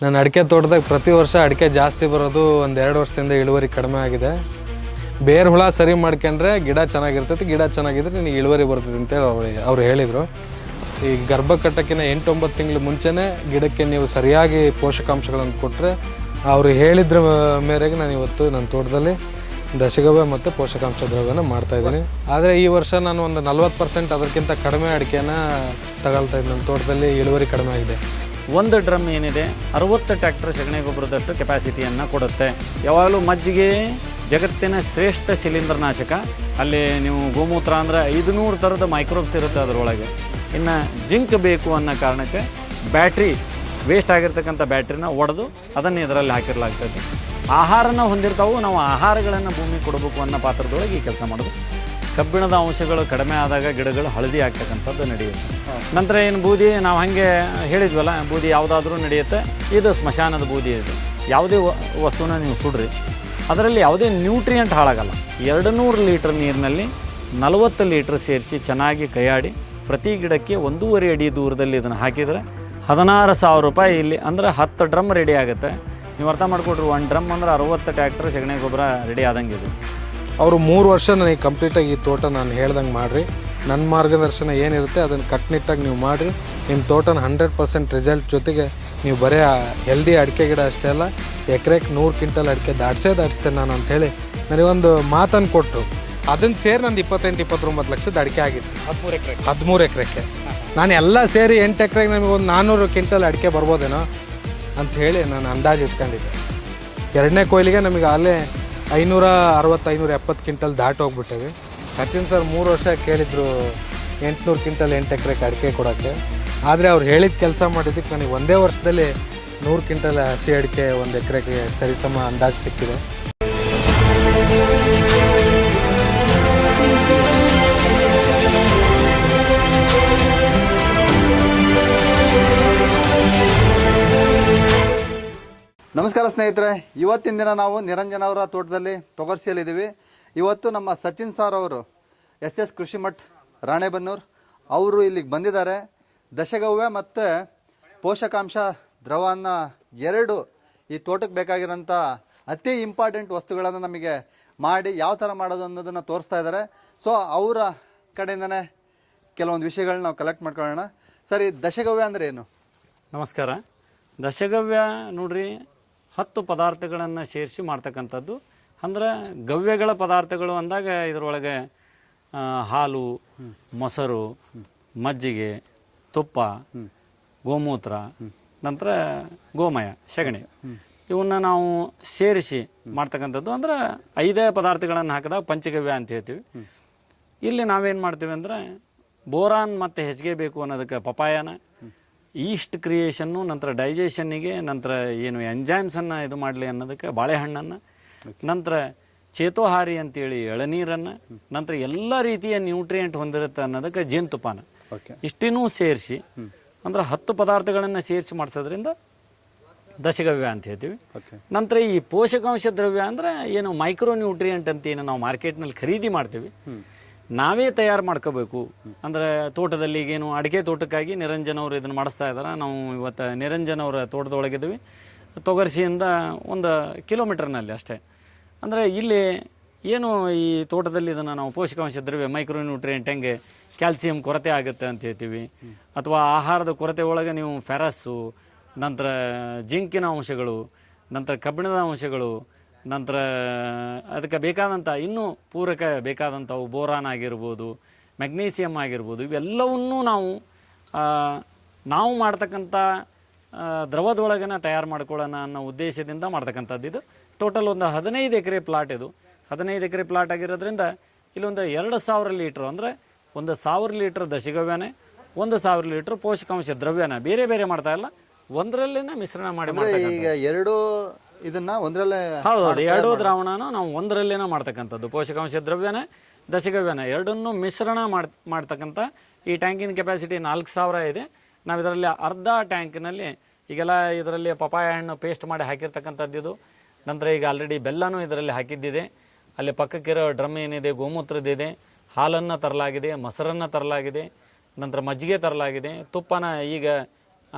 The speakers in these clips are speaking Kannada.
ನನ್ನ ಅಡಿಕೆ ತೋಟದಾಗ ಪ್ರತಿ ವರ್ಷ ಅಡಿಕೆ ಜಾಸ್ತಿ ಬರೋದು ಒಂದು 2 ವರ್ಷದಿಂದ ಇಳುವರಿ ಕಡಿಮೆ ಆಗಿದೆ. ಬೇರು ಹುಳ ಸರಿ ಮಾಡ್ಕೊಂಡ್ರೆ ಗಿಡ ಚೆನ್ನಾಗಿರ್ತೈತಿ, ಗಿಡ ಚೆನ್ನಾಗಿದ್ರೆ ನಿನಗೆ ಇಳುವರಿ ಬರ್ತೈತಿ ಅಂತೇಳಿ ಅವ್ರು ಹೇಳಿದರು. ಈ ಗರ್ಭ ಕಟ್ಟಕ್ಕಿಂತ 8-9 ತಿಂಗಳು ಮುಂಚೆನೇ ಗಿಡಕ್ಕೆ ನೀವು ಸರಿಯಾಗಿ ಪೋಷಕಾಂಶಗಳನ್ನು ಕೊಟ್ಟರೆ ಅವರು ಹೇಳಿದ್ರ ಮೇರೆಗೆ ನಾನು ಇವತ್ತು ನನ್ನ ತೋಟದಲ್ಲಿ ದಶಗವ್ಯ ಮತ್ತು ಪೋಷಕಾಂಶ ದ್ರವ್ಯನ ಮಾಡ್ತಾಯಿದ್ದೀನಿ. ಆದರೆ ಈ ವರ್ಷ ನಾನು ಒಂದು 40% ಅದಕ್ಕಿಂತ ಕಡಿಮೆ ಅಡಿಕೆನ ತಗೊಳ್ತಾ ಇದ್ದೀನಿ. ನನ್ನ ತೋಟದಲ್ಲಿ ಇಳುವರಿ ಕಡಿಮೆ ಆಗಿದೆ. ಒಂದು ಡ್ರಮ್ ಏನಿದೆ 60 ಟ್ರ್ಯಾಕ್ಟರ್ ಸಗಣಿ ಗೊಬ್ಬರದಷ್ಟು ಕೆಪಾಸಿಟಿಯನ್ನು ಕೊಡುತ್ತೆ. ಯಾವಾಗಲೂ ಮಜ್ಜಿಗೆ ಜಗತ್ತಿನ ಶ್ರೇಷ್ಠ ಶಿಲೀಂಧ್ರನಾಶಕ. ಅಲ್ಲಿ ನೀವು ಗೋಮೂತ್ರ ಅಂದರೆ 500 ಥರದ ಮೈಕ್ರೋಬ್ಸ್ ಇರುತ್ತೆ ಅದರೊಳಗೆ. ಇನ್ನು ಜಿಂಕ್ ಬೇಕು ಅನ್ನೋ ಕಾರಣಕ್ಕೆ ಬ್ಯಾಟ್ರಿ ವೇಸ್ಟ್ ಆಗಿರ್ತಕ್ಕಂಥ ಬ್ಯಾಟ್ರಿನ ಒಡೆದು ಅದನ್ನು ಇದರಲ್ಲಿ ಹಾಕಿರಲಾಗ್ತದೆ. ಆಹಾರನ ಹೊಂದಿರ್ತಾವೆ, ನಾವು ಆಹಾರಗಳನ್ನು ಭೂಮಿ ಕೊಡಬೇಕು ಅನ್ನೋ ಪಾತ್ರದೊಳಗೆ ಈ ಕೆಲಸ ಮಾಡೋದು. ಕಬ್ಬಿಣದ ಅಂಶಗಳು ಕಡಿಮೆ ಆದಾಗ ಗಿಡಗಳು ಹಳದಿ ಆಗ್ತಕ್ಕಂಥದ್ದು ನಡೆಯುತ್ತೆ. ನಂತರ ಏನು ಬೂದಿ ನಾವು ಹಾಗೆ ಹೇಳಿದ್ವಲ್ಲ, ಬೂದಿ ಯಾವುದಾದ್ರೂ ನಡೆಯುತ್ತೆ. ಇದು ಸ್ಮಶಾನದ ಬೂದಿ. ಇದು ಯಾವುದೇ ವಸ್ತುನ ನೀವು ಸುಡ್ರಿ, ಅದರಲ್ಲಿ ಯಾವುದೇ ನ್ಯೂಟ್ರಿಯೆಂಟ್ ಹಾಳಾಗಲ್ಲ. 200 ಲೀಟ್ರ್ ನೀರಿನಲ್ಲಿ 40 ಲೀಟ್ರ್ ಸೇರಿಸಿ ಚೆನ್ನಾಗಿ ಕೈಯಾಡಿ ಪ್ರತಿ ಗಿಡಕ್ಕೆ 1.5 ಅಡಿ ದೂರದಲ್ಲಿ ಇದನ್ನು ಹಾಕಿದರೆ 16,000 ರೂಪಾಯಿ ಇಲ್ಲಿ ಅಂದರೆ 10 ಡ್ರಮ್ ರೆಡಿ ಆಗುತ್ತೆ. ನೀವು ಅರ್ಥ ಮಾಡಿಕೊಡ್ರಿ, 1 ಡ್ರಮ್ ಅಂದ್ರೆ 60 ಟ್ರ್ಯಾಕ್ಟರ್ ಸಗಣಿ ಗೊಬ್ಬರ ರೆಡಿ ಆದಂಗೆ ಇದು. ಅವರು 3 ವರ್ಷ ನನಗೆ ಕಂಪ್ಲೀಟಾಗಿ ಈ ತೋಟ ನಾನು ಹೇಳ್ದಂಗೆ ಮಾಡಿರಿ. ನನ್ನ ಮಾರ್ಗದರ್ಶನ ಏನಿರುತ್ತೆ ಅದನ್ನು ಕಟ್ಟುನಿಟ್ಟಾಗಿ ನೀವು ಮಾಡಿರಿ. ನಿಮ್ಮ ತೋಟನ 100% ರಿಸಲ್ಟ್ ಜೊತೆಗೆ ನೀವು ಬರೀ ಹೆಲ್ದಿ ಅಡಿಕೆ ಗಿಡ ಅಷ್ಟೇ ಅಲ್ಲ, ಎಕರೆಗೆ 100 ಕ್ವಿಂಟಲ್ ಅಡಿಕೆ ದಾಟಿಸ್ತೇನೆ ನಾನು ಅಂಥೇಳಿ ನನಗೊಂದು ಮಾತನ್ನು ಕೊಟ್ಟರು. ಅದನ್ನು ಸೇರಿ ನಂದು 28-29 ಲಕ್ಷದ ಅಡಿಕೆ ಆಗಿತ್ತು 13 ಎಕರೆಗೆ. ನಾನು ಎಲ್ಲ ಸೇರಿ 8 ಎಕರೆಗೆ ನಮಗೆ ಒಂದು 400 ಕ್ವಿಂಟಲ್ ಅಡಿಕೆ ಬರ್ಬೋದೇನೋ ಅಂಥೇಳಿ ನಾನು ಅಂದಾಜು ಇಟ್ಕೊಂಡಿದ್ದೆ. 2ನೇ ಕೊಯ್ಲಿಗೆ ನಮಗೆ ಅಲ್ಲೇ 560-570 ಕ್ವಿಂಟಲ್ ದಾಟಿ ಹೋಗ್ಬಿಟ್ಟೇವೆ. ಸಚಿನ್ ಸರ್ 3 ವರ್ಷ ಕೇಳಿದ್ರು 800 ಕ್ವಿಂಟಲ್ 8 ಎಕರೆಗೆ ಅಡಿಕೆ ಕೊಡೋಕ್ಕೆ. ಆದರೆ ಅವ್ರು ಹೇಳಿದ ಕೆಲಸ ಮಾಡಿದ್ದಕ್ಕೆ ನನಗೆ ಒಂದೇ ವರ್ಷದಲ್ಲಿ 100 ಕ್ವಿಂಟಲ್ ಹಸಿ ಅಡಿಕೆ 1 ಎಕರೆಗೆ ಸರಿಸಮ ಅಂದಾಜು ಸಿಕ್ಕಿದೆ. ನಮಸ್ಕಾರ ಸ್ನೇಹಿತರೆ, ಇವತ್ತಿನ ದಿನ ನಾವು ನಿರಂಜನ್ ಅವರ ತೋಟದಲ್ಲಿ ತೊಗರ್ಸಿಯಲ್ಲಿದ್ದೀವಿ. ಇವತ್ತು ನಮ್ಮ ಸಚಿನ್ ಸಾರ್ ಅವರು SS ಕೃಷಿ ಮಠ್ ರಾಣೆಬೆನ್ನೂರು ಅವರು ಇಲ್ಲಿಗೆ ಬಂದಿದ್ದಾರೆ. ದಶಗವ್ಯ ಮತ್ತು ಪೋಷಕಾಂಶ ದ್ರವವನ್ನು 2 ಈ ತೋಟಕ್ಕೆ ಬೇಕಾಗಿರೋಂಥ ಅತಿ ಇಂಪಾರ್ಟೆಂಟ್ ವಸ್ತುಗಳನ್ನು ನಮಗೆ ಮಾಡಿ ಯಾವ ಥರ ಮಾಡೋದು ಅನ್ನೋದನ್ನು ತೋರಿಸ್ತಾ ಇದ್ದಾರೆ. ಸೊ ಅವರ ಕಡೆಯಿಂದನೇ ಕೆಲವೊಂದು ವಿಷಯಗಳನ್ನ ನಾವು ಕಲೆಕ್ಟ್ ಮಾಡ್ಕೊಳ್ಳೋಣ. ಸರ್, ಈ ದಶಗವ್ಯ ಅಂದರೆ ಏನು? ನಮಸ್ಕಾರ. ದಶಗವ್ಯ ನೋಡ್ರಿ, 10 ಪದಾರ್ಥಗಳನ್ನು ಸೇರಿಸಿ ಮಾಡ್ತಕ್ಕಂಥದ್ದು. ಅಂದ್ರೆ ಗವ್ಯಗಳ ಪದಾರ್ಥಗಳು ಅಂದಾಗ ಇದರೊಳಗೆ ಹಾಲು, ಮೊಸರು, ಮಜ್ಜಿಗೆ, ತುಪ್ಪ, ಗೋಮೂತ್ರ, ನಂತರ ಗೋಮಯ, ಸಗಣಿ, ಇವನ್ನ ನಾವು ಸೇರಿಸಿ ಮಾಡ್ತಕ್ಕಂಥದ್ದು. ಅಂದ್ರೆ 5 ಪದಾರ್ಥಗಳನ್ನು ಹಾಕಿದಾಗ ಪಂಚಗವ್ಯ ಅಂತ ಹೇಳ್ತೀವಿ. ಇಲ್ಲಿ ನಾವೇನು ಮಾಡ್ತೀವಿ ಅಂದರೆ ಬೋರಾನ್ ಮತ್ತು ಹೆಚ್ಚಿಗೆ ಬೇಕು ಅನ್ನೋದಕ್ಕೆ ಪಪಾಯನ, ಈಸ್ಟ್ ಕ್ರಿಯೇಷನ್ನು, ನಂತರ ಡೈಜೆಷನ್ನಿಗೆ, ನಂತರ ಏನು ಎಂಜೈಮ್ಸನ್ನು ಇದು ಮಾಡಲಿ ಅನ್ನೋದಕ್ಕೆ ಬಾಳೆಹಣ್ಣನ್ನು, ನಂತರ ಚೇತೋಹಾರಿ ಅಂತೇಳಿ ಎಳನೀರನ್ನು, ನಂತರ ಎಲ್ಲ ರೀತಿಯ ನ್ಯೂಟ್ರಿಯೆಂಟ್ ಹೊಂದಿರುತ್ತೆ ಅನ್ನೋದಕ್ಕೆ ಜೇನುತುಪ್ಪನ, ಇಷ್ಟನ್ನೂ ಸೇರಿಸಿ ಅಂದ್ರೆ 10 ಪದಾರ್ಥಗಳನ್ನು ಸೇರಿಸಿ ಮಾಡಿಸೋದ್ರಿಂದ ದಶಗವ್ಯ ಅಂತ ಹೇಳ್ತೀವಿ. ನಂತರ ಈ ಪೋಷಕಾಂಶ ದ್ರವ್ಯ ಅಂದರೆ ಏನು ಮೈಕ್ರೋ ನ್ಯೂಟ್ರಿಯೆಂಟ್ ಅಂತ ಏನು ನಾವು ಮಾರ್ಕೆಟ್ನಲ್ಲಿ ಖರೀದಿ ಮಾಡ್ತೀವಿ, ನಾವೇ ತಯಾರು ಮಾಡ್ಕೋಬೇಕು. ಅಂದರೆ ತೋಟದಲ್ಲಿ ಈಗೇನು ಅಡಿಕೆ ತೋಟಕ್ಕಾಗಿ ನಿರಂಜನ್ ಅವರು ಇದನ್ನು ಮಾಡಿಸ್ತಾ ಇದ್ದಾರೆ. ನಾವು ಇವತ್ತು ನಿರಂಜನ್ ಅವರ ತೋಟದೊಳಗಿದ್ದೀವಿ, ತೊಗರ್ಸಿಯಿಂದ 1 ಕಿಲೋಮೀಟರ್ನಲ್ಲಿ ಅಷ್ಟೇ. ಅಂದರೆ ಇಲ್ಲಿ ಏನು ಈ ತೋಟದಲ್ಲಿ ಇದನ್ನು ನಾವು ಪೋಷಕಾಂಶ ದ್ರವ್ಯ ಮೈಕ್ರೋ ನ್ಯೂಟ್ರಿಯೆಂಟ್ ಹೆಂಗೆ ಕ್ಯಾಲ್ಸಿಯಂ ಕೊರತೆ ಆಗುತ್ತೆ ಅಂತ ಹೇಳ್ತೀವಿ, ಅಥವಾ ಆಹಾರದ ಕೊರತೆ ಒಳಗೆ ನೀವು ಫೆರಸ್ಸು, ನಂತರ ಜಿಂಕಿನ ಅಂಶಗಳು, ನಂತರ ಕಬ್ಬಿಣದ ಅಂಶಗಳು, ನಂತರ ಅದಕ್ಕೆ ಬೇಕಾದಂಥ ಇನ್ನೂ ಪೂರಕ ಬೇಕಾದಂಥವು ಬೋರಾನ್ ಆಗಿರ್ಬೋದು, ಮೆಗ್ನೀಸಿಯಮ್ ಆಗಿರ್ಬೋದು, ಇವೆಲ್ಲವನ್ನೂ ನಾವು ಮಾಡ್ತಕ್ಕಂಥ ದ್ರವದೊಳಗನ ತಯಾರು ಮಾಡ್ಕೊಳ್ಳೋಣ ಅನ್ನೋ ಉದ್ದೇಶದಿಂದ ಮಾಡ್ತಕ್ಕಂಥದ್ದು. ಇದು ಟೋಟಲ್ ಒಂದು 15 ಎಕರೆ ಪ್ಲಾಟ್. ಇದು 15 ಎಕರೆ ಪ್ಲಾಟ್ ಆಗಿರೋದ್ರಿಂದ ಇಲ್ಲೊಂದು 2,000 ಲೀಟ್ರು ಅಂದರೆ 1,000 ಲೀಟ್ರ್ ದಶಗವ್ಯನೇ, 1,000 ಲೀಟ್ರ್ ಪೋಷಕಾಂಶ ದ್ರವ್ಯನ ಬೇರೆ ಬೇರೆ ಮಾಡ್ತಾ ಇಲ್ಲ, ಒಂದರಲ್ಲೇ ಮಿಶ್ರಣ ಮಾಡಿ. ಈಗ 2 ಇದನ್ನ ಒಂದರಲ್ಲೇ, ಹೌದು, 2 ದ್ರಾವಣನ ನಾವು ಒಂದರಲ್ಲೇನ ಮಾಡ್ತಕ್ಕಂಥದ್ದು. ಪೋಷಕಾಂಶ ದ್ರವ್ಯನ ದಶಗವ್ಯನ ಎರಡನ್ನೂ ಮಿಶ್ರಣ ಮಾಡ್ತಕ್ಕಂಥ ಈ ಟ್ಯಾಂಕಿನ ಕೆಪಾಸಿಟಿ 4,000 ಇದೆ. ನಾವು ಇದರಲ್ಲಿ ಅರ್ಧ ಟ್ಯಾಂಕಿನಲ್ಲಿ ಈಗೆಲ್ಲ ಇದರಲ್ಲಿ ಪಪಾಯ ಹಣ್ಣು ಪೇಸ್ಟ್ ಮಾಡಿ ಹಾಕಿರ್ತಕ್ಕಂಥದ್ದು ಇದು. ನಂತರ ಈಗ ಆಲ್ರೆಡಿ ಬೆಲ್ಲನೂ ಇದರಲ್ಲಿ ಹಾಕಿದ್ದಿದೆ. ಅಲ್ಲಿ ಪಕ್ಕಕ್ಕಿರೋ ಡ್ರಮ್ ಏನಿದೆ ಗೋಮೂತ್ರದಿದೆ, ಹಾಲನ್ನು ತರಲಾಗಿದೆ, ಮೊಸರನ್ನು ತರಲಾಗಿದೆ, ನಂತರ ಮಜ್ಜಿಗೆ ತರಲಾಗಿದೆ, ತುಪ್ಪನ ಈಗ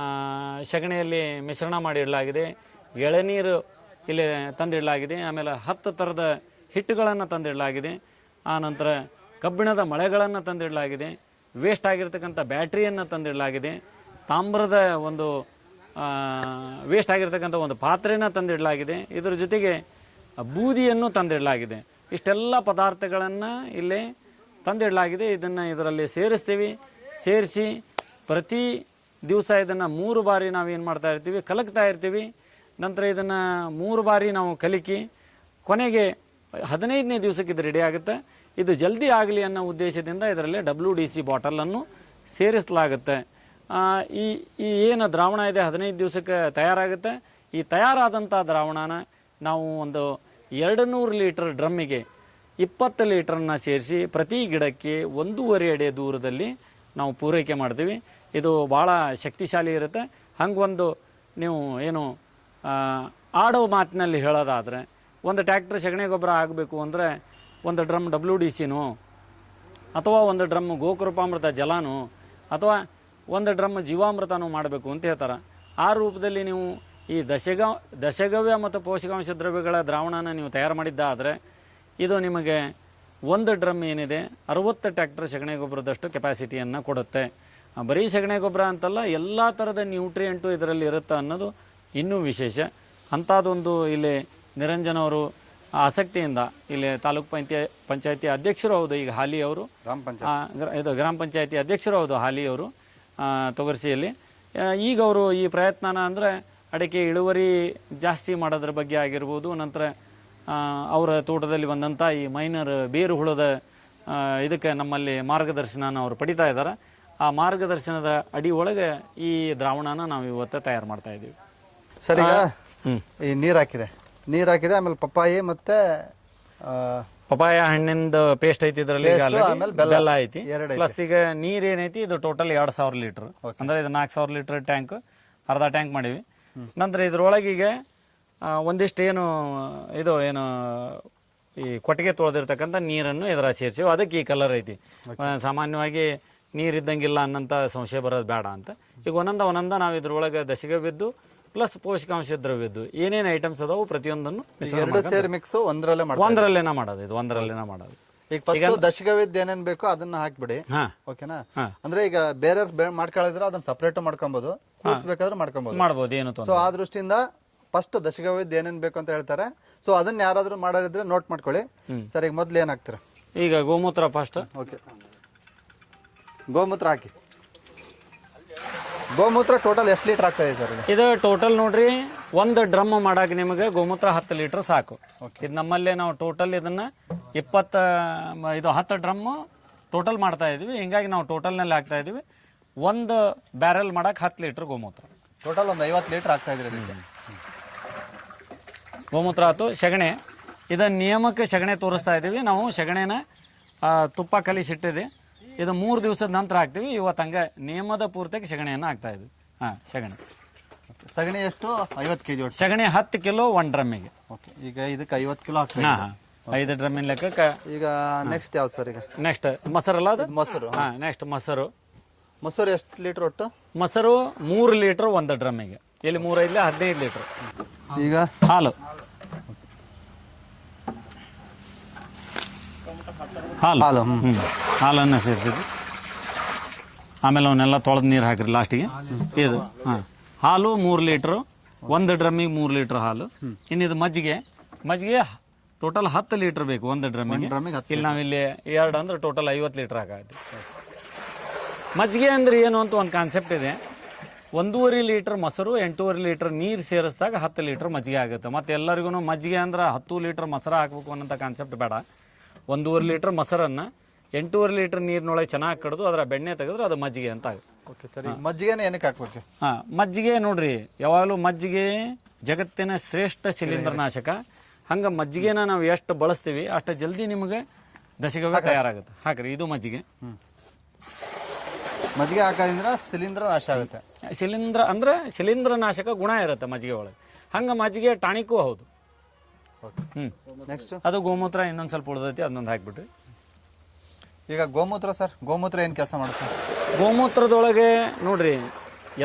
ಸಗಣಿಯಲ್ಲಿ ಮಿಶ್ರಣ ಮಾಡಿ ಇಡಲಾಗಿದೆ. ಎಳೆನೀರು ಇಲ್ಲಿ ತಂದಿಡಲಾಗಿದೆ. ಆಮೇಲೆ 10 ಥರದ ಹಿಟ್ಟುಗಳನ್ನು ತಂದಿಡಲಾಗಿದೆ. ಆನಂತರ ಕಬ್ಬಿಣದ ಮಳೆಗಳನ್ನು ತಂದಿಡಲಾಗಿದೆ. ವೇಸ್ಟ್ ಆಗಿರ್ತಕ್ಕಂಥ ಬ್ಯಾಟ್ರಿಯನ್ನು ತಂದಿಡಲಾಗಿದೆ. ತಾಮ್ರದ ಒಂದು ವೇಸ್ಟ್ ಆಗಿರ್ತಕ್ಕಂಥ ಒಂದು ಪಾತ್ರೆನ ತಂದಿಡಲಾಗಿದೆ. ಇದರ ಜೊತೆಗೆ ಬೂದಿಯನ್ನು ತಂದಿಡಲಾಗಿದೆ. ಇಷ್ಟೆಲ್ಲ ಪದಾರ್ಥಗಳನ್ನು ಇಲ್ಲಿ ತಂದಿಡಲಾಗಿದೆ. ಇದನ್ನು ಇದರಲ್ಲಿ ಸೇರಿಸ್ತೀವಿ. ಸೇರಿಸಿ ಪ್ರತಿ ದಿವಸ ಇದನ್ನು 3 ಬಾರಿ ನಾವೇನು ಮಾಡ್ತಾ ಇರ್ತೀವಿ, ಕಲಕ್ತಾ ಇರ್ತೀವಿ. ನಂತರ ಇದನ್ನು 3 ಬಾರಿ ನಾವು ಕಲಿಕಿ ಕೊನೆಗೆ 15ನೇ ದಿವಸಕ್ಕೆ ಇದು ರೆಡಿ ಆಗುತ್ತೆ. ಇದು ಜಲ್ದಿ ಆಗಲಿ ಅನ್ನೋ ಉದ್ದೇಶದಿಂದ ಇದರಲ್ಲಿ WDC ಬಾಟಲನ್ನು ಸೇರಿಸಲಾಗುತ್ತೆ. ಈ ಏನು ದ್ರಾವಣ ಇದೆ 15 ದಿವಸಕ್ಕೆ ತಯಾರಾಗುತ್ತೆ. ಈ ತಯಾರಾದಂಥ ದ್ರಾವಣನ ನಾವು ಒಂದು 200 ಲೀಟರ್ ಡ್ರಮ್ಮಿಗೆ 20 ಲೀಟ್ರನ್ನ ಸೇರಿಸಿ ಪ್ರತಿ ಗಿಡಕ್ಕೆ 1.5 ಅಡಿ ದೂರದಲ್ಲಿ ನಾವು ಪೂರೈಕೆ ಮಾಡ್ತೀವಿ. ಇದು ಭಾಳ ಶಕ್ತಿಶಾಲಿ ಇರುತ್ತೆ. ಹಂಗೊಂದು ನೀವು ಏನು ಆಡೋ ಮಾತಿನಲ್ಲಿ ಹೇಳೋದಾದರೆ, ಒಂದು ಟ್ಯಾಕ್ಟ್ರ್ ಸಗಣಿ ಗೊಬ್ಬರ ಆಗಬೇಕು ಅಂದರೆ ಒಂದು ಡ್ರಮ್ WDCನೋ ಅಥವಾ ಒಂದು ಡ್ರಮ್ ಗೋಕೃಪಾಮೃತ ಜಲನೋ ಅಥವಾ ಒಂದು ಡ್ರಮ್ ಜೀವಾಮೃತನೂ ಮಾಡಬೇಕು ಅಂತ ಹೇಳ್ತಾರೆ. ಆ ರೂಪದಲ್ಲಿ ನೀವು ಈ ದಶಗವ್ಯ ಮತ್ತು ಪೋಷಕಾಂಶ ದ್ರವ್ಯಗಳ ದ್ರಾವಣನ ನೀವು ತಯಾರು ಮಾಡಿದ್ದಾದರೆ ಇದು ನಿಮಗೆ ಒಂದು ಡ್ರಮ್ ಏನಿದೆ 60 ಟ್ಯಾಕ್ಟರ್ ಸಗಣಿ ಗೊಬ್ಬರದಷ್ಟು ಕೆಪಾಸಿಟಿಯನ್ನು ಕೊಡುತ್ತೆ. ಬರೀ ಸಗಣಿ ಗೊಬ್ಬರ ಅಂತಲ್ಲ, ಎಲ್ಲ ಥರದ ನ್ಯೂಟ್ರಿಯೆಂಟು ಇದರಲ್ಲಿ ಇರುತ್ತೆ ಅನ್ನೋದು ಇನ್ನೂ ವಿಶೇಷ. ಅಂಥದ್ದೊಂದು ಇಲ್ಲಿ ನಿರಂಜನ್ ಅವರು ಆಸಕ್ತಿಯಿಂದ ಇಲ್ಲಿ ತಾಲೂಕು ಪಂಚಾಯತಿ ಅಧ್ಯಕ್ಷರು ಹೌದು ಈಗ ಹಾಲಿ ಅವರು, ಇದು ಗ್ರಾಮ ಪಂಚಾಯತಿ ಅಧ್ಯಕ್ಷರು ಹೌದು ಹಾಲಿ ಅವರು ತೊಗರ್ಸಿಯಲ್ಲಿ. ಈಗ ಅವರು ಈ ಪ್ರಯತ್ನನ ಅಂದರೆ ಅಡಿಕೆ ಇಳುವರಿ ಜಾಸ್ತಿ ಮಾಡೋದ್ರ ಬಗ್ಗೆ ಆಗಿರ್ಬೋದು, ನಂತರ ಅವರ ತೋಟದಲ್ಲಿ ಬಂದಂಥ ಈ ಮೈನರ್ ಬೇರು ಹುಳದ ಇದಕ್ಕೆ ನಮ್ಮಲ್ಲಿ ಮಾರ್ಗದರ್ಶನನ ಅವರು ಪಡಿತಾ ಇದ್ದಾರೆ. ಆ ಮಾರ್ಗದರ್ಶನದ ಅಡಿ ಒಳಗೆ ಈ ದ್ರಾವಣನ ನಾವು ಇವತ್ತು ತಯಾರು ಮಾಡ್ತಾ ಇದ್ದೀವಿ. ಸರ್, ಈಗ ಈ ನೀರು ಹಾಕಿದೆ, ಆಮೇಲೆ ಪಪ್ಪಾಯಿ ಮತ್ತೆ ಪಪಾಯ ಹಣ್ಣಿಂದ ಪೇಸ್ಟ್ ಐತಿ, ಇದರಲ್ಲಿ ಬೆಲ್ಲ ಐತಿ, ಪ್ಲಸ್ ಈಗ ನೀರ್ ಏನೈತಿ ಇದು ಟೋಟಲ್ 2000 ಲೀಟರ್, ಅಂದ್ರೆ ಇದು 4000 ಲೀಟರ್ ಟ್ಯಾಂಕ್, ಅರ್ಧ ಟ್ಯಾಂಕ್ ಮಾಡಿವಿ. ನಂತರ ಇದ್ರೊಳಗೆ ಈಗ ಒಂದಿಷ್ಟು ಏನು ಈ ಕೊಟ್ಟಿಗೆ ತೊಳೆದಿರ್ತಕ್ಕಂಥ ನೀರನ್ನು ಇದರ ಸೇರಿಸಿವಿ. ಅದಕ್ಕೆ ಈ ಕಲರ್ ಐತಿ. ಸಾಮಾನ್ಯವಾಗಿ ನೀರಿದ್ದಂಗಿಲ್ಲ ಅನ್ನಂತ ಸಂಶಯ ಬರೋದು ಬೇಡ ಅಂತ ಈಗ ಒಂದೊಂದ ನಾವು ಇದ್ರೊಳಗೆ ದಶಗವ್ಯದ್ದು ಪ್ಲಸ್ ಪೋಷಕಾಂಶ ದ್ರವ್ಯದ್ದು ಏನೇನು ಐಟಮ್ಸ್ ಅದಾವು ಪ್ರತಿಯೊಂದನ್ನು ಒಂದರಲ್ಲೇನ ಮಾಡೋದು. ಇದು ಒಂದರಲ್ಲೇನ ಮಾಡೋದು. ಈಗ ಫಸ್ಟ್ ದಶಗವ್ಯದ್ದು ಏನೇನ್ ಬೇಕೋ ಅದನ್ನ ಹಾಕ್ಬಿಡಿ, ಓಕೆನಾ? ಅಂದ್ರೆ ಈಗ ಬೇರೆ ಮಾಡ್ಕೊಳ್ಳಿದ್ರೆ ಅದನ್ನ ಸಪರೇಟ್ ಮಾಡ್ಕೊಬಹುದು, ಕೂಡಿಸ್ಬೇಕಾದ್ರೆ ಮಾಡ್ಬೋದು ಏನು. ಸೊ ಆ ದೃಷ್ಟಿಯಿಂದ ಫಸ್ಟ್ ದಶಗವ್ಯದ್ದು ಏನೇನ್ ಬೇಕು ಅಂತ ಹೇಳ್ತಾರೆ. ಸೊ ಅದನ್ನ ಯಾರಾದ್ರೂ ಮಾಡೋರಿದ್ರೆ ನೋಟ್ ಮಾಡ್ಕೊಳ್ಳಿ. ಸರ್, ಈಗ ಮೊದ್ಲು ಏನ್ ಹಾಕ್ತೀರಾ? ಈಗ ಗೋಮೂತ್ರ ಫಸ್ಟ್. ಓಕೆ, ಗೋಮೂತ್ರ ಹಾಕಿ. ಗೋಮೂತ್ರ ಟೋಟಲ್ ಎಷ್ಟು ಲೀಟರ್ ಆಗ್ತಾ ಇದೆ ಸರ್? ಇದು ಟೋಟಲ್ ನೋಡ್ರಿ, ಒಂದು ಡ್ರಮ್ ಮಾಡಕ್ಕೆ ನಿಮಗೆ ಗೋಮೂತ್ರ 10 ಲೀಟರ್ ಸಾಕು. ಇದು ನಮ್ಮಲ್ಲೇ ನಾವು ಟೋಟಲ್ ಇದನ್ನ 10 ಡ್ರಮ್ ಟೋಟಲ್ ಮಾಡ್ತಾ ಇದೀವಿ. ಹಿಂಗಾಗಿ ನಾವು ಟೋಟಲ್ನಲ್ಲಿ ಹಾಕ್ತಾ ಇದೀವಿ. ಒಂದು ಬ್ಯಾರೆಲ್ ಮಾಡಕ್ಕೆ 10 ಲೀಟರ್ ಗೋಮೂತ್ರ. ಟೋಟಲ್ ಒಂದು 50 ಲೀಟರ್ ಆಗ್ತಾ ಇದ್ರಿ ಗೋಮೂತ್ರ ಆಯ್ತು. ಸಗಣಿ, ಇದನ್ನ ನಿಯಮಕ್ಕೆ ಸಗಣಿ ತೋರಿಸ್ತಾ ಇದೀವಿ ನಾವು. ಸಗಣಿನ ತುಪ್ಪ ಕಲಿಸಿಟ್ಟಿದೆ. ಇದು 3 ದಿವಸದ ನಂತರ ಹಾಕ್ತೀವಿ. ಇವತ್ತು ಹಂಗೆ ನಿಯಮದ ಪೂರ್ತಿಗೆ ಸಗಣಿಯನ್ನು ಹಾಕ್ತಾ ಇದ್ವಿ. ಸಗಣಿ ಎಷ್ಟು? 50 kg ಸಗಣಿ 10 ಕಿಲೋ 1 ಡ್ರಮ್ಮಿಗೆ. ಓಕೆ, ಈಗ ಇದಕ್ಕೆ 50 ಕಿಲೋ ಹಾಕ್ತಾ 5 ಡ್ರಮ್ಮಿನ ಲೆಕ್ಕಕ್ಕೆ. ಈಗ ನೆಕ್ಸ್ಟ್ ಯಾವ್ದು ಸರ್? ಈಗ ನೆಕ್ಸ್ಟ್ ಮೊಸರಲ್ಲ ಅದು? ಮೊಸರು. ನೆಕ್ಸ್ಟ್ ಮೊಸರು. ಮೊಸರು ಎಷ್ಟು ಲೀಟರ್ ಒಟ್ಟು? ಮೊಸರು 3 ಲೀಟರ್ 1 ಡ್ರಮ್ಮಿಗೆ. ಇಲ್ಲಿ 3 5 15 ಲೀಟರ್. ಈಗ ಹಾಲು ಹಾಲನ್ನು ಸೇರಿಸಿದ್ವಿ. ಆಮೇಲೆ ಅವನ್ನೆಲ್ಲ ತೊಳೆದು ನೀರು ಹಾಕ್ರಿ ಲಾಸ್ಟಿಗೆ. ಇದು ಹಾಲು 3 ಲೀಟ್ರು, 1 ಡ್ರಮ್ಮಿಗೆ 3 ಲೀಟರ್ ಹಾಲು. ಇನ್ನಿದು ಮಜ್ಜಿಗೆ ಟೋಟಲ್ 10 ಲೀಟರ್ ಬೇಕು 1 ಡ್ರಮ್ಮಿಗೆ. ಇಲ್ಲಿ ನಾವಿಲ್ಲಿ 2 ಅಂದ್ರೆ ಟೋಟಲ್ 50 ಲೀಟರ್ ಹಾಕಾಯ್ತು. ಮಜ್ಜಿಗೆ ಅಂದ್ರೆ ಏನು ಅಂತ ಒಂದು ಕಾನ್ಸೆಪ್ಟ್ ಇದೆ. 1.5 ಲೀಟರ್ ಮೊಸರು 8.5 ಲೀಟರ್ ನೀರು ಸೇರಿಸಿದಾಗ 10 ಲೀಟರ್ ಮಜ್ಜಿಗೆ ಆಗುತ್ತೆ. ಮತ್ತು ಎಲ್ಲರಿಗೂ ಮಜ್ಜಿಗೆ ಅಂದ್ರೆ 10 ಲೀಟರ್ ಮೊಸರು ಹಾಕ್ಬೇಕು ಅನ್ನೋಂಥ ಕಾನ್ಸೆಪ್ಟ್ ಬೇಡ. 1.5 ಲೀಟರ್ ಮೊಸರನ್ನು 8.5 ಲೀಟರ್ ನೀರಿನೊಳಗೆ ಚೆನ್ನಾಗಿ ಕಡ್ದು ಅದರ ಬೆಣ್ಣೆ ತೆಗೆದ್ರೆ ಅದು ಮಜ್ಜಿಗೆ ಅಂತ ಆಗುತ್ತೆ. ಓಕೆ ಸರಿ, ಮಜ್ಜಿಗೆನ ಏನಕ್ಕೆ ಹಾಕ್ಬೇಕು? ಮಜ್ಜಿಗೆ ನೋಡ್ರಿ, ಯಾವಾಗಲೂ ಮಜ್ಜಿಗೆ ಜಗತ್ತಿನ ಶ್ರೇಷ್ಠ ಶಿಲೀಂಧ್ರನಾಶಕ. ಹಂಗೆ ಮಜ್ಜಿಗೆನ ನಾವು ಎಷ್ಟು ಬಳಸ್ತೀವಿ ಅಷ್ಟು ಜಲ್ದಿ ನಿಮಗೆ ದಶಗವ್ಯ ತಯಾರಾಗುತ್ತೆ. ಹಾಕ್ರಿ, ಇದು ಮಜ್ಜಿಗೆ. ಮಜ್ಜಿಗೆ ಹಾಕೋದ್ರಿಂದ ಶಿಲೀಂಧ್ರ ನಾಶ ಆಗುತ್ತೆ. ಶಿಲೀಂಧ್ರ ಅಂದ್ರೆ ಶಿಲೀಂಧ್ರನಾಶಕ ಗುಣ ಇರುತ್ತೆ ಮಜ್ಜಿಗೆ ಒಳಗೆ. ಹಂಗೆ ಮಜ್ಜಿಗೆ ಟಾಣಿಕೂ ಹೌದು. ನೆಕ್ಸ್ಟ್ ಅದು ಗೋಮೂತ್ರ ಇನ್ನೊಂದು ಸ್ವಲ್ಪ ಉಳಿದೈತಿ, ಅದನ್ನೊಂದು ಹಾಕ್ಬಿಟ್ರಿ. ಈಗ ಗೋಮೂತ್ರ ಸರ್, ಗೋಮೂತ್ರ ಏನು ಕೆಲಸ ಮಾಡುತ್ತೆ? ಗೋಮೂತ್ರದೊಳಗೆ ನೋಡ್ರಿ,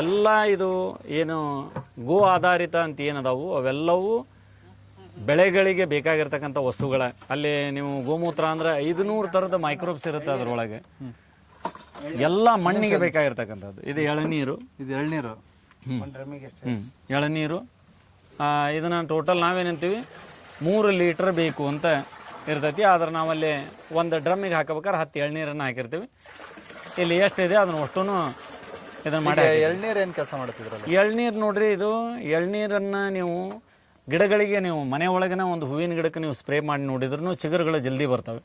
ಎಲ್ಲ ಇದು ಏನು ಗೋ ಆಧಾರಿತ ಅಂತ ಏನದಾವು ಅವೆಲ್ಲವೂ ಬೆಳೆಗಳಿಗೆ ಬೇಕಾಗಿರ್ತಕ್ಕಂಥ ವಸ್ತುಗಳ ಅಲ್ಲಿ ನೀವು ಗೋಮೂತ್ರ ಅಂದ್ರೆ 500 ಥರದ ಮೈಕ್ರೋಬ್ಸ್ ಇರುತ್ತೆ ಅದರೊಳಗೆ. ಎಲ್ಲ ಮಣ್ಣಿಗೆ ಬೇಕಾಗಿರ್ತಕ್ಕಂಥದ್ದು. ಇದು ಎಳನೀರು, ಎಳನೀರು. ಇದನ್ನ ಟೋಟಲ್ ನಾವೇನಂತೀವಿ 3 ಲೀಟರ್ ಬೇಕು ಅಂತ ಇರ್ತೈತಿ. ಆದ್ರೆ ನಾವಲ್ಲಿ ಒಂದು ಡ್ರಮ್ಮಿಗೆ ಹಾಕಬೇಕಾದ್ರೆ 10 ಎಳ್ನೀರನ್ನು ಹಾಕಿರ್ತೀವಿ. ಇಲ್ಲಿ ಎಷ್ಟಿದೆ ಅದನ್ನ ಅಷ್ಟೂ ಇದನ್ನ ಮಾಡಿ. ಎಳ್ನೀರು ಏನು ಕೆಲಸ ಮಾಡ್ತಿದ್ರಲ್ಲ? ಎಳ್ನೀರು ನೋಡ್ರಿ, ಇದು ಎಳ್ನೀರನ್ನು ನೀವು ಗಿಡಗಳಿಗೆ ನೀವು ಮನೆ ಒಳಗಿನ ಒಂದು ಹೂವಿನ ಗಿಡಕ್ಕೆ ನೀವು ಸ್ಪ್ರೇ ಮಾಡಿ ನೋಡಿದ್ರೂ ಚಿಗುರುಗಳು ಜಲ್ದಿ ಬರ್ತವೆ.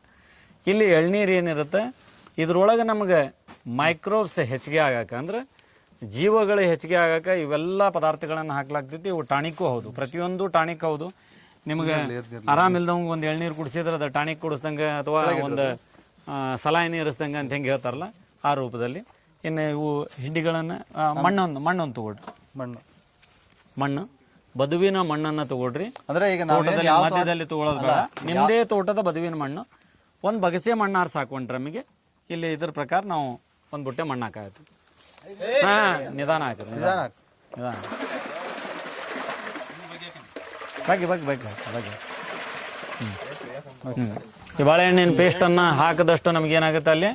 ಇಲ್ಲಿ ಎಳ್ನೀರು ಏನಿರುತ್ತೆ ಇದ್ರೊಳಗೆ ನಮಗೆ ಮೈಕ್ರೋಬ್ಸ್ ಹೆಚ್ಚಿಗೆ ಆಗಕ್ಕೆ ಅಂದ್ರೆ ಜೀವಗಳು ಹೆಚ್ಚಿಗೆ ಆಗಕ್ಕೆ ಇವೆಲ್ಲ ಪದಾರ್ಥಗಳನ್ನು ಹಾಕ್ಲಾಗ್ತೈತಿ. ಇವು ಟಾನಿಕ್ಕು ಹೌದು, ಪ್ರತಿಯೊಂದು ಟಾನಿಕ್ ಹೌದು. ನಿಮಗೆ ಆರಾಮಿಲ್ದವಂಗೆ ಒಂದು ಎಳ್ನೀರು ಕುಡಿಸಿದ್ರೆ ಅದು ಟಾನಿಕ್ ಕುಡಿಸ್ದಂಗೆ ಅಥವಾ ಒಂದು ಸಲಾಯಿನಿ ಇರಿಸ್ದಂಗೆ ಅಂತ ಹೆಂಗೆ ಹೇಳ್ತಾರಲ್ಲ ಆ ರೂಪದಲ್ಲಿ. ಇನ್ನು ಇವು ಹಿಂಡಿಗಳನ್ನು ಮಣ್ಣೊಂದು ತಗೊಳ್ರಿ. ಮಣ್ಣು ಬದುವಿನ ಮಣ್ಣನ್ನು ತಗೊಳ್ರಿ. ಅಂದ್ರೆ ಈಗ ಮಧ್ಯದಲ್ಲಿ ತಗೊಳ್ಳೋದು ಬೇಡ. ನಿಮ್ಮದೇ ತೋಟದ ಬದುವಿನ ಮಣ್ಣು ಒಂದು ಬಗಸೆ ಮಣ್ಣು ಆರು ಸಾಕು ಒಂದು ಡ್ರಮ್ಮಿಗೆ. ಇಲ್ಲಿ ಇದ್ರ ಪ್ರಕಾರ ನಾವು ಒಂದು ಬುಟ್ಟೆ ಮಣ್ಣು ಹಾಕಾಯ್ತು. ನಿಧಾನ ಹಾಕಿರಿ, ನಿಧಾನ. ಬಗ್ಗೆ ಈ ಬಾಳೆಹಣ್ಣಿನ ಪೇಸ್ಟನ್ನು ಹಾಕಿದಷ್ಟು ನಮಗೇನಾಗುತ್ತೆ ಅಲ್ಲಿ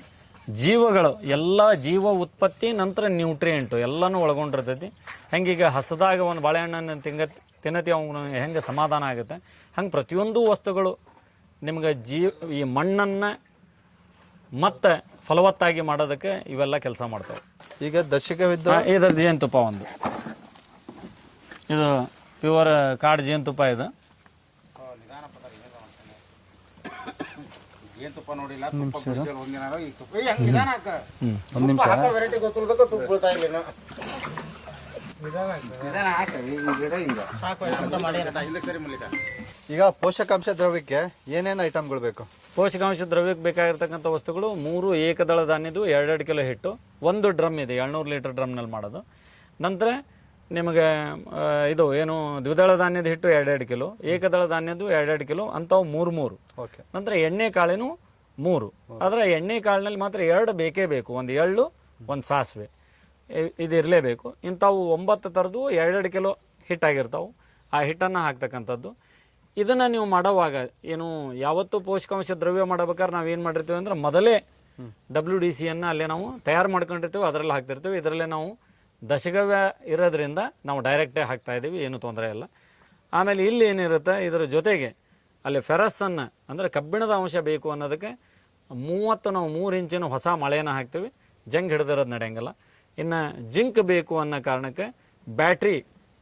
ಜೀವಗಳು ಎಲ್ಲ ಜೀವ ಉತ್ಪತ್ತಿ ನಂತರ ನ್ಯೂಟ್ರಿಯೆಂಟು ಎಲ್ಲನೂ ಒಳಗೊಂಡಿರ್ತೈತಿ. ಹೆಂಗೀಗ ಹಸದಾಗ ಒಂದು ಬಾಳೆಹಣ್ಣನ್ನು ತಿನ್ನತಿ ಅವ್ನು ಹೆಂಗೆ ಸಮಾಧಾನ ಆಗುತ್ತೆ ಹಂಗೆ ಪ್ರತಿಯೊಂದು ವಸ್ತುಗಳು ನಿಮ್ಗೆ ಈ ಮಣ್ಣನ್ನು ಮತ್ತೆ ಫಲವತ್ತಾಗಿ ಮಾಡೋದಕ್ಕೆ ಇವೆಲ್ಲ ಕೆಲಸ ಮಾಡ್ತವೆ. ಈಗ ದಶಕವಿದ್ದ ಇದರ ಜೇನುತುಪ್ಪ ಒಂದು, ಇದು ಪ್ಯೂರ್ ಕಾಡು ಜೇನುತುಪ್ಪ. ಇದು ಈಗ ಪೋಷಕಾಂಶ ದ್ರವ್ಯಕ್ಕೆ ಏನೇನು ಐಟಮ್ಗಳು ಬೇಕು? ಪೋಷಕಾಂಶ ದ್ರವ್ಯಕ್ಕೆ ಬೇಕಾಗಿರ್ತಕ್ಕಂಥ ವಸ್ತುಗಳು 3 ಏಕದಳ ಧಾನ್ಯದ್ದು 2 ಕಿಲೋ ಹಿಟ್ಟು, 1 ಡ್ರಮ್ ಇದೆ 700 ಲೀಟರ್ ಡ್ರಮ್ನಲ್ಲಿ ಮಾಡೋದು. ನಂತರ ನಿಮಗೆ ಇದು ಏನು ದ್ವಿದಳ ಧಾನ್ಯದ ಹಿಟ್ಟು 2 ಕಿಲೋ, ಏಕದಳ ಧಾನ್ಯದ್ದು 2 ಕಿಲೋ ಅಂಥವು 3. ನಂತರ ಎಣ್ಣೆ ಕಾಳಿನೂ 3. ಆದರೆ ಎಣ್ಣೆ ಕಾಳಿನಲ್ಲಿ ಮಾತ್ರ 2 ಬೇಕೇ ಬೇಕು. ಒಂದು ಎಳ್ಳು, ಒಂದು ಸಾಸಿವೆ, ಇದು ಇರಲೇಬೇಕು. ಇಂಥವು 9 ಥರದ್ದು 2 ಕಿಲೋ ಹಿಟ್ಟಾಗಿರ್ತಾವೆ. ಆ ಹಿಟ್ಟನ್ನು ಹಾಕ್ತಕ್ಕಂಥದ್ದು. ಇದನ್ನು ನೀವು ಮಾಡೋವಾಗ ಏನು ಯಾವತ್ತೂ ಪೋಷಕಾಂಶ ದ್ರವ್ಯ ಮಾಡಬೇಕಾದ್ರೆ ನಾವೇನು ಮಾಡಿರ್ತೀವಿ ಅಂದ್ರೆ ಮೊದಲೇ WDCಯನ್ನು ಅಲ್ಲೇ ನಾವು ತಯಾರು ಮಾಡ್ಕೊಂಡಿರ್ತೀವಿ, ಅದರಲ್ಲಿ ಹಾಕ್ತಿರ್ತೀವಿ. ಇದರಲ್ಲೇ ನಾವು ದಶಗವ್ಯ ಇರೋದ್ರಿಂದ ನಾವು ಡೈರೆಕ್ಟೇ ಹಾಕ್ತಾ ಇದ್ದೀವಿ, ಏನೂ ತೊಂದರೆ ಇಲ್ಲ. ಆಮೇಲೆ ಇಲ್ಲಿ ಏನಿರುತ್ತೆ ಇದರ ಜೊತೆಗೆ ಅಲ್ಲಿ ಫೆರಸ್ಸನ್ನು ಅಂದರೆ ಕಬ್ಬಿಣದ ಅಂಶ ಬೇಕು ಅನ್ನೋದಕ್ಕೆ 30 ನಾವು 3 ಇಂಚಿನ ಹೊಸ ಮಳೆಯನ್ನು ಹಾಕ್ತೀವಿ. ಜಂಗ್ ಹಿಡಿದಿರೋದು ನಡೆಯಂಗಿಲ್ಲ. ಇನ್ನು ಜಿಂಕ್ ಬೇಕು ಅನ್ನೋ ಕಾರಣಕ್ಕೆ ಬ್ಯಾಟ್ರಿ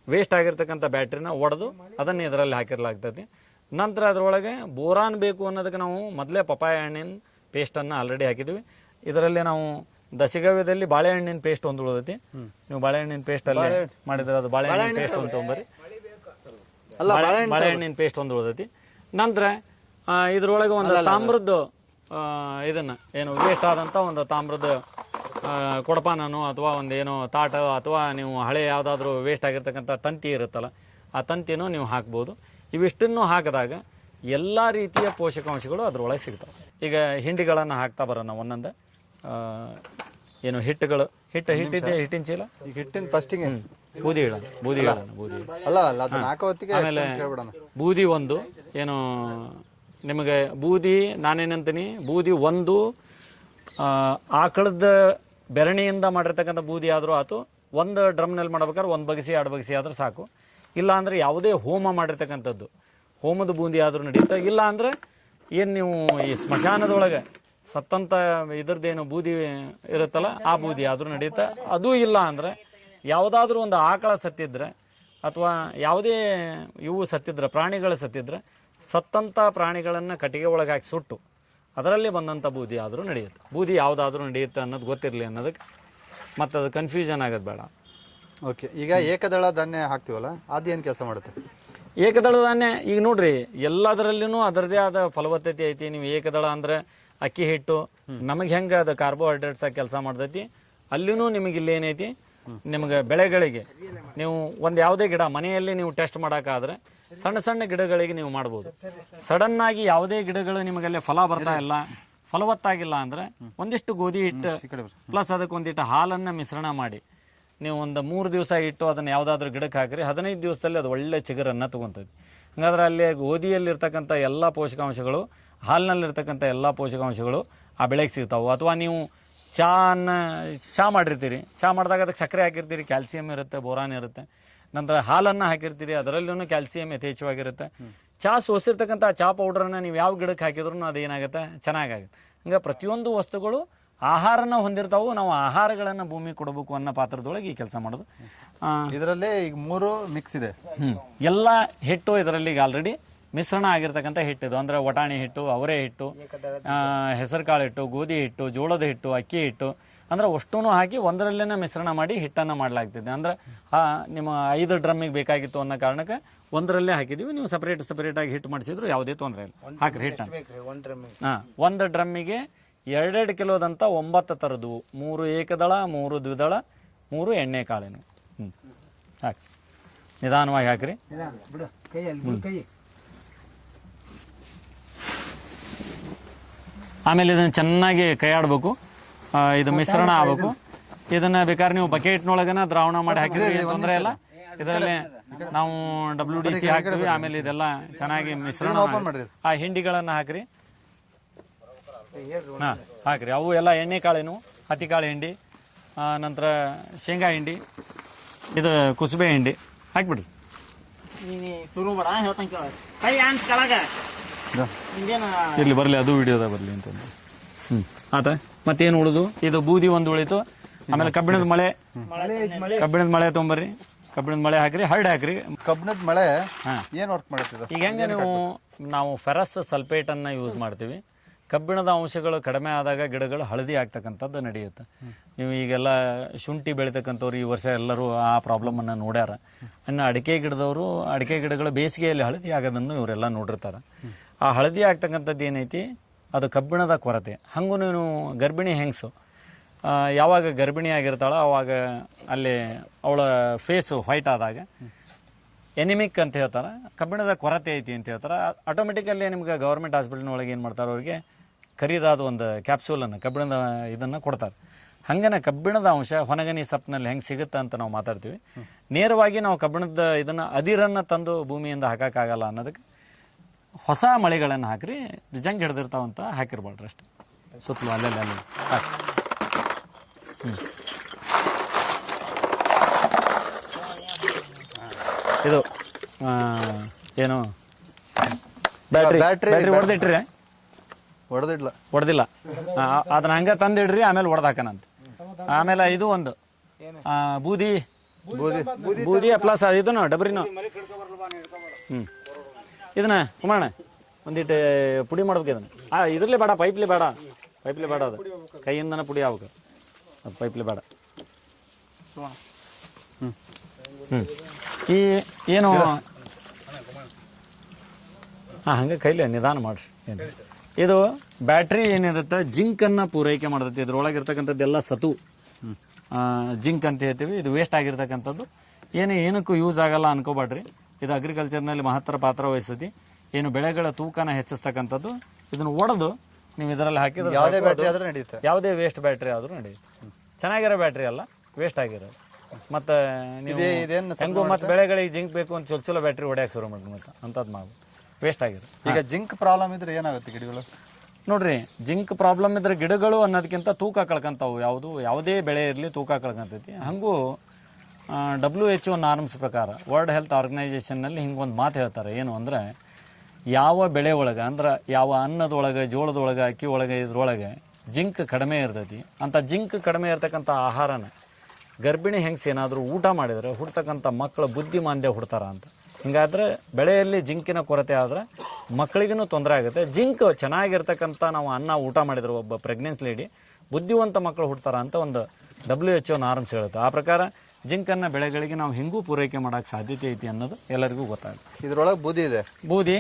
ವೇಸ್ಟ್ ಆಗಿರ್ತಕ್ಕಂಥ ಬ್ಯಾಟ್ರಿನ ಒಡೆದು ಅದನ್ನು ಇದರಲ್ಲಿ ಹಾಕಿರಲಾಗ್ತೈತಿ. ನಂತರ ಅದರೊಳಗೆ ಬೋರಾನ್ ಬೇಕು ಅನ್ನೋದಕ್ಕೆ ನಾವು ಮೊದಲೇ ಪಪಾಯ ಹಣ್ಣಿನ ಪೇಸ್ಟನ್ನು ಆಲ್ರೆಡಿ ಹಾಕಿದ್ವಿ. ಇದರಲ್ಲಿ ನಾವು ದಶಗವ್ಯದಲ್ಲಿ ಬಾಳೆಹಣ್ಣಿನ ಪೇಸ್ಟ್ ಒಂದು ಉಳಿದೈತಿ. ನೀವು ಬಾಳೆಹಣ್ಣಿನ ಪೇಸ್ಟಲ್ಲಿ ಮಾಡಿದ್ರೆ ಅದು ಬಾಳೆಹಣ್ಣಿನ ಪೇಸ್ಟ್ ಒಂದು ತೊಗೊಂಬರಿ. ಬಾಳೆಹಣ್ಣಿನ ಪೇಸ್ಟ್ ಒಂದು ಉಳಿದೈತಿ. ನಂತರ ಇದ್ರೊಳಗೆ ಒಂದು ತಾಮ್ರದ್ದು ಇದನ್ನು ಏನು ವೇಸ್ಟ್ ಆದಂಥ ಒಂದು ತಾಮ್ರದ ಕೊಡಪಾನೋ ಅಥವಾ ಒಂದು ಏನೋ ತಾಟ ಅಥವಾ ನೀವು ಹಳೆ ಯಾವುದಾದ್ರೂ ವೇಸ್ಟ್ ಆಗಿರ್ತಕ್ಕಂಥ ತಂತಿ ಇರುತ್ತಲ್ಲ ಆ ತಂತಿನೂ ನೀವು ಹಾಕ್ಬೋದು. ಇವಿಷ್ಟನ್ನು ಹಾಕಿದಾಗ ಎಲ್ಲ ರೀತಿಯ ಪೋಷಕಾಂಶಗಳು ಅದರೊಳಗೆ ಸಿಗ್ತವೆ. ಈಗ ಹಿಂಡಿಗಳನ್ನು ಹಾಕ್ತಾ ಬರೋಣ ಒಂದೊಂದು. ಏನು ಹಿಟ್ಟುಗಳು ಹಿಟ್ಟಿದೆ ಹಿಟ್ಟಿನ ಚೀಲ ಹಿಟ್ಟಿನ ಫಸ್ಟಿಗೆ ಬೂದಿ ಆಮೇಲೆ ಬೂದಿ ಒಂದು ಏನು ನಿಮಗೆ ಬೂದಿ ನಾನೇನಂತೀನಿ ಬೂದಿ ಒಂದು ಆಕಳದ ಬೆರಣಿಯಿಂದ ಮಾಡಿರ್ತಕ್ಕಂಥ ಬೂದಿ ಆದರೂ ಆಯ್ತು. ಒಂದು ಡ್ರಮ್ನಲ್ಲಿ ಮಾಡ್ಬೇಕಾದ್ರೆ 1 ಬಗಸಿ 2 ಬಗಸಿ ಆದ್ರೆ ಸಾಕು. ಇಲ್ಲ ಅಂದರೆ ಯಾವುದೇ ಹೋಮ ಮಾಡಿರ್ತಕ್ಕಂಥದ್ದು ಹೋಮದ ಬೂದಿ ಆದರೂ ನಡೀತಾ. ಇಲ್ಲ ಅಂದರೆ ಏನು ನೀವು ಈ ಸ್ಮಶಾನದೊಳಗೆ ಸತ್ತಂಥ ಇದ್ರದ್ದೇನು ಬೂದಿ ಇರುತ್ತಲ್ಲ ಆ ಬೂದಿ ಆದರೂ ನಡೀತಾ. ಅದೂ ಇಲ್ಲ ಅಂದರೆ ಯಾವುದಾದ್ರೂ ಒಂದು ಆಕಳ ಸತ್ತಿದ್ರೆ ಅಥವಾ ಯಾವುದೇ ಇವು ಸತ್ತಿದ್ರೆ ಪ್ರಾಣಿಗಳು ಸತ್ತಿದ್ರೆ ಸತ್ತಂಥ ಪ್ರಾಣಿಗಳನ್ನು ಕಟ್ಟಿಗೆ ಒಳಗೆ ಹಾಕಿ ಸುಟ್ಟು ಅದರಲ್ಲಿ ಬಂದಂಥ ಬೂದಿ ಆದರೂ ನಡೆಯುತ್ತೆ. ಬೂದಿ ಯಾವುದಾದ್ರೂ ನಡೆಯುತ್ತೆ ಅನ್ನೋದು ಗೊತ್ತಿರಲಿ ಅನ್ನೋದಕ್ಕೆ ಮತ್ತು ಅದು ಕನ್ಫ್ಯೂಷನ್ ಆಗೋದು ಬೇಡ. ಓಕೆ, ಈಗ ಏಕದಳ ಧಾನ್ಯ ಹಾಕ್ತೀವಲ್ಲ ಅದೇನು ಕೆಲಸ ಮಾಡುತ್ತೆ? ಏಕದಳ ಧಾನ್ಯ ಈಗ ನೋಡ್ರಿ ಎಲ್ಲದರಲ್ಲೂ ಅದರದೇ ಆದ ಫಲವತ್ತತೆ ಐತಿ. ನೀವು ಏಕದಳ ಅಂದರೆ ಅಕ್ಕಿ ಹಿಟ್ಟು ನಮಗೆ ಹೆಂಗೆ ಅದು ಕಾರ್ಬೋಹೈಡ್ರೇಟ್ಸ್ ಆಗಿ ಕೆಲಸ ಮಾಡ್ತೈತಿ, ಅಲ್ಲಿನೂ ನಿಮಗೆ ಇಲ್ಲಿ ಏನೈತಿ ನಿಮಗೆ ಬೆಳೆಗಳಿಗೆ ನೀವು ಒಂದು ಯಾವುದೇ ಗಿಡ ಮನೆಯಲ್ಲಿ ನೀವು ಟೆಸ್ಟ್ ಮಾಡೋಕ್ಕಾದ್ರೆ ಸಣ್ಣ ಸಣ್ಣ ಗಿಡಗಳಿಗೆ ನೀವು ಮಾಡ್ಬೋದು. ಸಡನ್ನಾಗಿ ಯಾವುದೇ ಗಿಡಗಳು ನಿಮಗಲ್ಲೇ ಫಲ ಬರ್ತಾ ಇಲ್ಲ, ಫಲವತ್ತಾಗಿಲ್ಲ ಅಂದರೆ ಒಂದಿಷ್ಟು ಗೋಧಿ ಹಿಟ್ಟು ಪ್ಲಸ್ ಅದಕ್ಕೆ ಒಂದಿಟ್ಟು ಹಾಲನ್ನು ಮಿಶ್ರಣ ಮಾಡಿ ನೀವು ಒಂದು 3 ದಿವಸ ಇಟ್ಟು ಅದನ್ನು ಯಾವುದಾದ್ರೂ ಗಿಡಕ್ಕೆ ಹಾಕಿರಿ 15 ದಿವಸದಲ್ಲಿ ಅದು ಒಳ್ಳೆ ಚಿಗುರನ್ನು ತೊಗೊತೈತಿ. ಹಂಗಾದ್ರೆ ಅಲ್ಲಿ ಗೋಧಿಯಲ್ಲಿರ್ತಕ್ಕಂಥ ಎಲ್ಲ ಪೋಷಕಾಂಶಗಳು, ಹಾಲಿನಲ್ಲಿರ್ತಕ್ಕಂಥ ಎಲ್ಲ ಪೋಷಕಾಂಶಗಳು ಆ ಬೆಳೆಗೆ ಸಿಗ್ತಾವೆ. ಅಥವಾ ನೀವು ಚಹಾ ಮಾಡಿರ್ತೀರಿ, ಚಹಾ ಮಾಡಿದಾಗ ಅದಕ್ಕೆ ಸಕ್ಕರೆ ಹಾಕಿರ್ತೀರಿ, ಕ್ಯಾಲ್ಸಿಯಂ ಇರುತ್ತೆ, ಬೋರಾನ್ ಇರುತ್ತೆ. ನಂತರ ಹಾಲನ್ನು ಹಾಕಿರ್ತೀರಿ, ಅದರಲ್ಲೂ ಕ್ಯಾಲ್ಸಿಯಂ ಯಥೇಚ್ಛವಾಗಿರುತ್ತೆ. ಚಹಾ ಸೋಸಿರ್ತಕ್ಕಂಥ ಚಹಾ ಪೌಡ್ರನ್ನು ನೀವು ಯಾವ ಗಿಡಕ್ಕೆ ಹಾಕಿದ್ರೂ ಅದೇನಾಗುತ್ತೆ, ಚೆನ್ನಾಗಾಗುತ್ತೆ. ಹಂಗೆ ಪ್ರತಿಯೊಂದು ವಸ್ತುಗಳು ಆಹಾರನ ಹೊಂದಿರ್ತಾವೆ. ನಾವು ಆಹಾರಗಳನ್ನು ಭೂಮಿ ಕೊಡಬೇಕು ಅನ್ನೋ ಪಾತ್ರದೊಳಗೆ ಈ ಕೆಲಸ ಮಾಡೋದು. ಇದರಲ್ಲಿ ಈಗ 3 ಮಿಕ್ಸ್ ಇದೆ. ಎಲ್ಲ ಹಿಟ್ಟು ಇದರಲ್ಲಿ ಈಗ ಆಲ್ರೆಡಿ ಮಿಶ್ರಣ ಆಗಿರ್ತಕ್ಕಂಥ ಹಿಟ್ಟಿದು. ಅಂದರೆ ವಟಾಣಿ ಹಿಟ್ಟು, ಅವರೆ ಹಿಟ್ಟು, ಹೆಸರು ಕಾಳು ಹಿಟ್ಟು, ಗೋಧಿ ಹಿಟ್ಟು, ಜೋಳದ ಹಿಟ್ಟು, ಅಕ್ಕಿ ಹಿಟ್ಟು, ಅಂದರೆ ಅಷ್ಟೂ ಹಾಕಿ ಒಂದರಲ್ಲೇ ಮಿಶ್ರಣ ಮಾಡಿ ಹಿಟ್ಟನ್ನು ಮಾಡಲಾಗ್ತಿದೆ. ಅಂದರೆ ನಿಮ್ಮ 5 ಡ್ರಮ್ಮಿಗೆ ಬೇಕಾಗಿತ್ತು ಅನ್ನೋ ಕಾರಣಕ್ಕೆ ಒಂದರಲ್ಲೇ ಹಾಕಿದ್ದೀವಿ. ನೀವು ಸಪ್ರೇಟಾಗಿ ಹಿಟ್ಟು ಮಾಡಿಸಿದ್ರು ಯಾವುದೇ ತೊಂದರೆ ಇಲ್ಲ. ಹಾಕಿರಿ ಹಿಟ್ಟನ್ನು. ಒಂದು ಡ್ರಮ್ಮಿಗೆ 2 ಕಿಲೋದಂಥ 9 ಥರದ್ದು, 3 ಏಕದಳ, 3 ದ್ವಿದಳ, 3 ಎಣ್ಣೆ ಕಾಳಿನ. ಹಾಕಿ ನಿಧಾನವಾಗಿ ಹಾಕಿರಿ. ಆಮೇಲೆ ಇದನ್ನು ಚೆನ್ನಾಗಿ ಕೈ ಆಡಬೇಕು. ಇದು ಮಿಶ್ರಣ ಆಗಬೇಕು. ಇದನ್ನ ಬೇಕಾದ್ರೆ ನೀವು ಬಕೆಟ್ನೊಳಗನ ದ್ರಾವಣ ಮಾಡಿ ಹಾಕಿದ್ರೆ ತೊಂದರೆ ಇಲ್ಲ. ಇದರಲ್ಲಿ ನಾವು WDC ಹಾಕ್ತೀವಿ. ಆಮೇಲೆ ಇದೆಲ್ಲ ಚೆನ್ನಾಗಿ ಮಿಶ್ರಣ ಆ ಹಿಂಡಿಗಳನ್ನು ಹಾಕಿರಿ. ಹಾಕಿರಿ. ಅವು ಎಲ್ಲ ಎಣ್ಣೆ ಕಾಳಿನವು, ಹತ್ತಿಕಾಳು ಹಿಂಡಿ, ನಂತರ ಶೇಂಗಾ ಹಿಂಡಿ, ಇದು ಕುಸುಬೆ ಹಿಂಡಿ ಹಾಕ್ಬಿಡ್ರಿ. ಇರ್ಲಿ ಬರಲಿ, ಅದು ವಿಡಿಯೋದಾಗ ಬರಲಿ ಅಂತಂದು. ಆತ ಮತ್ತೇನು ಉಳಿದು ಇದು ಬೂದಿ ಒಂದು ಉಳಿತು. ಆಮೇಲೆ ಕಬ್ಬಿಣದ ಮಳೆ ತೊಗೊಂಬರ್ರಿ. ಕಬ್ಬಿಣದ ಮಳೆ ಹಾಕ್ರಿ, ಹರಡಿ ಹಾಕ್ರಿ. ಕಬ್ಬಿಣದ ಮಳೆ ಏನು ವರ್ಕ್ ಮಾಡುತ್ತೆ? ಈಗ ಹೆಂಗೆ ನಾವು ಫೆರಸ್ ಸಲ್ಫೇಟ್ ಅನ್ನ ಯೂಸ್ ಮಾಡ್ತೀವಿ. ಕಬ್ಬಿಣದ ಅಂಶಗಳು ಕಡಿಮೆ ಆದಾಗ ಗಿಡಗಳು ಹಳದಿ ಆಗ್ತಕ್ಕಂಥದ್ದು ನಡೆಯುತ್ತೆ. ನೀವು ಈಗೆಲ್ಲ ಶುಂಠಿ ಬೆಳಿತಕ್ಕಂಥವ್ರು ಈ ವರ್ಷ ಎಲ್ಲರೂ ಆ ಪ್ರಾಬ್ಲಮನ್ನು ನೋಡ್ಯಾರ. ಇನ್ನು ಅಡಿಕೆ ಗಿಡಗಳು ಬೇಸಿಗೆಯಲ್ಲಿ ಹಳದಿ ಆಗೋದನ್ನು ಇವರೆಲ್ಲ ನೋಡಿರ್ತಾರೆ. ಆ ಹಳದಿ ಆಗ್ತಕ್ಕಂಥದ್ದು ಏನೈತಿ, ಅದು ಕಬ್ಬಿಣದ ಕೊರತೆ. ಹಾಗೂ ನೀನು ಗರ್ಭಿಣಿ ಹೆಂಗಸು ಯಾವಾಗ ಗರ್ಭಿಣಿ ಆಗಿರ್ತಾಳೋ ಅವಾಗ ಅಲ್ಲಿ ಅವಳ ಫೇಸು ವೈಟ್ ಆದಾಗ ಎನಿಮಿಕ್ ಅಂತ ಹೇಳ್ತಾರೆ, ಕಬ್ಬಿಣದ ಕೊರತೆ ಐತಿ ಅಂತ ಹೇಳ್ತಾರೆ. ಆಟೋಮೆಟಿಕಲ್ಲಿ ನಿಮ್ಗೆ ಗೌರ್ಮೆಂಟ್ ಹಾಸ್ಪಿಟಲ್ನೊಳಗೆ ಏನು ಮಾಡ್ತಾರೆ, ಅವ್ರಿಗೆ ಖರೀದಾದ ಒಂದು ಕ್ಯಾಪ್ಸೂಲನ್ನು, ಕಬ್ಬಿಣದ ಇದನ್ನು ಕೊಡ್ತಾರೆ. ಹಂಗನೆ ಕಬ್ಬಿಣದ ಅಂಶ ಹೊನಗನಿ ಸಪ್ನಲ್ಲಿ ಹೆಂಗೆ ಸಿಗುತ್ತೆ ಅಂತ ನಾವು ಮಾತಾಡ್ತೀವಿ. ನೇರವಾಗಿ ನಾವು ಕಬ್ಬಿಣದ ಇದನ್ನು ಅದಿರನ್ನು ತಂದು ಭೂಮಿಯಿಂದ ಹಾಕೋಕ್ಕಾಗಲ್ಲ ಅನ್ನೋದಕ್ಕೆ ಹೊಸ ಮಳೆಗಳನ್ನು ಹಾಕಿರಿ. ಜಂಗ್ ಹಿಡ್ದಿರ್ತಾವಂತ ಹಾಕಿರ್ಬಾರ್ದು ಅಷ್ಟೇ. ಸುತ್ತಲೂ ಅಲ್ಲೆಲ್ಲ ಹಾಕಿ. ಇದು ಏನು ಬ್ಯಾಟ್ರಿ ಹೊಡೆದಿಲ್ಲ. ಅದನ್ನ ಹಂಗೆ ತಂದಿಡ್ರಿ, ಆಮೇಲೆ ಹೊಡೆದಾಕನಂತ. ಆಮೇಲೆ ಇದು ಒಂದು ಬೂದಿ ಪ್ಲಸ್ ಇದನ್ನು ಡಬ್ರಿನೂ. ಇದನ್ನ ಕುಮಾರಣ್ಣ ಒಂದಿಟ್ಟು ಪುಡಿ ಮಾಡ್ಬೇಕು. ಇದನ್ನ ಇದ್ರಲ್ಲೇ ಬೇಡ, ಪೈಪ್ಲಿ ಬೇಡ ಅದು ಕೈಯಿಂದನೇ ಪುಡಿ ಆಗ್ಬೇಕು. ಅದು ಪೈಪ್ಲಿ ಬೇಡ. ಈ ಏನು ಹಂಗೆ ಕೈಲಿ ನಿಧಾನ ಮಾಡ್ರಿ. ಇದು ಬ್ಯಾಟ್ರಿ ಏನಿರುತ್ತೆ ಜಿಂಕನ್ನು ಪೂರೈಕೆ ಮಾಡ್ತೈತಿ. ಇದ್ರೊಳಗಿರ್ತಕ್ಕಂಥದ್ದೆಲ್ಲ ಸತು ಜಿಂಕ್ ಅಂತ ಹೇಳ್ತೀವಿ. ಇದು ವೇಸ್ಟ್ ಆಗಿರ್ತಕ್ಕಂಥದ್ದು ಏನಕ್ಕೂ ಯೂಸ್ ಆಗಲ್ಲ ಅನ್ಕೋಬೇಡ್ರಿ. ಇದು ಅಗ್ರಿಕಲ್ಚರ್ನಲ್ಲಿ ಮಹತ್ತರ ಪಾತ್ರ ವಹಿಸ್ತೈತಿ. ಏನು ಬೆಳೆಗಳ ತೂಕನ ಹೆಚ್ಚಿಸ್ತಕ್ಕಂಥದ್ದು. ಇದನ್ನು ಒಡೆದು ನೀವು ಇದರಲ್ಲಿ ಹಾಕಿದ್ರೆ ಯಾವುದೇ ವೇಸ್ಟ್ ಬ್ಯಾಟ್ರಿ ಆದರೂ ನಡೆಯುತ್ತೆ. ಚೆನ್ನಾಗಿರೋ ಬ್ಯಾಟ್ರಿ ಅಲ್ಲ, ವೇಸ್ಟ್ ಆಗಿರೋದು. ಮತ್ತು ನೀವು ಹೆಂಗು ಮತ್ತು ಬೆಳೆಗಳಿಗೆ ಜಿಂಕ್ ಬೇಕು ಅಂತ ಚೊಚ್ಚಲ ಬ್ಯಾಟ್ರಿ ಹೊಡೆಯಕ್ಕೆ ಶುರು ಮಾಡಿ ಮತ್ತೆ ಅಂಥದ್ದು ಮಾಡಿ ವೇಸ್ಟ್ ಆಗಿರುತ್ತೆ. ಈಗ ಜಿಂಕ್ ಪ್ರಾಬ್ಲಮ್ ಇದ್ರೆ ಏನಾಗುತ್ತೆ ಗಿಡಗಳು? ನೋಡ್ರಿ, ಜಿಂಕ್ ಪ್ರಾಬ್ಲಮ್ ಇದ್ರೆ ಗಿಡಗಳು ಅನ್ನೋದಕ್ಕಿಂತ ತೂಕ ಕಳ್ಕೊಂತಾವು. ಯಾವುದೇ ಬೆಳೆ ಇರಲಿ ತೂಕ ಕಳ್ಕೊಂತೈತಿ. ಹಾಗೂ WHO ನಾರ್ಮ್ಸ್ ಪ್ರಕಾರ, ವರ್ಲ್ಡ್ ಹೆಲ್ತ್ ಆರ್ಗನೈಜೇಷನ್ನಲ್ಲಿ ಹಿಂಗೊಂದು ಮಾತು ಹೇಳ್ತಾರೆ. ಏನು ಅಂದರೆ, ಯಾವ ಬೆಳೆ ಒಳಗೆ ಅಂದ್ರೆ ಯಾವ ಅನ್ನದೊಳಗೆ, ಜೋಳದೊಳಗೆ, ಅಕ್ಕಿ ಒಳಗೆ, ಇದ್ರೊಳಗೆ ಜಿಂಕ್ ಕಡಿಮೆ ಇರ್ತೈತಿ. ಅಂಥ ಜಿಂಕ್ ಕಡಿಮೆ ಇರ್ತಕ್ಕಂಥ ಆಹಾರನ ಗರ್ಭಿಣಿ ಹೆಂಗಸ ಏನಾದರೂ ಊಟ ಮಾಡಿದರೆ ಹುಡ್ತಕ್ಕಂಥ ಮಕ್ಕಳ ಬುದ್ಧಿಮಾಂದ್ಯ ಹುಡ್ತಾರ ಅಂತ. ಹಿಂಗಾದ್ರೆ ಬೆಳೆಯಲ್ಲಿ ಜಿಂಕಿನ ಕೊರತೆ ಆದರೆ ಮಕ್ಕಳಿಗೂ ತೊಂದರೆ ಆಗುತ್ತೆ. ಜಿಂಕ್ ಚೆನ್ನಾಗಿರ್ತಕ್ಕಂಥ ನಾವು ಅನ್ನ ಊಟ ಮಾಡಿದ್ರೆ ಒಬ್ಬ ಪ್ರೆಗ್ನೆನ್ಸಿ ಲೇಡಿ ಬುದ್ಧಿವಂತ ಮಕ್ಕಳು ಹುಡ್ತಾರ ಅಂತ ಒಂದು WHO ನಾರ್ಮ್ಸ್ ಹೇಳುತ್ತೆ. ಆ ಪ್ರಕಾರ ಜಿಂಕನ್ನು ಬೆಳೆಗಳಿಗೆ ನಾವು ಹಿಂಗೂ ಪೂರೈಕೆ ಮಾಡೋಕ್ಕೆ ಸಾಧ್ಯತೆ ಐತಿ ಅನ್ನೋದು ಎಲ್ಲರಿಗೂ ಗೊತ್ತಾಗುತ್ತೆ. ಇದ್ರೊಳಗೆ ಬೂದಿ ಇದೆ. ಬೂದಿ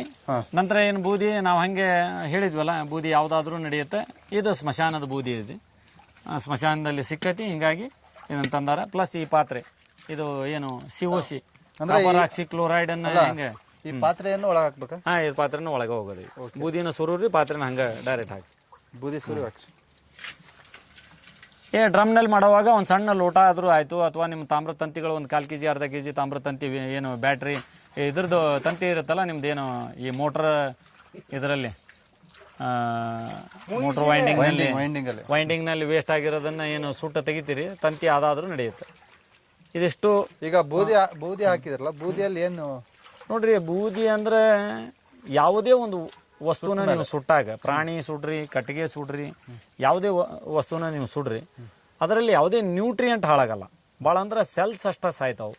ನಂತರ ಏನು ಬೂದಿ ನಾವು ಹಾಗೆ ಹೇಳಿದ್ವಲ್ಲ, ಬೂದಿ ಯಾವುದಾದ್ರೂ ನಡೆಯುತ್ತೆ. ಇದು ಸ್ಮಶಾನದ ಬೂದಿ ಇದೆ, ಸ್ಮಶಾನದಲ್ಲಿ ಸಿಕ್ಕತಿ. ಹಿಂಗಾಗಿ ಇದನ್ನು ತಂದಾರ. ಪ್ಲಸ್ ಈ ಪಾತ್ರೆ, ಇದು ಏನು COC ಆಕ್ಸಿಕ್ಲೋರೈಡ್ ಅನ್ನ ಹೆಂಗೆ ಈ ಪಾತ್ರೆಯನ್ನು ಒಳಗೆ ಹಾಕ್ಬೇಕಾ? ಈ ಪಾತ್ರೆನ ಒಳಗೆ ಹೋಗೋದು. ಬೂದಿನ ಸುರುರಿ ಪಾತ್ರೆನ ಹಂಗೆ ಡೈರೆಕ್ಟ್ ಹಾಕಿ ಬೂದಿ ಸುರಿ ಹಾಕಿ. ಡ್ರಮ್ನಲ್ಲಿ ಮಾಡುವಾಗ ಒಂದು ಸಣ್ಣ ಲೋಟ ಆದರೂ ಆಯಿತು, ಅಥವಾ ನಿಮ್ಮ ತಾಮ್ರ ತಂತಿಗಳು ಒಂದು 1/4 kg ಅರ್ಧ kg ತಾಮ್ರ ತಂತಿ ಏನು ಬ್ಯಾಟ್ರಿ ಇದ್ರದ್ದು ತಂತಿ ಇರುತ್ತಲ್ಲ ನಿಮ್ದು ಏನು ಈ ಮೋಟ್ರ್ ಇದರಲ್ಲಿ ಮೋಟ್ರ್ ವೈಂಡಿಂಗ್ನಲ್ಲಿ ವೇಸ್ಟ್ ಆಗಿರೋದನ್ನು ಏನು ಸುಟ್ಟು ತೆಗಿತೀರಿ, ತಂತಿ ಅದಾದರೂ ನಡೆಯುತ್ತೆ. ಇದಿಷ್ಟು ಈಗ ಬೂದಿ ಹಾಕಿದ್ರಲ್ಲ, ಬೂದಿಯಲ್ಲಿ ಏನು ನೋಡ್ರಿ, ಬೂದಿ ಅಂದರೆ ಯಾವುದೇ ಒಂದು ವಸ್ತುನ ನೀವು ಸುಟ್ಟಾಗ, ಪ್ರಾಣಿ ಸುಡ್ರಿ, ಕಟ್ಟಿಗೆ ಸುಡ್ರಿ, ಯಾವುದೇ ವಸ್ತುನ ನೀವು ಸುಡ್ರಿ, ಅದರಲ್ಲಿ ಯಾವುದೇ ನ್ಯೂಟ್ರಿಯೆಂಟ್ ಹಾಳಾಗಲ್ಲ. ಭಾಳ ಅಂದ್ರೆ ಸೆಲ್ಸ್ ಅಷ್ಟ ಸಾಯ್ತಾವು.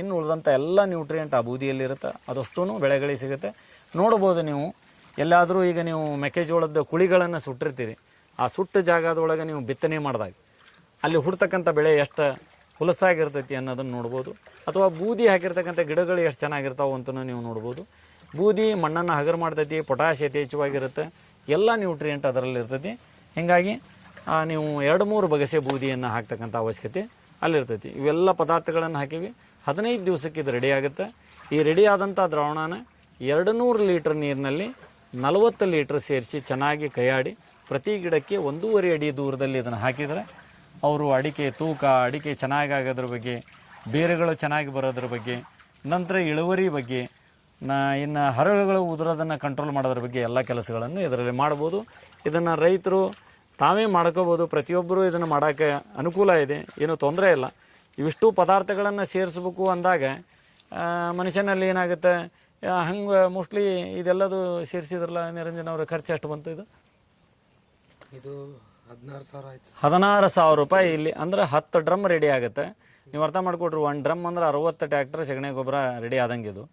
ಇನ್ನು ಉಳಿದಂಥ ಎಲ್ಲ ನ್ಯೂಟ್ರಿಯೆಂಟ್ ಆ ಬೂದಿಯಲ್ಲಿರುತ್ತೆ. ಅದಷ್ಟು ಬೆಳೆಗಳಿಗೆ ಸಿಗುತ್ತೆ. ನೋಡ್ಬೋದು ನೀವು ಎಲ್ಲಾದರೂ ಈಗ ನೀವು ಮೆಕ್ಕೆಜೋಳದ ಕುಳಿಗಳನ್ನು ಸುಟ್ಟಿರ್ತೀರಿ, ಆ ಸುಟ್ಟ ಜಾಗದೊಳಗೆ ನೀವು ಬಿತ್ತನೆ ಮಾಡಿದಾಗ ಅಲ್ಲಿ ಹುಡ್ತಕ್ಕಂಥ ಬೆಳೆ ಎಷ್ಟು ಹುಲಸಾಗಿರ್ತೈತಿ ಅನ್ನೋದನ್ನು ನೋಡ್ಬೋದು. ಅಥವಾ ಬೂದಿ ಹಾಕಿರ್ತಕ್ಕಂಥ ಗಿಡಗಳು ಎಷ್ಟು ಚೆನ್ನಾಗಿರ್ತಾವೆ ಅಂತಲೂ ನೀವು ನೋಡ್ಬೋದು. ಬೂದಿ ಮಣ್ಣನ್ನು ಹಗರು ಮಾಡ್ತೈತಿ, ಪೊಟ್ಯಾಷ್ ಯಥೇಚ್ಛವಾಗಿರುತ್ತೆ, ಎಲ್ಲ ನ್ಯೂಟ್ರಿಯೆಂಟ್ ಅದರಲ್ಲಿ ಇರ್ತೈತಿ. ಹೀಗಾಗಿ ನೀವು 2-3 ಬಗೆಸೆ ಬೂದಿಯನ್ನು ಹಾಕ್ತಕ್ಕಂಥ ಅವಶ್ಯಕತೆ ಅಲ್ಲಿರ್ತೈತಿ. ಇವೆಲ್ಲ ಪದಾರ್ಥಗಳನ್ನು ಹಾಕಿವಿ. 15 ದಿವಸಕ್ಕೆ ಇದು ರೆಡಿ ಆಗುತ್ತೆ. ಈ ರೆಡಿ ಆದಂಥ ದ್ರಾವಣನ 200 ಲೀಟ್ರ್ ನೀರಿನಲ್ಲಿ 40 ಲೀಟ್ರ್ ಸೇರಿಸಿ ಚೆನ್ನಾಗಿ ಕೈಯಾಡಿ ಪ್ರತಿ ಗಿಡಕ್ಕೆ 1.5 ಅಡಿ ದೂರದಲ್ಲಿ ಇದನ್ನು ಹಾಕಿದರೆ ಅವರು ಅಡಿಕೆ ತೂಕ, ಅಡಿಕೆ ಚೆನ್ನಾಗಿ ಆಗೋದ್ರ ಬಗ್ಗೆ, ಬೇರುಗಳು ಚೆನ್ನಾಗಿ ಬರೋದ್ರ ಬಗ್ಗೆ, ನಂತರ ಇಳುವರಿ ಬಗ್ಗೆ, ಇನ್ನು ಹರಳುಗಳು ಉದುರೋದನ್ನು ಕಂಟ್ರೋಲ್ ಮಾಡೋದ್ರ ಬಗ್ಗೆ ಎಲ್ಲ ಕೆಲಸಗಳನ್ನು ಇದರಲ್ಲಿ ಮಾಡ್ಬೋದು. ಇದನ್ನು ರೈತರು ತಾವೇ ಮಾಡ್ಕೋಬೋದು. ಪ್ರತಿಯೊಬ್ಬರು ಇದನ್ನು ಮಾಡೋಕ್ಕೆ ಅನುಕೂಲ ಇದೆ, ಏನೂ ತೊಂದರೆ ಇಲ್ಲ. ಇವಿಷ್ಟು ಪದಾರ್ಥಗಳನ್ನು ಸೇರಿಸ್ಬೇಕು ಅಂದಾಗ ಮನುಷ್ಯನಲ್ಲಿ ಏನಾಗುತ್ತೆ, ಹಂಗೆ ಮೋಸ್ಟ್ಲಿ ಇದೆಲ್ಲದು ಸೇರಿಸಿದ್ರಲ್ಲ ನಿರಂಜನ್ ಅವರ ಖರ್ಚು ಎಷ್ಟು ಬಂತು? ಇದು 16,000 ಆಯ್ತು. 16,000 ರೂಪಾಯಿ ಇಲ್ಲಿ ಅಂದ್ರೆ 10 ಡ್ರಮ್ ರೆಡಿ ಆಗುತ್ತೆ. ನೀವು ಅರ್ಥ ಮಾಡ್ಕೊಡ್ರಿ, 1 ಡ್ರಮ್ ಅಂದ್ರೆ 60 ಟ್ರ್ಯಾಕ್ಟರ್ ಸಗಣಿ ಗೊಬ್ಬರ ರೆಡಿ ಆದಂಗೆ. ಇದು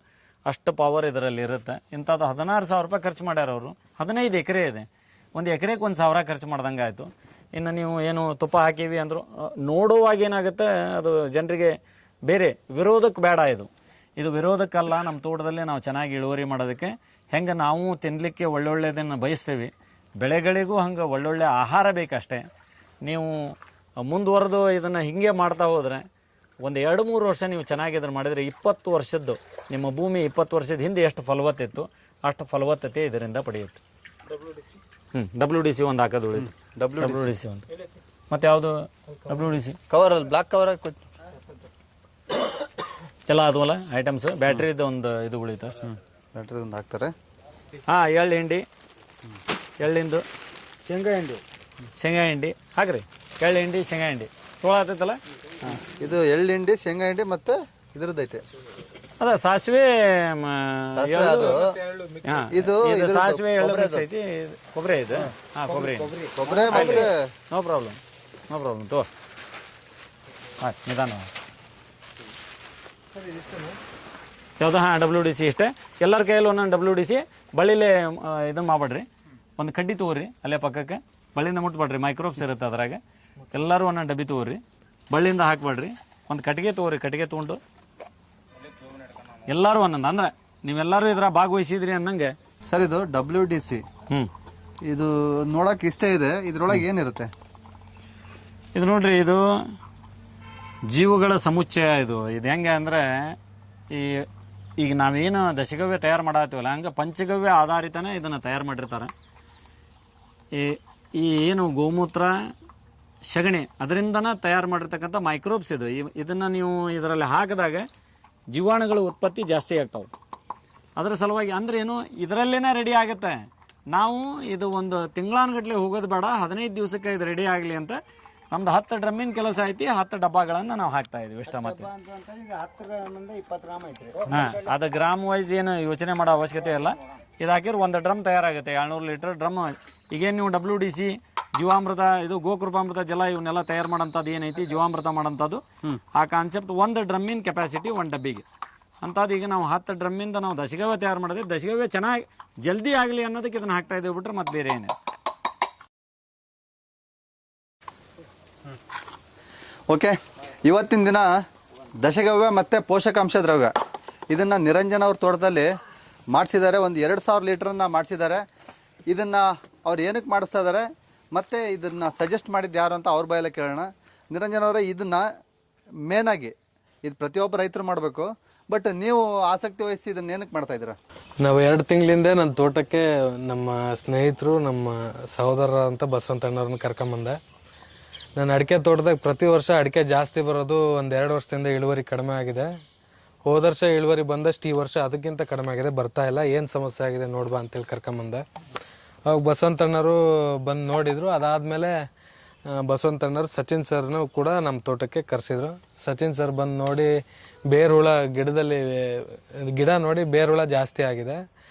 ಅಷ್ಟು ಪವರ್ ಇದರಲ್ಲಿ ಇರುತ್ತೆ. ಇಂಥದ್ದು 16,000 ರೂಪಾಯಿ ಖರ್ಚು ಮಾಡ್ಯಾರ ಅವರು. 15 ಎಕರೆ ಇದೆ. 1 ಎಕರೆಗೆ 1,000 ಖರ್ಚು ಮಾಡ್ದಂಗೆ ಆಯಿತು. ಇನ್ನು ನೀವು ಏನು ತುಪ್ಪ ಹಾಕೀವಿ ಅಂದರು ನೋಡುವಾಗ ಏನಾಗುತ್ತೆ, ಅದು ಜನರಿಗೆ ಬೇರೆ ವಿರೋಧಕ್ಕೆ ಬೇಡ. ಇದು ವಿರೋಧಕ್ಕಲ್ಲ. ನಮ್ಮ ತೋಟದಲ್ಲಿ ನಾವು ಚೆನ್ನಾಗಿ ಇಳುವರಿ ಮಾಡೋದಕ್ಕೆ ಹೆಂಗೆ ನಾವು ತಿನ್ನಲಿಕ್ಕೆ ಒಳ್ಳೊಳ್ಳೆದನ್ನು ಬಯಸ್ತೇವೆ, ಬೆಳೆಗಳಿಗೂ ಹಂಗೆ ಒಳ್ಳೊಳ್ಳೆ ಆಹಾರ ಬೇಕಷ್ಟೇ. ನೀವು ಮುಂದುವರೆದು ಇದನ್ನು ಹೀಗೆ ಮಾಡ್ತಾ ಹೋದರೆ ಒಂದು 2-3 ವರ್ಷ ನೀವು ಚೆನ್ನಾಗಿ ಇದನ್ನು ಮಾಡಿದರೆ 20 ವರ್ಷದ್ದು ನಿಮ್ಮ ಭೂಮಿ 20 ವರ್ಷದ ಹಿಂದೆ ಎಷ್ಟು ಫಲವತ್ತಿತ್ತು ಅಷ್ಟು ಫಲವತ್ತತೆ ಇದರಿಂದ ಪಡೆಯುತ್ತೆ. WDC ಒಂದು ಹಾಕೋದು ಉಳಿತು. WDC ಒಂದು ಮತ್ತು ಯಾವುದು WDC ಕವರಲ್ಲಿ ಬ್ಲಾಕ್ ಕವರ್ ಎಲ್ಲ ಆದ್ವಲ್ಲ ಐಟಮ್ಸ್. ಬ್ಯಾಟ್ರಿದು ಒಂದು ಇದು ಉಳಿತು. ಬ್ಯಾಟ್ರಿ ಒಂದು ಹಾಕ್ತಾರೆ. ಹಾಂ, ಎಳ್ಳು ಹಿಂಡಿ, ಎಳ್ಳಿಂದು ಶೇಂಗಾ ಹಿಂಡಿ ಹಾಕ್ರಿ. ಎಳ್ಳು ಹಿಂಡಿ, ಶೇಂಗಾ ಹಿಂಡಿ ತೊಗೊಳತೈತಲ್ಲ. ಇದು ಎಳ್ಳು ಹಿಂಡಿ, ಶೇಂಗಾ ಹಿಂಡಿ ಮತ್ತು ಇದ್ರದ್ದೈತೆ ಅದ ಸಾಸಿವೆ, ಇದು ಸಾಸಿವೆ ಎಳ್ಳು ಮಿಕ್ಸ್ ಐತಿ. ಕೊಬ್ಬರಿ ಇದು. ಹಾಂ, ಕೊಬ್ಬರಿ ನೋ ಪ್ರಾಬ್ಲಮ್ ತೋ. ಆಯ್ತು, ನಿಧಾನ. ಯಾವುದು? ಹಾಂ, WDC ಇಷ್ಟೇ. ಎಲ್ಲರ ಕೈಯಲ್ಲಿ ಒಂದೊಂದು WDC. ಬಳ್ಳಿಲೇ ಇದನ್ನು ಮಾಡ್ಬೇಡ್ರಿ. ಒಂದು ಕಡ್ಡಿ ತೊಗೊರಿ ಅಲ್ಲೇ ಪಕ್ಕಕ್ಕೆ. ಬಳ್ಳಿಯಿಂದ ಮುಟ್ಬೇಡ್ರಿ, ಮೈಕ್ರೋಬ್ಸ್ ಇರುತ್ತೆ ಅದ್ರಾಗ. ಎಲ್ಲರೂ ಒಂದೊಂದು ಡಬ್ಬಿ ತೊಗೊರಿ, ಬಳ್ಳಿಯಿಂದ ಹಾಕ್ಬೇಡ್ರಿ. ಒಂದು ಕಟ್ಟಿಗೆ ತೊಗೊರಿ, ಕಟ್ಟಿಗೆ ತೊಗೊಂಡು ಎಲ್ಲರೂ ಒಂದೊಂದು. ಅಂದ್ರೆ ನೀವೆಲ್ಲರೂ ಇದ್ರ ಭಾಗವಹಿಸಿದ್ರಿ ಅನ್ನಂಗೆ. ಸರ್, ಇದು WDC. ಇದು ನೋಡೋಕೆ ಇಷ್ಟ ಇದೆ. ಇದ್ರೊಳಗೆ ಏನಿರುತ್ತೆ? ಇದು ನೋಡ್ರಿ, ಇದು ಜೀವಗಳ ಸಮುಚ್ಚಯ. ಇದು ಹೆಂಗೆ ಅಂದರೆ ಈಗ ನಾವೇನು ದಶಗವ್ಯ ತಯಾರು ಮಾಡತ್ತೀವಲ್ಲ, ಹಂಗೆ ಪಂಚಗವ್ಯ ಆಧಾರಿತನೇ ಇದನ್ನು ತಯಾರು ಮಾಡಿರ್ತಾರೆ. ಈ ಏನು ಗೋಮೂತ್ರ, ಸಗಣಿ ಅದರಿಂದನೇ ತಯಾರು ಮಾಡಿರ್ತಕ್ಕಂಥ ಮೈಕ್ರೋಬ್ಸ್ ಇದು. ಇದನ್ನು ನೀವು ಇದರಲ್ಲಿ ಹಾಕಿದಾಗ ಜೀವಾಣುಗಳ ಉತ್ಪತ್ತಿ ಜಾಸ್ತಿ ಆಗ್ತಾವೆ. ಅದರ ಸಲುವಾಗಿ ಅಂದ್ರೆ ಏನು, ಇದರಲ್ಲೇ ರೆಡಿ ಆಗುತ್ತೆ. ನಾವು ಇದು ಒಂದು ತಿಂಗಳಾನುಗಟ್ಟಲೆ ಹೋಗೋದು ಬೇಡ, 15 ದಿವಸಕ್ಕೆ ಇದು ರೆಡಿ ಆಗಲಿ ಅಂತ ನಮ್ದು 10 ಡ್ರಮ್ಮಿನ ಕೆಲಸ ಐತಿ. 10 ಡಬ್ಬಗಳನ್ನು ನಾವು ಹಾಕ್ತಾ ಇದೀವಿ ಇಷ್ಟ. ಮತ್ತೆ ಹಾಂ, ಅದು ಗ್ರಾಮ್ ವೈಸ್ ಏನು ಯೋಚನೆ ಮಾಡೋ ಅವಶ್ಯಕತೆ ಇಲ್ಲ. ಇದು ಹಾಕಿದ್ರೆ 1 ಡ್ರಮ್ ತಯಾರಾಗುತ್ತೆ. 200 litre drum. ಈಗೇನು ನೀವು WDC, ಜೀವಾಮೃತ, ಇದು ಗೋಕೃಪಾಮೃತ ಜಲ ಇವನ್ನೆಲ್ಲ ತಯಾರು ಮಾಡೋಂಥದ್ದು ಏನೈತಿ, ಜೀವಾಮೃತ ಮಾಡೋಂಥದ್ದು, ಆ ಕಾನ್ಸೆಪ್ಟ್ 1 ಡ್ರಮ್ಮಿನ ಕೆಪಾಸಿಟಿ 1 ಡಬ್ಬಿಗೆ ಅಂಥದ್ದು. ಈಗ ನಾವು 10 ಡ್ರಮ್ಮಿಂದ ನಾವು ದಶಗವ್ಯ ತಯಾರು ಮಾಡಿದ್ವಿ. ದಶಗವ್ಯ ಚೆನ್ನಾಗಿ ಜಲ್ದಿ ಆಗಲಿ ಅನ್ನೋದಕ್ಕೆ ಇದನ್ನು ಹಾಕ್ತಾ ಇದ್ದೀವಿ ಬಿಟ್ರೆ ಮತ್ತೆ ಬೇರೆ ಏನೇ. ಓಕೆ, ಇವತ್ತಿನ ದಿನ ದಶಗವ್ಯ ಮತ್ತು ಪೋಷಕಾಂಶ ದ್ರವ್ಯ ಇದನ್ನು ನಿರಂಜನ್ ಅವ್ರ ತೋಟದಲ್ಲಿ ಮಾಡಿಸಿದ್ದಾರೆ. ಒಂದು 2,000 ಲೀಟ್ರನ್ನ ಮಾಡಿಸಿದ್ದಾರೆ. ಇದನ್ನು ಅವ್ರು ಏನಕ್ಕೆ ಮಾಡಿಸ್ತಾ ಇದ್ದಾರೆ ಮತ್ತು ಇದನ್ನು ಸಜೆಸ್ಟ್ ಮಾಡಿದ್ದು ಯಾರು ಅಂತ ಅವ್ರ ಬಾಯಲ್ಲೇ ಕೇಳೋಣ. ನಿರಂಜನ್ ಅವರೇ, ಇದನ್ನು ಮೇನಾಗಿ ಇದು ಪ್ರತಿಯೊಬ್ಬ ರೈತರು ಮಾಡಬೇಕು, ಬಟ್ ನೀವು ಆಸಕ್ತಿ ವಹಿಸಿ ಇದನ್ನು ಏನಕ್ಕೆ ಮಾಡ್ತಾ ಇದ್ದೀರಾ? ನಾವು 2 ತಿಂಗಳಿಂದ ನನ್ನ ತೋಟಕ್ಕೆ ನಮ್ಮ ಸ್ನೇಹಿತರು, ನಮ್ಮ ಸಹೋದರ ಅಂತ ಬಸವಂತಣ್ಣವ್ರನ್ನ ಕರ್ಕೊಂಬಂದೆ. ನನ್ನ ಅಡಿಕೆ ತೋಟದಾಗ ಪ್ರತಿ ವರ್ಷ ಅಡಿಕೆ ಜಾಸ್ತಿ ಬರೋದು 1-2 ವರ್ಷದಿಂದ ಇಳುವರಿ ಕಡಿಮೆ ಆಗಿದೆ. ಹೋದ ವರ್ಷ ಇಳುವರಿ ಬಂದಷ್ಟು ಈ ವರ್ಷ ಅದಕ್ಕಿಂತ ಕಡಿಮೆ ಆಗಿದೆ, ಬರ್ತಾ ಇಲ್ಲ. ಏನು ಸಮಸ್ಯೆ ಆಗಿದೆ ನೋಡ್ಬಾ ಅಂತೇಳಿ ಕರ್ಕೊಂಬಂದೆ. ಅವಾಗ ಬಸವಂತಣ್ಣರು ಬಂದು ನೋಡಿದರು. ಅದಾದಮೇಲೆ ಬಸವಂತಣ್ಣರು ಸಚಿನ್ ಸರ್ನು ಕೂಡ ನಮ್ಮ ತೋಟಕ್ಕೆ ಕರೆಸಿದ್ರು. ಸಚಿನ್ ಸರ್ ಬಂದು ನೋಡಿ ಬೇರುಹುಳ ಗಿಡ ನೋಡಿ ಬೇರುಹುಳ ಜಾಸ್ತಿ ಆಗಿದೆ,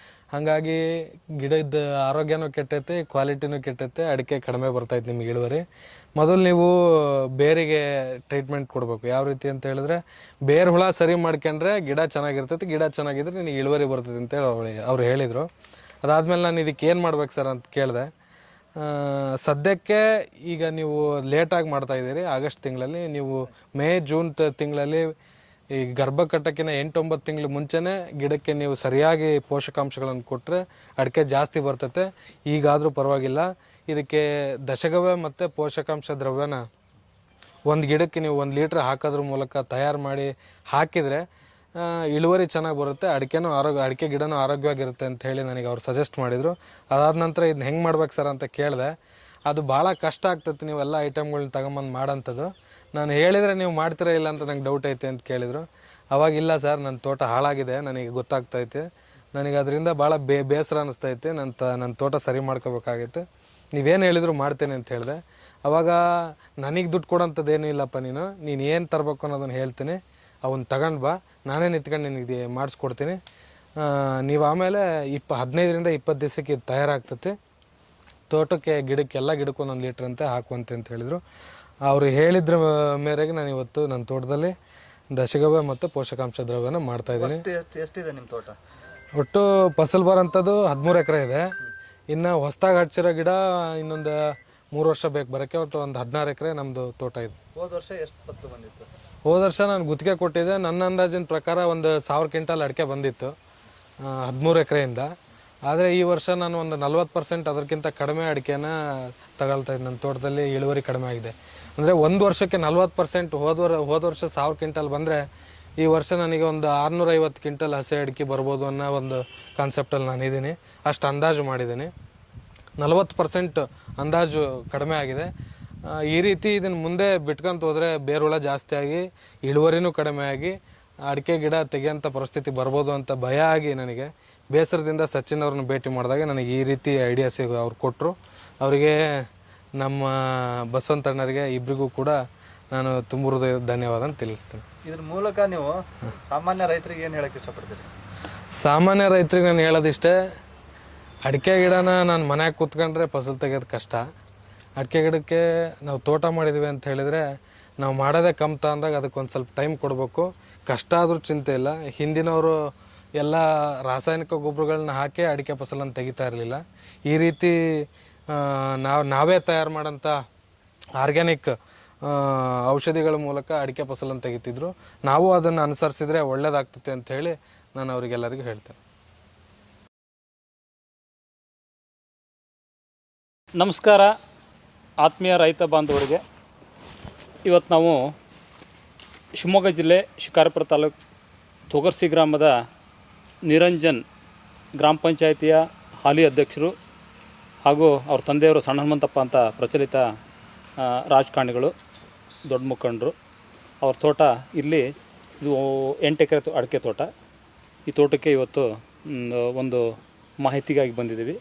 ಹಾಗಾಗಿ ಗಿಡದ ಆರೋಗ್ಯನೂ ಕೆಟ್ಟೈತೆ, ಕ್ವಾಲಿಟಿನೂ ಕೆಟ್ಟೈತೆ, ಅಡಿಕೆ ಕಡಿಮೆ ಬರ್ತೈತೆ ನಿಮ್ಗೆ ಇಳುವರಿ. ಮೊದಲು ನೀವು ಬೇರಿಗೆ ಟ್ರೀಟ್ಮೆಂಟ್ ಕೊಡಬೇಕು. ಯಾವ ರೀತಿ ಅಂತ ಹೇಳಿದ್ರೆ ಬೇರು ಹುಳ ಸರಿ ಮಾಡ್ಕೊಂಡ್ರೆ ಗಿಡ ಚೆನ್ನಾಗಿರ್ತೈತಿ, ಗಿಡ ಚೆನ್ನಾಗಿದ್ರೆ ನಿನಗೆ ಇಳುವರಿ ಬರ್ತೈತಿ ಅಂತೇಳಿ ಅವ್ರು ಹೇಳಿದರು. ಅದಾದಮೇಲೆ ನಾನು ಇದಕ್ಕೆ ಏನು ಮಾಡ್ಬೇಕು ಸರ್ ಅಂತ ಕೇಳಿದೆ. ಸದ್ಯಕ್ಕೆ ಈಗ ನೀವು ಲೇಟಾಗಿ ಮಾಡ್ತಾಯಿದ್ದೀರಿ. ಆಗಸ್ಟ್ ತಿಂಗಳಲ್ಲಿ ನೀವು ಮೇ ಜೂನ್ ತಿಂಗಳಲ್ಲಿ ಈ ಗರ್ಭ ಕಟ್ಟಕ್ಕಿಂತ 8-9 ತಿಂಗಳು ಮುಂಚೆನೇ ಗಿಡಕ್ಕೆ ನೀವು ಸರಿಯಾಗಿ ಪೋಷಕಾಂಶಗಳನ್ನು ಕೊಟ್ಟರೆ ಅಡಿಕೆ ಜಾಸ್ತಿ ಬರ್ತೈತೆ. ಈಗಾದರೂ ಪರವಾಗಿಲ್ಲ. ಇದಕ್ಕೆ ದಶಗವ್ಯ ಮತ್ತು ಪೋಷಕಾಂಶ ದ್ರವ್ಯನ ಒಂದು ಗಿಡಕ್ಕೆ ನೀವು 1 ಲೀಟ್ರ್ ಹಾಕೋದ್ರ ಮೂಲಕ ತಯಾರು ಮಾಡಿ ಹಾಕಿದರೆ ಇಳುವರಿ ಚೆನ್ನಾಗಿ ಬರುತ್ತೆ, ಅಡಿಕೆ ಗಿಡನೂ ಆರೋಗ್ಯವಾಗಿರುತ್ತೆ ಅಂತ ಹೇಳಿ ನನಗೆ ಅವ್ರು ಸಜೆಸ್ಟ್ ಮಾಡಿದರು. ಅದಾದ ನಂತರ ಇದನ್ನ ಹೆಂಗೆ ಮಾಡ್ಬೇಕು ಸರ್ ಅಂತ ಕೇಳಿದೆ. ಅದು ಭಾಳ ಕಷ್ಟ ಆಗ್ತೈತೆ ನೀವೆಲ್ಲ ಐಟಮ್ಗಳನ್ನ ತಗೊಂಬಂದು ಮಾಡೋಂಥದ್ದು. ನಾನು ಹೇಳಿದರೆ ನೀವು ಮಾಡ್ತೀರಾ ಇಲ್ಲ ಅಂತ ನಂಗೆ ಡೌಟ್ ಐತೆ ಅಂತ ಕೇಳಿದರು. ಅವಾಗಿಲ್ಲ ಸರ್, ನನ್ನ ತೋಟ ಹಾಳಾಗಿದೆ, ನನಗೆ ಗೊತ್ತಾಗ್ತೈತೆ, ನನಗೆ ಅದರಿಂದ ಭಾಳ ಬೇಸರ ಅನ್ನಿಸ್ತೈತೆ, ನನ್ನ ತೋಟ ಸರಿ ಮಾಡ್ಕೋಬೇಕಾಗೈತೆ, ನೀವೇನು ಹೇಳಿದ್ರು ಮಾಡ್ತೇನೆ ಅಂತ ಹೇಳಿದೆ. ಅವಾಗ ನನಗೆ ದುಡ್ಡು ಕೊಡೋಂಥದ್ದು ಏನೂ ಇಲ್ಲಪ್ಪ, ನೀನು ಏನು ತರಬೇಕು ಅನ್ನೋದನ್ನು ಹೇಳ್ತೀನಿ, ಅವನ್ನ ತಗೊಂಡು ಬಾ, ನಾನೇ ನಿಂತ್ಕೊಂಡು ನಿನಗೆ ಮಾಡಿಸ್ಕೊಡ್ತೀನಿ, ನೀವು ಆಮೇಲೆ 15-20 ದಿವಸಕ್ಕೆ ಇದು ತಯಾರಾಗ್ತೈತಿ, ತೋಟಕ್ಕೆ ಎಲ್ಲ ಗಿಡಕ್ಕೂ 1 ಲೀಟ್ರ್ ಅಂತ ಹಾಕುವಂತೆ ಅಂತ ಹೇಳಿದರು. ಅವರು ಹೇಳಿದ್ರ ಮೇರೆಗೆ ನಾನು ಇವತ್ತು ನನ್ನ ತೋಟದಲ್ಲಿ ದಶಗವ್ಯ ಮತ್ತು ಪೋಷಕಾಂಶ ದ್ರವ್ಯನ ಮಾಡ್ತಾಯಿದ್ದೀನಿ. ಎಷ್ಟಿದೆ ನಿಮ್ಮ ತೋಟ? ಒಟ್ಟು ಫಸಲು ಬರೋಂಥದ್ದು 13 ಎಕರೆ ಇದೆ. ಇನ್ನು ಹೊಸದಾಗಿ ಹಚ್ಚಿರೋ ಗಿಡ ಇನ್ನೊಂದು 3 ವರ್ಷ ಬೇಕು ಬರೋಕ್ಕೆ. ಒಟ್ಟು ಒಂದು 16 ಎಕರೆ ನಮ್ಮದು ತೋಟ ಇದೆ. ಹೋದ ವರ್ಷ ಎಷ್ಟು ಫಸಲು ಬಂದಿತ್ತು? ಹೋದ ವರ್ಷ ನಾನು ಗುತ್ತಿಗೆ ಕೊಟ್ಟಿದ್ದೆ. ನನ್ನ ಅಂದಾಜಿನ ಪ್ರಕಾರ ಒಂದು 1000 ಕ್ವಿಂಟಲ್ ಅಡಿಕೆ ಬಂದಿತ್ತು 13 ಎಕರೆಯಿಂದ. ಆದರೆ ಈ ವರ್ಷ ನಾನು ಒಂದು 40% ಅದಕ್ಕಿಂತ ಕಡಿಮೆ ಅಡಿಕೆನ ತಗೊಳ್ತಾ ಇದ್ದೆ. ನನ್ನ ತೋಟದಲ್ಲಿ ಇಳುವರಿ ಕಡಿಮೆ ಆಗಿದೆ. ಅಂದರೆ ಒಂದು ವರ್ಷಕ್ಕೆ 40%. ಹೋದ ವರ್ಷ 1000 ಕ್ವಿಂಟಲ್ ಬಂದರೆ ಈ ವರ್ಷ ನನಗೆ ಒಂದು 650 ಕ್ವಿಂಟಲ್ ಹಸಿ ಅಡಿಕೆ ಬರ್ಬೋದು ಅನ್ನೋ ಒಂದು ಕಾನ್ಸೆಪ್ಟಲ್ಲಿ ನಾನು ಇದ್ದೀನಿ. ಅಷ್ಟು ಅಂದಾಜು ಮಾಡಿದ್ದೀನಿ. 40% ಅಂದಾಜು ಕಡಿಮೆ ಆಗಿದೆ. ಈ ರೀತಿ ಇದನ್ನು ಮುಂದೆ ಬಿಟ್ಕೊಂತ ಹೋದರೆ ಬೇರುಹುಳ ಜಾಸ್ತಿ ಆಗಿ ಇಳುವರಿನೂ ಕಡಿಮೆ ಆಗಿ ಅಡಿಕೆ ಗಿಡ ತೆಗೆಯೋಂಥ ಪರಿಸ್ಥಿತಿ ಬರ್ಬೋದು ಅಂತ ಭಯ ಆಗಿ ನನಗೆ ಬೇಸರದಿಂದ ಸಚಿನ್ ಅವ್ರನ್ನ ಭೇಟಿ ಮಾಡಿದಾಗ ನನಗೆ ಈ ರೀತಿ ಐಡಿಯಾಸ್ ಅವ್ರು ಕೊಟ್ಟರು. ಅವರಿಗೆ ನಮ್ಮ ಬಸವಂತಣ್ಣರಿಗೆ ಇಬ್ಬರಿಗೂ ಕೂಡ ನಾನು ತುಂಬ ಧನ್ಯವಾದ ತಿಳಿಸ್ತೀನಿ. ಇದ್ರ ಮೂಲಕ ನೀವು ಸಾಮಾನ್ಯ ರೈತರಿಗೆ ಏನು ಹೇಳಕ್ಕೆ ಇಷ್ಟಪಡ್ತೀರಿ? ಸಾಮಾನ್ಯ ರೈತರಿಗೆ ನಾನು ಹೇಳೋದಿಷ್ಟೇ, ಅಡಿಕೆ ಗಿಡನ ನಾನು ಮನ್ಯಾಗ ಕೂತ್ಕೊಂಡ್ರೆ ಫಸಲು ತೆಗೆಯೋದು ಕಷ್ಟ. ಅಡಿಕೆ ಗಿಡಕ್ಕೆ ನಾವು ತೋಟ ಮಾಡಿದ್ವಿ ಅಂತ ಹೇಳಿದರೆ ನಾವು ಮಾಡೋದೇ ಕಮ್ತ ಅಂದಾಗ ಅದಕ್ಕೆ ಒಂದು ಸ್ವಲ್ಪ ಟೈಮ್ ಕೊಡಬೇಕು. ಕಷ್ಟ ಆದರೂ ಚಿಂತೆ ಇಲ್ಲ. ಹಿಂದಿನವರು ಎಲ್ಲ ರಾಸಾಯನಿಕ ಗೊಬ್ಬರಗಳನ್ನ ಹಾಕಿ ಅಡಿಕೆ ಫಸಲನ್ನು ತೆಗಿತಾ ಇರಲಿಲ್ಲ. ಈ ರೀತಿ ನಾವೇ ತಯಾರು ಮಾಡೋಂಥ ಆರ್ಗ್ಯಾನಿಕ್ ಔಷಧಿಗಳ ಮೂಲಕ ಅಡಿಕೆ ಫಸಲನ್ನು ತೆಗಿತಿದ್ರು. ನಾವು ಅದನ್ನು ಅನುಸರಿಸಿದರೆ ಒಳ್ಳೆಯದಾಗ್ತದೆ ಅಂತ ಹೇಳಿ ನಾನು ಅವರಿಗೆಲ್ಲರಿಗೂ ಹೇಳ್ತೇನೆ. ನಮಸ್ಕಾರ ಆತ್ಮೀಯ ರೈತ ಬಾಂಧವರಿಗೆ. ಇವತ್ತು ನಾವು ಶಿವಮೊಗ್ಗ ಜಿಲ್ಲೆ ಶಿಕಾರಿಪುರ ತಾಲೂಕು ತೊಗರ್ಸಿ ಗ್ರಾಮದ ನಿರಂಜನ್ ಗ್ರಾಮ ಪಂಚಾಯಿತಿಯ ಹಾಲಿ ಅಧ್ಯಕ್ಷರು ಹಾಗೂ ಅವ್ರ ತಂದೆಯವರು ಸಣ್ಣ ಹನುಮಂತಪ್ಪ ಅಂತ ಪ್ರಚಲಿತ ರಾಜಕಾರಣಿಗಳು, ದೊಡ್ಡ ಮುಖಂಡರು. ಅವ್ರ ತೋಟ ಇಲ್ಲಿ ಇದು 8 ಎಕರೆ ಅಡಿಕೆ ತೋಟ. ಈ ತೋಟಕ್ಕೆ ಇವತ್ತು ಒಂದು ಮಾಹಿತಿಗಾಗಿ ಬಂದಿದ್ದೀವಿ.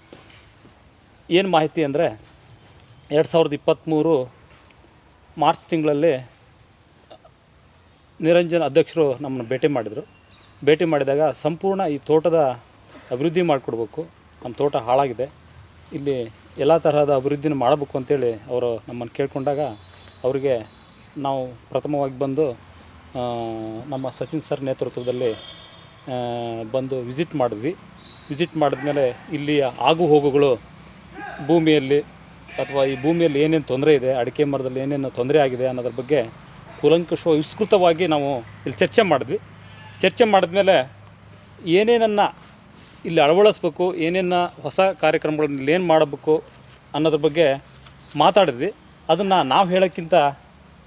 ಏನು ಮಾಹಿತಿ ಅಂದರೆ 2023 ಮಾರ್ಚ್ ತಿಂಗಳಲ್ಲಿ ನಿರಂಜನ್ ಅಧ್ಯಕ್ಷರು ನಮ್ಮನ್ನು ಭೇಟಿ ಮಾಡಿದಾಗ ಸಂಪೂರ್ಣ ಈ ತೋಟದ ಅಭಿವೃದ್ಧಿ ಮಾಡಿಕೊಡ್ಬೇಕು, ನಮ್ಮ ತೋಟ ಹಾಳಾಗಿದೆ, ಇಲ್ಲಿ ಎಲ್ಲ ತರಹದ ಅಭಿವೃದ್ಧಿನ ಮಾಡಬೇಕು ಅಂತೇಳಿ ಅವರು ನಮ್ಮನ್ನು ಕೇಳಿಕೊಂಡಾಗ ಅವರಿಗೆ ನಾವು ಪ್ರಥಮವಾಗಿ ಬಂದು ನಮ್ಮ ಸಚಿನ್ ಸರ್ ನೇತೃತ್ವದಲ್ಲಿ ಬಂದು ವಿಸಿಟ್ ಮಾಡಿದ್ಮೇಲೆ ಇಲ್ಲಿಯ ಆಗು ಹೋಗುಗಳು, ಭೂಮಿಯಲ್ಲಿ ಅಥವಾ ಈ ಭೂಮಿಯಲ್ಲಿ ಏನೇನು ತೊಂದರೆ ಇದೆ, ಅಡಿಕೆ ಮರದಲ್ಲಿ ಏನೇನು ತೊಂದರೆ ಆಗಿದೆ ಅನ್ನೋದ್ರ ಬಗ್ಗೆ ಕೂಲಂಕಷವಾಗಿ ವಿಸ್ತೃತವಾಗಿ ನಾವು ಇಲ್ಲಿ ಚರ್ಚೆ ಮಾಡಿದ್ಮೇಲೆ ಏನೇನನ್ನು ಇಲ್ಲಿ ಅಳವಡಿಸ್ಬೇಕು, ಏನೇನು ಹೊಸ ಕಾರ್ಯಕ್ರಮಗಳನ್ನ ಇಲ್ಲಿ ಏನು ಮಾಡಬೇಕು ಅನ್ನೋದ್ರ ಬಗ್ಗೆ ಮಾತಾಡಿದ್ವಿ. ಅದನ್ನು ನಾವು ಹೇಳೋಕ್ಕಿಂತ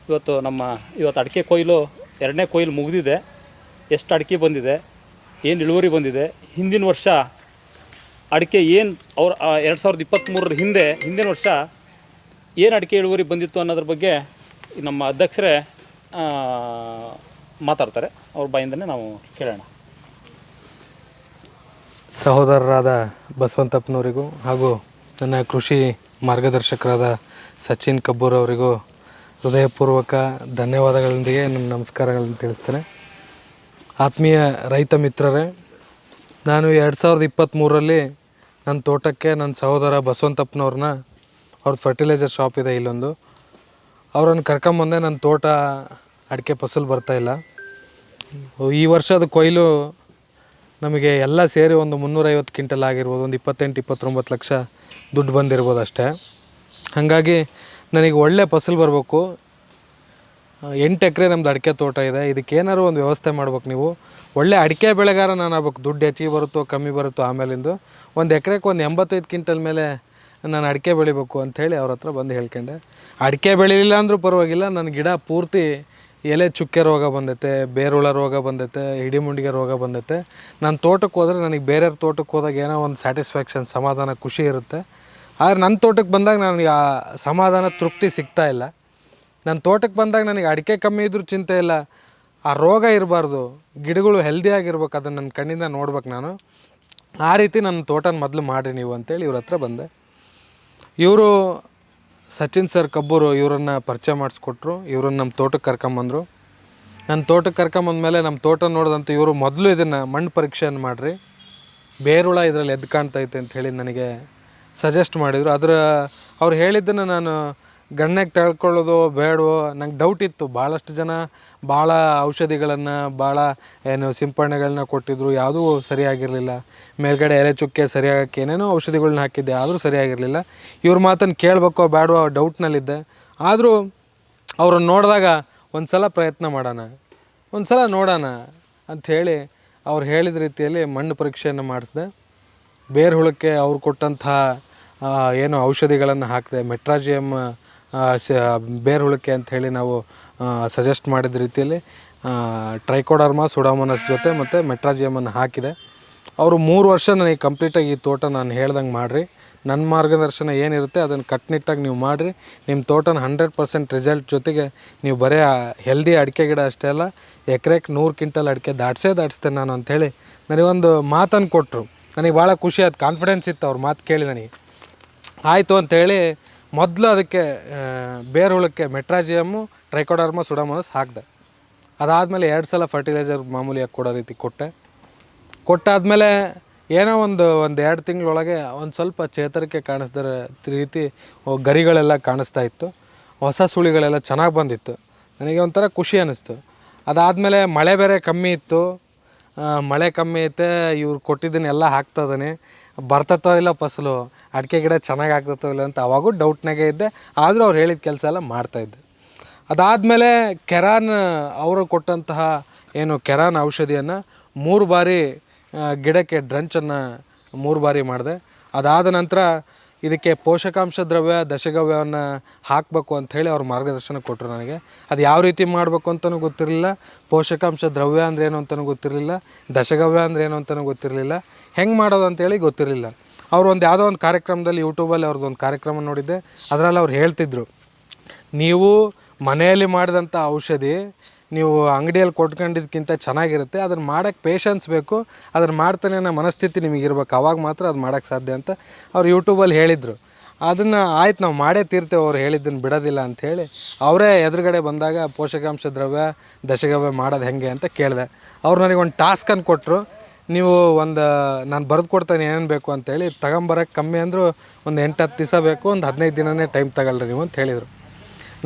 ಇವತ್ತು ಅಡಿಕೆ ಕೊಯ್ಲು 2ನೇ ಕೊಯ್ಲು ಮುಗಿದಿದೆ. ಎಷ್ಟು ಅಡಿಕೆ ಬಂದಿದೆ, ಏನು ಇಳುವರಿ ಬಂದಿದೆ, ಹಿಂದಿನ ವರ್ಷ ಅಡಿಕೆ ಏನು ಅವ್ರು 2023 ಹಿಂದಿನ ವರ್ಷ ಏನು ಅಡಿಕೆ ಇಳುವರಿ ಬಂದಿತ್ತು ಅನ್ನೋದ್ರ ಬಗ್ಗೆ ನಮ್ಮ ಅಧ್ಯಕ್ಷರೇ ಮಾತಾಡ್ತಾರೆ. ಅವ್ರ ಬಾಯಿಂದನೇ ನಾವು ಕೇಳೋಣ. ಸಹೋದರರಾದ ಬಸವಂತಪ್ಪನವರಿಗೂ ಹಾಗೂ ನನ್ನ ಕೃಷಿ ಮಾರ್ಗದರ್ಶಕರಾದ ಸಚಿನ್ ಕಬ್ಬೂರ್ ಅವರಿಗೂ ಹೃದಯಪೂರ್ವಕ ಧನ್ಯವಾದಗಳೊಂದಿಗೆ ನನ್ನ ನಮಸ್ಕಾರಗಳನ್ನು ತಿಳಿಸ್ತೇನೆ. ಆತ್ಮೀಯ ರೈತ ಮಿತ್ರರೇ, ನಾನು 2023ರಲ್ಲಿ ನನ್ನ ತೋಟಕ್ಕೆ ನನ್ನ ಸಹೋದರ ಬಸವಂತಪ್ಪನವ್ರನ್ನ, ಅವ್ರದ್ದು ಫರ್ಟಿಲೈಸರ್ ಶಾಪ್ ಇದೆ ಇಲ್ಲೊಂದು, ಅವರನ್ನು ಕರ್ಕೊಂಬಂದೆ. ನನ್ನ ತೋಟ ಅಡಿಕೆ ಫಸಲು ಬರ್ತಾಯಿಲ್ಲ. ಈ ವರ್ಷದ ಕೊಯ್ಲು ನಮಗೆ ಎಲ್ಲ ಸೇರಿ ಒಂದು 350 ಕ್ವಿಂಟಲ್ ಆಗಿರ್ಬೋದು, ಒಂದು 28-29 ಲಕ್ಷ ದುಡ್ಡು ಬಂದಿರ್ಬೋದು ಅಷ್ಟೇ. ಹಾಗಾಗಿ ನನಗೆ ಒಳ್ಳೆ ಫಸಲು ಬರಬೇಕು. 8 ಎಕರೆ ನಮ್ಮದು ಅಡಿಕೆ ತೋಟ ಇದೆ. ಇದಕ್ಕೇನಾದ್ರು ಒಂದು ವ್ಯವಸ್ಥೆ ಮಾಡ್ಬೇಕು. ನೀವು ಒಳ್ಳೆ ಅಡಿಕೆ ಬೆಳೆಗಾರ ನಾನು ಆಗ್ಬೇಕು. ದುಡ್ಡು ಹೆಚ್ಚಿಗೆ ಬರುತ್ತೋ ಕಮ್ಮಿ ಬರುತ್ತೋ ಆಮೇಲಿಂದು, ಒಂದು ಎಕರೆಗೆ ಒಂದು 85 ಕ್ವಿಂಟಲ್ ಮೇಲೆ ನಾನು ಅಡಿಕೆ ಬೆಳಿಬೇಕು ಅಂಥೇಳಿ ಅವ್ರ ಹತ್ರ ಬಂದು ಹೇಳ್ಕೊಂಡೆ. ಅಡಿಕೆ ಬೆಳಿಲಿಲ್ಲ ಅಂದರೂ ಪರವಾಗಿಲ್ಲ, ನನ್ನ ಗಿಡ ಪೂರ್ತಿ ಎಲೆ ಚುಕ್ಕೆ ರೋಗ ಬಂದೈತೆ, ಬೇರುಳ ರೋಗ ಬಂದೈತೆ, ಹಿಡಿಮುಂಡಿಗೆ ರೋಗ ಬಂದೈತೆ. ನಾನು ತೋಟಕ್ಕೆ ಹೋದರೆ ನನಗೆ ಬೇರೆಯವ್ರ ತೋಟಕ್ಕೆ ಹೋದಾಗ ಏನೋ ಒಂದು ಸ್ಯಾಟಿಸ್ಫ್ಯಾಕ್ಷನ್, ಸಮಾಧಾನ, ಖುಷಿ ಇರುತ್ತೆ. ಆದರೆ ನನ್ನ ತೋಟಕ್ಕೆ ಬಂದಾಗ ನನಗೆ ಆ ಸಮಾಧಾನ, ತೃಪ್ತಿ ಸಿಗ್ತಾ ಇಲ್ಲ. ನನ್ನ ತೋಟಕ್ಕೆ ಬಂದಾಗ ನನಗೆ ಅಡಿಕೆ ಕಮ್ಮಿ ಇದ್ರೂ ಚಿಂತೆ ಇಲ್ಲ, ಆ ರೋಗ ಇರಬಾರ್ದು, ಗಿಡಗಳು ಹೆಲ್ದಿಯಾಗಿರ್ಬೇಕು, ಅದನ್ನು ನನ್ನ ಕಣ್ಣಿಂದ ನೋಡ್ಬೇಕು ನಾನು. ಆ ರೀತಿ ನನ್ನ ತೋಟನ ಮೊದಲು ಮಾಡಿರಿ ನೀವು ಅಂತೇಳಿ ಇವ್ರ ಹತ್ರ ಬಂದೆ. ಇವರು ಸಚಿನ್ ಸರ್ ಕಬ್ಬೂರು, ಇವರನ್ನು ಪರಿಚಯ ಮಾಡಿಸ್ಕೊಟ್ರು. ಇವ್ರನ್ನ ನಮ್ಮ ತೋಟಕ್ಕೆ ಕರ್ಕೊಂಬಂದರು. ನನ್ನ ತೋಟಕ್ಕೆ ಕರ್ಕೊಂಬಂದ್ಮೇಲೆ ನಮ್ಮ ತೋಟ ನೋಡಿದಂಥ ಇವರು ಮೊದಲು ಇದನ್ನು ಮಣ್ಣು ಪರೀಕ್ಷೆಯನ್ನು ಮಾಡಿರಿ, ಬೇರುಳ ಇದರಲ್ಲಿ ಎದ್ದು ಕಾಣ್ತೈತೆ ಅಂಥೇಳಿ ನನಗೆ ಸಜೆಸ್ಟ್ ಮಾಡಿದರು. ಅವ್ರು ಹೇಳಿದ್ದನ್ನು ನಾನು ಗಣ್ಯಕ್ಕೆ ತೆಗೆದುಕೊಳ್ಳೋದು ಬೇಡವೋ ನಂಗೆ ಡೌಟ್ ಇತ್ತು. ಭಾಳಷ್ಟು ಜನ ಭಾಳ ಔಷಧಿಗಳನ್ನು, ಭಾಳ ಸಿಂಪಡಣೆಗಳನ್ನ ಕೊಟ್ಟಿದ್ದರು, ಯಾವುದೂ ಸರಿಯಾಗಿರಲಿಲ್ಲ. ಮೇಲ್ಗಡೆ ಎಲೆ ಚುಕ್ಕೆ ಸರಿಯಾಗಕ್ಕೆ ಏನೇನೋ ಔಷಧಿಗಳನ್ನ ಹಾಕಿದ್ದೆ, ಆದರೂ ಸರಿಯಾಗಿರಲಿಲ್ಲ. ಇವ್ರ ಮಾತನ್ನು ಕೇಳಬೇಕೋ ಬೇಡವೋ ಡೌಟ್ನಲ್ಲಿದ್ದೆ. ಆದರೂ ಅವ್ರನ್ನ ನೋಡಿದಾಗ ಒಂದು ಸಲ ಪ್ರಯತ್ನ ಮಾಡೋಣ, ಒಂದು ಸಲ ನೋಡೋಣ ಅಂಥೇಳಿ ಅವ್ರು ಹೇಳಿದ ರೀತಿಯಲ್ಲಿ ಮಣ್ಣು ಪರೀಕ್ಷೆಯನ್ನು ಮಾಡಿಸಿದೆ. ಬೇರು ಹುಳಕ್ಕೆ ಅವ್ರು ಕೊಟ್ಟಂಥ ಏನು ಔಷಧಿಗಳನ್ನು ಹಾಕಿದೆ. ಮೆಟ್ರಾಜಿಯಮ್ ಬೇರು ಹುಳಕ್ಕೆ ಅಂಥೇಳಿ ನಾವು ಸಜೆಸ್ಟ್ ಮಾಡಿದ ರೀತಿಯಲ್ಲಿ ಟ್ರೈಕೋಡರ್ಮಾ, ಸುಡಾಮೋನಸ್ ಜೊತೆ ಮತ್ತು ಮೆಟ್ರಾಜಿಯಮನ್ನು ಹಾಕಿದೆ. ಅವರು 3 ವರ್ಷ ನನಗೆ ಕಂಪ್ಲೀಟಾಗಿ ಈ ತೋಟ ನಾನು ಹೇಳ್ದಂಗೆ ಮಾಡಿರಿ, ನನ್ನ ಮಾರ್ಗದರ್ಶನ ಏನಿರುತ್ತೆ ಅದನ್ನು ಕಟ್ಟುನಿಟ್ಟಾಗಿ ನೀವು ಮಾಡಿರಿ. ನಿಮ್ಮ ತೋಟನ 100% ರಿಸಲ್ಟ್ ಜೊತೆಗೆ ನೀವು ಬರೀ ಹೆಲ್ದಿ ಅಡಿಕೆ ಗಿಡ ಅಷ್ಟೇ ಅಲ್ಲ, ಎಕರೆಗೆ 100 ಕ್ವಿಂಟಲ್ ಅಡಿಕೆ ದಾಟಿಸ್ತೇನೆ ನಾನು ಅಂಥೇಳಿ ನನಗೊಂದು ಮಾತನ್ನು ಕೊಟ್ಟರು. ನನಗೆ ಭಾಳ ಖುಷಿ ಆಯ್ತು, ಕಾನ್ಫಿಡೆನ್ಸ್ ಇತ್ತು ಅವ್ರ ಮಾತು ಕೇಳಿ ನನಗೆ. ಆಯಿತು ಅಂಥೇಳಿ ಮೊದಲು ಅದಕ್ಕೆ ಬೇರು ಹುಳಕ್ಕೆ ಮೆಟ್ರಾಜಿಯಮ್ಮು, ಟ್ರೈಕೋಡರ್ಮಾ, ಸುಡಾಮೋನಸ್ ಹಾಕಿದೆ. ಅದಾದಮೇಲೆ 2 ಸಲ ಫರ್ಟಿಲೈಸರ್ ಮಾಮೂಲಿಯಾಗಿ ಕೊಡೋ ರೀತಿ ಕೊಟ್ಟಾದಮೇಲೆ ಏನೋ ಒಂದು 2 ತಿಂಗಳೊಳಗೆ ಒಂದು ಸ್ವಲ್ಪ ಚೇತರಿಕೆ ಕಾಣಿಸ್ದ ರೀತಿ ಗರಿಗಳೆಲ್ಲ ಕಾಣಿಸ್ತಾ ಇತ್ತು, ಹೊಸ ಸುಳಿಗಳೆಲ್ಲ ಚೆನ್ನಾಗಿ ಬಂದಿತ್ತು. ನನಗೆ ಒಂಥರ ಖುಷಿ ಅನ್ನಿಸ್ತು. ಅದಾದಮೇಲೆ ಮಳೆ ಬೇರೆ ಕಮ್ಮಿ ಇತ್ತು. ಮಳೆ ಕಮ್ಮಿ ಐತೆ, ಇವ್ರು ಕೊಟ್ಟಿದ್ದನ್ನೆಲ್ಲ ಹಾಕ್ತದಾನೆ, ಬರ್ತತೋ ಇಲ್ಲ ಫಸಲು, ಅಡಿಕೆ ಗಿಡ ಚೆನ್ನಾಗಿ ಆಗ್ತತೋ ಇಲ್ಲ ಅಂತ ಅವಾಗೂ ಡೌಟ್ನಾಗೆ ಇದ್ದೆ. ಆದರೂ ಅವ್ರು ಹೇಳಿದ ಕೆಲಸ ಎಲ್ಲ ಮಾಡ್ತಾಯಿದ್ದೆ. ಅದಾದಮೇಲೆ ಕೆರಾನ್ ಅವರು ಕೊಟ್ಟಂತಹ ಕೆರಾನ್ ಔಷಧಿಯನ್ನು 3 ಬಾರಿ ಗಿಡಕ್ಕೆ ಡ್ರಂಚನ್ನು 3 ಬಾರಿ ಮಾಡಿದೆ. ಅದಾದ ನಂತರ ಇದಕ್ಕೆ ಪೋಷಕಾಂಶ ದ್ರವ್ಯ, ದಶಗವ್ಯವನ್ನು ಹಾಕಬೇಕು ಅಂಥೇಳಿ ಅವ್ರ ಮಾರ್ಗದರ್ಶನ ಕೊಟ್ಟರು ನನಗೆ. ಅದು ಯಾವ ರೀತಿ ಮಾಡಬೇಕು ಅಂತಲೂ ಗೊತ್ತಿರಲಿಲ್ಲ, ಪೋಷಕಾಂಶ ದ್ರವ್ಯ ಅಂದ್ರೇನು ಅಂತಲೂ ಗೊತ್ತಿರಲಿಲ್ಲ, ದಶಗವ್ಯ ಅಂದ್ರೇನು ಅಂತಲೂ ಗೊತ್ತಿರಲಿಲ್ಲ, ಹೆಂಗೆ ಮಾಡೋದು ಅಂತೇಳಿ ಗೊತ್ತಿರಲಿಲ್ಲ. ಅವರು ಯಾವುದೋ ಒಂದು ಕಾರ್ಯಕ್ರಮದಲ್ಲಿ, ಯೂಟ್ಯೂಬಲ್ಲಿ ಅವ್ರದ್ದೊಂದು ಕಾರ್ಯಕ್ರಮ ನೋಡಿದ್ದೆ. ಅದರಲ್ಲಿ ಅವ್ರು ಹೇಳ್ತಿದ್ರು, ನೀವು ಮನೆಯಲ್ಲಿ ಮಾಡಿದಂಥ ಔಷಧಿ ನೀವು ಅಂಗಡಿಯಲ್ಲಿ ಕೊಟ್ಕೊಂಡಿದ್ದಕ್ಕಿಂತ ಚೆನ್ನಾಗಿರುತ್ತೆ, ಅದನ್ನು ಮಾಡೋಕ್ಕೆ ಪೇಷನ್ಸ್ ಬೇಕು, ಅದನ್ನು ಮಾಡ್ತಾನೆ ಅನ್ನೋ ಮನಸ್ಥಿತಿ ನಿಮಗಿರ್ಬೇಕು, ಆವಾಗ ಮಾತ್ರ ಅದು ಮಾಡೋಕ್ಕೆ ಸಾಧ್ಯ ಅಂತ ಅವ್ರು ಯೂಟ್ಯೂಬಲ್ಲಿ ಹೇಳಿದರು. ಅದನ್ನು ಆಯ್ತು ನಾವು ಮಾಡೇ ತೀರ್ತೇವೆ, ಅವ್ರು ಹೇಳಿದ್ದನ್ನು ಬಿಡೋದಿಲ್ಲ ಅಂಥೇಳಿ ಅವರೇ ಎದುರುಗಡೆ ಬಂದಾಗ ಪೋಷಕಾಂಶ ದ್ರವ್ಯ, ದಶಗವ್ಯ ಮಾಡೋದು ಹೆಂಗೆ ಅಂತ ಕೇಳಿದೆ. ಅವ್ರು ನನಗೆ ಒಂದು ಟಾಸ್ಕನ್ನು ಕೊಟ್ಟರು. ನೀವು ನಾನು ಬರೆದು ಕೊಡ್ತೇನೆ ಏನೇನು ಬೇಕು ಅಂತೇಳಿ, ತಗೊಂಬರೋಕ್ಕೆ ಕಮ್ಮಿ ಅಂದರೂ ಒಂದು 8-10 ದಿವಸ ಬೇಕು, ಒಂದು 15 ದಿನನೇ ಟೈಮ್ ತಗೊಳ್ರಿ ನೀವು ಅಂತ ಹೇಳಿದರು.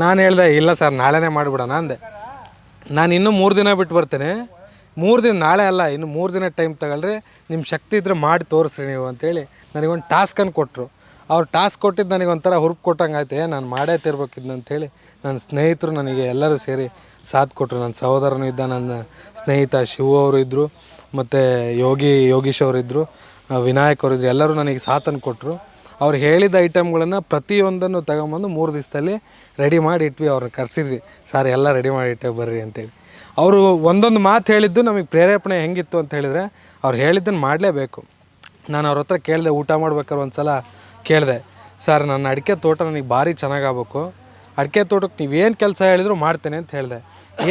ನಾನು ಹೇಳಿದೆ, ಇಲ್ಲ ಸರ್ ನಾಳೆನೇ ಮಾಡಿಬಿಡೋಣ ಅಂದೆ. ನಾನು ಇನ್ನೂ 3 ದಿನ ಬಿಟ್ಟು ಬರ್ತೇನೆ, 3 ದಿನ, ನಾಳೆ ಅಲ್ಲ, ಇನ್ನು 3 ದಿನ ಟೈಮ್ ತಗೊಳ್ರಿ, ನಿಮ್ಮ ಶಕ್ತಿ ಇದ್ದರೆ ಮಾಡಿ ತೋರಿಸ್ರಿ ನೀವು ಅಂತೇಳಿ ನನಗೊಂದು ಟಾಸ್ಕನ್ನು ಕೊಟ್ಟರು. ಅವ್ರು ಟಾಸ್ಕ್ ಕೊಟ್ಟಿದ್ದು ನನಗೆ ಒಂಥರ ಹುರುಪು ಕೊಟ್ಟಂಗೆ ಆಯ್ತು, ನಾನು ಮಾಡೇ ತಿರ್ಬೇಕಿದ್ದು ಅಂಥೇಳಿ ನನ್ನ ಸ್ನೇಹಿತರು ನನಗೆ ಎಲ್ಲರೂ ಸೇರಿ ಸಾಥ್ ಕೊಟ್ಟರು. ನನ್ನ ಸಹೋದರನೂ ಇದ್ದ, ನನ್ನ ಸ್ನೇಹಿತ ಶಿವು ಅವರು ಇದ್ದರು, ಮತ್ತು ಯೋಗೀಶ್ ಅವರಿದ್ದರು, ವಿನಾಯಕ್ ಅವರಿದ್ದರು, ಎಲ್ಲರೂ ನನಗೆ ಸಾಥನ್ನು ಕೊಟ್ಟರು. ಅವ್ರು ಹೇಳಿದ ಐಟಮ್ಗಳನ್ನು ಪ್ರತಿಯೊಂದನ್ನು ತಗೊಂಬಂದು 3 ದಿವಸದಲ್ಲಿ ರೆಡಿ ಮಾಡಿ ಇಟ್ವಿ. ಅವ್ರನ್ನ ಕರೆಸಿದ್ವಿ, ಸರ್ ಎಲ್ಲ ರೆಡಿ ಮಾಡಿ ಇಟ್ಟೆ ಬರ್ರಿ ಅಂತೇಳಿ. ಅವರು ಒಂದೊಂದು ಮಾತು ಹೇಳಿದ್ದು ನಮಗೆ ಪ್ರೇರೇಪಣೆ ಹೆಂಗಿತ್ತು ಅಂತ ಹೇಳಿದ್ರೆ, ಅವ್ರು ಹೇಳಿದ್ದನ್ನು ಮಾಡಲೇಬೇಕು. ನಾನು ಅವ್ರ ಹತ್ರ ಕೇಳಿದೆ, ಊಟ ಮಾಡ್ಬೇಕಾದ್ರೆ ಒಂದು ಸಲ ಕೇಳಿದೆ, ಸರ್ ನನ್ನ ಅಡಿಕೆ ತೋಟ ನನಗೆ ಭಾರಿ ಚೆನ್ನಾಗಾಗಬೇಕು, ಅಡಿಕೆ ತೋಟಕ್ಕೆ ನೀವೇನು ಕೆಲಸ ಹೇಳಿದ್ರು ಮಾಡ್ತೇನೆ ಅಂತ ಹೇಳಿದೆ.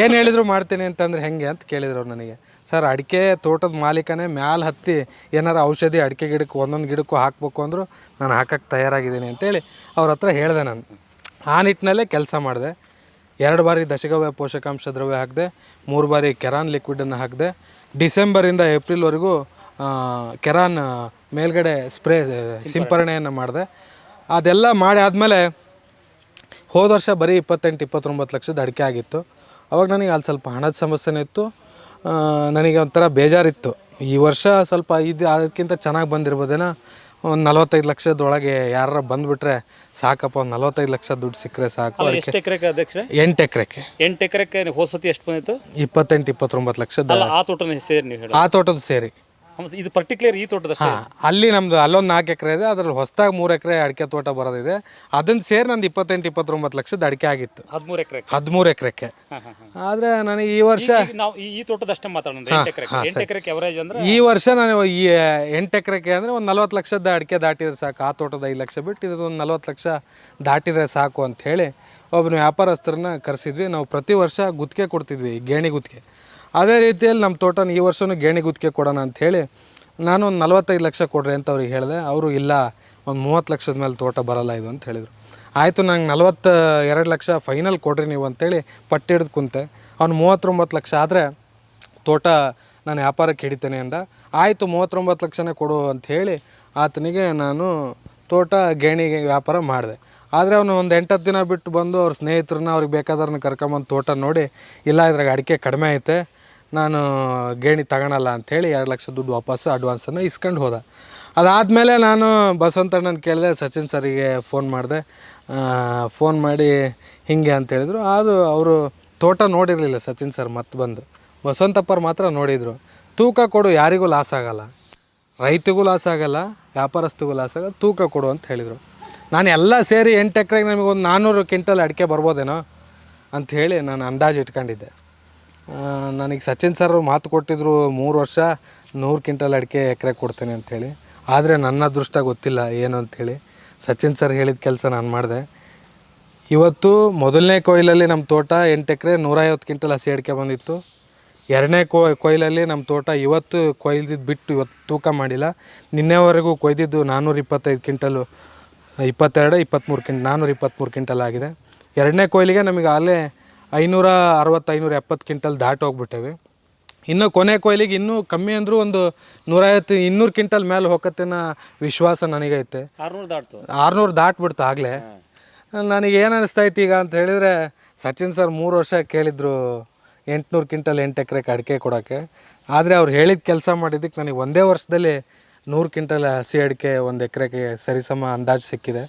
ಏನು ಹೇಳಿದ್ರು ಮಾಡ್ತೇನೆ ಅಂತಂದರೆ ಹೆಂಗೆ ಅಂತ ಕೇಳಿದ್ರು ಅವ್ರು ನನಗೆ. ಸರ್ ಅಡಿಕೆ ತೋಟದ ಮಾಲೀಕನೇ ಮ್ಯಾಲೆ ಹತ್ತಿ ಏನಾರು ಔಷಧಿ ಅಡಿಕೆ ಗಿಡಕ್ಕೆ ಒಂದೊಂದು ಗಿಡಕ್ಕೂ ಹಾಕಬೇಕು ಅಂದರು ನಾನು ಹಾಕಕ್ಕೆ ತಯಾರಾಗಿದ್ದೀನಿ ಅಂತೇಳಿ ಅವ್ರ ಹತ್ರ ಹೇಳಿದೆ. ನಾನು ಆ ನಿಟ್ಟಿನಲ್ಲೇ ಕೆಲಸ ಮಾಡಿದೆ. 2 ಬಾರಿ ದಶಗವ್ಯ ಪೋಷಕಾಂಶ ದ್ರವ್ಯ ಹಾಕಿದೆ, 3 ಬಾರಿ ಕೆರಾನ್ ಲಿಕ್ವಿಡನ್ನು ಹಾಕಿದೆ. ಡಿಸೆಂಬರಿಂದ ಏಪ್ರಿಲ್ವರೆಗೂ ಕೆರಾನ್ ಮೇಲ್ಗಡೆ ಸ್ಪ್ರೇ ಸಿಂಪರಣೆಯನ್ನು ಮಾಡಿದೆ. ಅದೆಲ್ಲ ಮಾಡಿ ಆದಮೇಲೆ ಹೋದ ವರ್ಷ ಬರೀ 28-29 ಲಕ್ಷದ ಅಡಿಕೆ ಆಗಿತ್ತು. ಅವಾಗ ನನಗೆ ಅಲ್ಲಿ ಸ್ವಲ್ಪ ಹಣದ ಸಮಸ್ಯೆನೂ ಇತ್ತು, ನನಗೆ ಒಂಥರ ಬೇಜಾರಿತ್ತು. ಈ ವರ್ಷ ಸ್ವಲ್ಪ ಅದಕ್ಕಿಂತ ಚೆನ್ನಾಗಿ ಬಂದಿರ್ಬೋದೇನೋ, ಒಂದು 45 ಲಕ್ಷದೊಳಗೆ ಯಾರು ಬಂದುಬಿಟ್ರೆ ಸಾಕಪ್ಪ, ಒಂದು 45 ಲಕ್ಷ ದುಡ್ಡು ಸಿಕ್ಕರೆ ಸಾಕು. ಎಷ್ಟು ಎಕರೆಗೆ ಅಧ್ಯಕ್ಷರೇ? 8 ಎಕರೆಗೆ. 8 ಎಕರೆಗೆ ಹೋದ ಸತಿ ಎಷ್ಟು ಬಂದಿತ್ತು? 28-29 ಲಕ್ಷದ. ಆ ತೋಟನ ಸೇರಿ ನೀವು ಹೇಳಿ? ಆ ತೋಟದ ಸೇರಿ. ಇದು ಪರ್ಟಿಕ್ಯುಲರ್ ಈ ತೋಟದಷ್ಟೇ? ಅಲ್ಲಿ ನಮ್ದು ಅಲ್ಲೊಂದು 4 ಎಕರೆ ಇದೆ, ಅದ್ರಲ್ಲಿ ಹೊಸದಾಗಿ 3 ಎಕರೆ ಅಡಿಕೆ ತೋಟ ಬರೋದಿದೆ. ಅದನ್ನ ಸೇರಿ ನಂದು 28-29 ಲಕ್ಷದ ಅಡಿಕೆ ಆಗಿತ್ತು. 13 ಎಕರೆ? 13 ಎಕರೆಗೆ. ಆದರೆ ನನಗೆ ಈ ವರ್ಷ ನಾವು ಈ ತೋಟದಷ್ಟೇ ಮಾತಾಡೋಣ. 8 ಎಕರೆ 8 ಎಕರೆಗೆ ಅವರೇಜ್ ಅಂದ್ರೆ ಈ ವರ್ಷ ನಾನು ಈ 8 ಎಕರೆಗೆ ಅಂದರೆ ಒಂದು 40 ಲಕ್ಷದ ಅಡಿಕೆ ದಾಟಿದ್ರೆ ಸಾಕು. ಆ ತೋಟದ 5 ಲಕ್ಷ ಬಿಟ್ಟು ಇದು ಒಂದು 40 ಲಕ್ಷ ದಾಟಿದರೆ ಸಾಕು ಅಂಥೇಳಿ ಒಬ್ಬನ ವ್ಯಾಪಾರಸ್ಥರನ್ನ ಕರೆಸಿದ್ವಿ. ನಾವು ಪ್ರತಿ ವರ್ಷ ಗುತ್ತಿಗೆ ಕೊಡ್ತಿದ್ವಿ, ಗೇಣಿ ಗುತ್ತಿಗೆ. ಅದೇ ರೀತಿಯಲ್ಲಿ ನಮ್ಮ ತೋಟನ ಈ ವರ್ಷವೂ ಗೇಣಿ ಗುತ್ತಿಗೆ ಕೊಡೋಣ ಅಂಥೇಳಿ ನಾನು ಒಂದು 45 ಲಕ್ಷ ಕೊಡ್ರಿ ಅಂತ ಅವ್ರಿಗೆ ಹೇಳಿದೆ. ಅವರು ಇಲ್ಲ, ಒಂದು 30 ಲಕ್ಷದ ಮೇಲೆ ತೋಟ ಬರೋಲ್ಲ ಇದು ಅಂತ ಹೇಳಿದರು. ಆಯಿತು, ನಂಗೆ 42 ಲಕ್ಷ ಫೈನಲ್ ಕೊಡ್ರಿ ನೀವು ಅಂತೇಳಿ ಪಟ್ಟಿ ಹಿಡಿದು ಕುಂತೆ. ಅವ್ನು 39 ಲಕ್ಷ ಆದರೆ ತೋಟ ನಾನು ವ್ಯಾಪಾರಕ್ಕೆ ಹಿಡಿತೇನೆ ಅಂದ. ಆಯಿತು 39 ಲಕ್ಷನೇ ಕೊಡು ಅಂಥೇಳಿ ಆತನಿಗೆ ನಾನು ತೋಟ ಗೇಣಿಗೆ ವ್ಯಾಪಾರ ಮಾಡಿದೆ. ಆದರೆ ಅವನು ಒಂದು 8-10 ದಿನ ಬಿಟ್ಟು ಬಂದು ಅವ್ರ ಸ್ನೇಹಿತರನ್ನ ಅವ್ರಿಗೆ ಬೇಕಾದ್ರನ್ನ ಕರ್ಕೊಂಬಂದು ತೋಟ ನೋಡಿ, ಇಲ್ಲ ಇದ್ರಾಗ ಅಡಿಕೆ ಕಡಿಮೆ ಐತೆ, ನಾನು ಗೇಣಿ ತಗೊಳಲ್ಲ ಅಂಥೇಳಿ 2 ಲಕ್ಷ ದುಡ್ಡು ವಾಪಸ್ಸು ಅಡ್ವಾನ್ಸನ್ನು ಇಸ್ಕೊಂಡು ಹೋದ. ಅದಾದಮೇಲೆ ನಾನು ಬಸವಂತಣ್ಣನ ಕೇಳಿದೆ, ಸಚಿನ್ ಸರಿಗೆ ಫೋನ್ ಮಾಡಿದೆ. ಫೋನ್ ಮಾಡಿ ಹೀಗೆ ಅಂತೇಳಿದ್ರು. ಅದು ಅವರು ತೋಟ ನೋಡಿರಲಿಲ್ಲ ಸಚಿನ್ ಸರ್. ಮತ್ತೆ ಬಂದು ಬಸವಂತಪ್ಪರು ಮಾತ್ರ ನೋಡಿದರು. ತೂಕ ಕೊಡು, ಯಾರಿಗೂ ಲಾಸ್ ಆಗೋಲ್ಲ, ರೈತಿಗೂ ಲಾಸ್ ಆಗೋಲ್ಲ, ವ್ಯಾಪಾರಸ್ಥಿಗೂ ಲಾಸ್ ಆಗೋಲ್ಲ, ತೂಕ ಕೊಡು ಅಂತ ಹೇಳಿದರು. ನಾನು ಎಲ್ಲ ಸೇರಿ 8 ಎಕರೆಗೆ ನಮಗೆ ಒಂದು 400 ಕ್ವಿಂಟಲ್ ಅಡಿಕೆ ಬರ್ಬೋದೇನೋ ಅಂಥೇಳಿ ನಾನು ಅಂದಾಜು ಇಟ್ಕೊಂಡಿದ್ದೆ. ನನಗೆ ಸಚಿನ್ ಸರ್ ಮಾತು ಕೊಟ್ಟಿದ್ರು 3 ವರ್ಷ 100 ಕ್ವಿಂಟಲ್ ಅಡಿಕೆ ಎಕರೆ ಕೊಡ್ತೇನೆ ಅಂಥೇಳಿ. ಆದರೆ ನನ್ನ ಅದೃಷ್ಟ ಗೊತ್ತಿಲ್ಲ ಏನು ಅಂಥೇಳಿ. ಸಚಿನ್ ಸರ್ ಹೇಳಿದ ಕೆಲಸ ನಾನು ಮಾಡಿದೆ. ಇವತ್ತು ಮೊದಲನೇ ಕೊಯ್ಲಲ್ಲಿ ನಮ್ಮ ತೋಟ 8 ಎಕರೆ 150 ಕ್ವಿಂಟಲ್ ಹಸಿ ಅಡಿಕೆ ಬಂದಿತ್ತು. 2ನೇ ಕೊಯ್ಲಲ್ಲಿ ನಮ್ಮ ತೋಟ ಇವತ್ತು ಕೊಯ್ದಿದ್ದು ಬಿಟ್ಟು ಇವತ್ತು ತೂಕ ಮಾಡಿಲ್ಲ. ನಿನ್ನೆವರೆಗೂ ಕೊಯ್ದಿದ್ದು 425 ಕ್ವಿಂಟಲು, 22-23 ಕ್ವಿಂಟಲ್ 423 ಕ್ವಿಂಟಲ್ ಆಗಿದೆ. 2ನೇ ಕೊಯ್ಲಿಗೆ ನಮಗೆ ಅಲ್ಲೇ 560-570 ಕ್ವಿಂಟಲ್ ದಾಟಿ ಹೋಗ್ಬಿಟ್ಟೇವೆ. ಇನ್ನು ಕೊನೆ ಕೊಯ್ಲಿಗೆ ಇನ್ನೂ ಕಮ್ಮಿ ಅಂದರೂ ಒಂದು 150-200 ಕ್ವಿಂಟಲ್ ಮೇಲೆ ಹೋಗತ್ತೇನ ವಿಶ್ವಾಸ ನನಗೈತೆ. 600 ದಾಟ್ಬಿಡ್ತು ಆಗಲೇ. ನನಗೆ ಏನು ಅನ್ನಿಸ್ತೈತಿ ಈಗ ಅಂತ ಹೇಳಿದರೆ, ಸಚಿನ್ ಸರ್ 3 ವರ್ಷ ಕೇಳಿದ್ರು 800 ಕ್ವಿಂಟಲ್ 8 ಎಕರೆಗೆ ಅಡಿಕೆ ಕೊಡೋಕ್ಕೆ. ಆದರೆ ಅವ್ರು ಹೇಳಿದ ಕೆಲಸ ಮಾಡಿದ್ದಕ್ಕೆ ನನಗೆ ಒಂದೇ ವರ್ಷದಲ್ಲಿ 100 ಕ್ವಿಂಟಲ್ ಹಸಿ ಅಡಿಕೆ 1 ಎಕರೆಗೆ ಸರಿಸಮ ಅಂದಾಜು ಸಿಕ್ಕಿದೆ.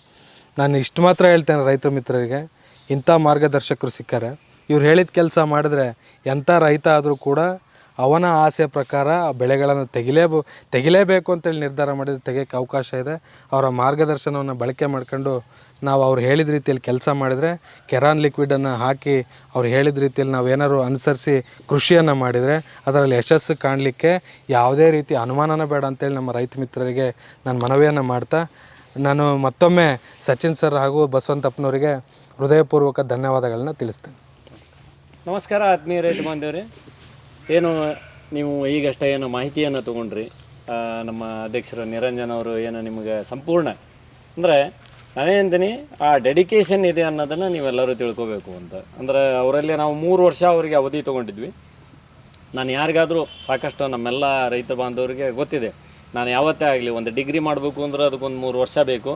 ನಾನು ಇಷ್ಟು ಮಾತ್ರ ಹೇಳ್ತೇನೆ ರೈತ ಮಿತ್ರರಿಗೆ, ಇಂಥ ಮಾರ್ಗದರ್ಶಕರು ಸಿಕ್ಕಾರೆ. ಇವ್ರು ಹೇಳಿದ ಕೆಲಸ ಮಾಡಿದ್ರೆ ಎಂಥ ರೈತ ಆದರೂ ಕೂಡ ಅವನ ಆಸೆ ಪ್ರಕಾರ ಬೆಳೆಗಳನ್ನು ತೆಗಿಲೇಬೇಕು ಅಂತೇಳಿ ನಿರ್ಧಾರ ಮಾಡಿದ್ರೆ ತೆಗೆಯೋಕ್ಕೆ ಅವಕಾಶ ಇದೆ. ಅವರ ಮಾರ್ಗದರ್ಶನವನ್ನು ಬಳಕೆ ಮಾಡ್ಕೊಂಡು ನಾವು ಅವ್ರು ಹೇಳಿದ ರೀತಿಯಲ್ಲಿ ಕೆಲಸ ಮಾಡಿದರೆ, ಕೆರಾನ್ ಲಿಕ್ವಿಡನ್ನು ಹಾಕಿ ಅವ್ರು ಹೇಳಿದ ರೀತಿಯಲ್ಲಿ ನಾವು ಏನಾದ್ರು ಅನುಸರಿಸಿ ಕೃಷಿಯನ್ನು ಮಾಡಿದರೆ ಅದರಲ್ಲಿ ಯಶಸ್ಸು ಕಾಣಲಿಕ್ಕೆ ಯಾವುದೇ ರೀತಿ ಅನುಮಾನನ ಬೇಡ ಅಂತೇಳಿ ನಮ್ಮ ರೈತ ಮಿತ್ರರಿಗೆ ನಾನು ಮನವಿಯನ್ನು ಮಾಡ್ತಾ, ನಾನು ಮತ್ತೊಮ್ಮೆ ಸಚಿನ್ ಸರ್ ಹಾಗೂ ಬಸವಂತಪ್ಪನವರಿಗೆ ಹೃದಯಪೂರ್ವಕ ಧನ್ಯವಾದಗಳನ್ನ ತಿಳಿಸ್ತೇನೆ. ನಮಸ್ಕಾರ ಆತ್ಮೀಯ ರೈತ ಬಾಂಧವರೇ. ಏನು ನೀವು ಈಗಷ್ಟೇ ಏನು ಮಾಹಿತಿಯನ್ನು ತೊಗೊಂಡ್ರಿ, ನಮ್ಮ ಅಧ್ಯಕ್ಷರು ನಿರಂಜನ್ ಅವರು ಏನು ನಿಮಗೆ ಸಂಪೂರ್ಣ ಅಂದರೆ ನಾನೇಂತೀನಿ ಆ ಡೆಡಿಕೇಶನ್ ಇದೆ ಅನ್ನೋದನ್ನು ನೀವೆಲ್ಲರೂ ತಿಳ್ಕೊಬೇಕು ಅಂತ. ಅಂದರೆ ಅವರಲ್ಲಿ ನಾವು 3 ವರ್ಷ ಅವರಿಗೆ ಅವಧಿ ತೊಗೊಂಡಿದ್ವಿ. ನಾನು ಯಾರಿಗಾದರೂ ಸಾಕಷ್ಟು ನಮ್ಮೆಲ್ಲ ರೈತ ಬಾಂಧವರಿಗೆ ಗೊತ್ತಿದೆ, ನಾನು ಯಾವತ್ತೇ ಆಗಲಿ ಒಂದು ಡಿಗ್ರಿ ಮಾಡಬೇಕು ಅಂದ್ರೆ ಅದಕ್ಕೊಂದು 3 ವರ್ಷ ಬೇಕು.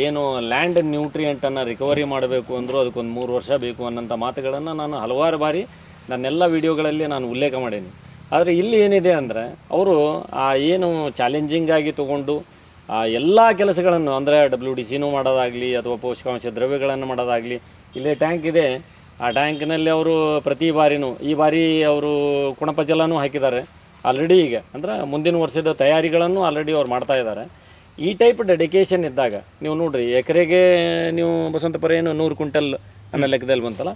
ಏನು ಲ್ಯಾಂಡ್ ನ್ಯೂಟ್ರಿಯೆಂಟನ್ನು ರಿಕವರಿ ಮಾಡಬೇಕು ಅಂದರೂ ಅದಕ್ಕೊಂದು 3 ವರ್ಷ ಬೇಕು ಅನ್ನೋಂಥ ಮಾತುಗಳನ್ನು ನಾನು ಹಲವಾರು ಬಾರಿ ನನ್ನೆಲ್ಲ ವಿಡಿಯೋಗಳಲ್ಲಿ ನಾನು ಉಲ್ಲೇಖ ಮಾಡೀನಿ. ಆದರೆ ಇಲ್ಲಿ ಏನಿದೆ ಅಂದರೆ ಅವರು ಏನು ಚಾಲೆಂಜಿಂಗಾಗಿ ತೊಗೊಂಡು ಎಲ್ಲ ಕೆಲಸಗಳನ್ನು ಅಂದರೆ WDCನೂ ಮಾಡೋದಾಗಲಿ ಅಥವಾ ಪೋಷಕಾಂಶ ದ್ರವ್ಯಗಳನ್ನು ಮಾಡೋದಾಗಲಿ, ಇಲ್ಲೇ ಟ್ಯಾಂಕ್ ಇದೆ, ಆ ಟ್ಯಾಂಕ್ನಲ್ಲಿ ಅವರು ಪ್ರತಿ ಬಾರಿನೂ ಈ ಬಾರಿ ಅವರು ಕುಣಪ ಜಲನೂ ಹಾಕಿದ್ದಾರೆ ಆಲ್ರೆಡಿ. ಈಗ ಅಂದರೆ ಮುಂದಿನ ವರ್ಷದ ತಯಾರಿಗಳನ್ನು ಆಲ್ರೆಡಿ ಅವ್ರು ಮಾಡ್ತಾಯಿದ್ದಾರೆ. ಈ ಟೈಪ್ ಡೆಡಿಕೇಶನ್ ಇದ್ದಾಗ ನೀವು ನೋಡಿರಿ, ಎಕರೆಗೆ ನೀವು ಬಸವಂತಪುರ ಏನು 100 ಕ್ವಿಂಟಲ್ ಅನ್ನೋ ಲೆಕ್ಕದಲ್ಲಿ ಬಂತಲ್ಲ,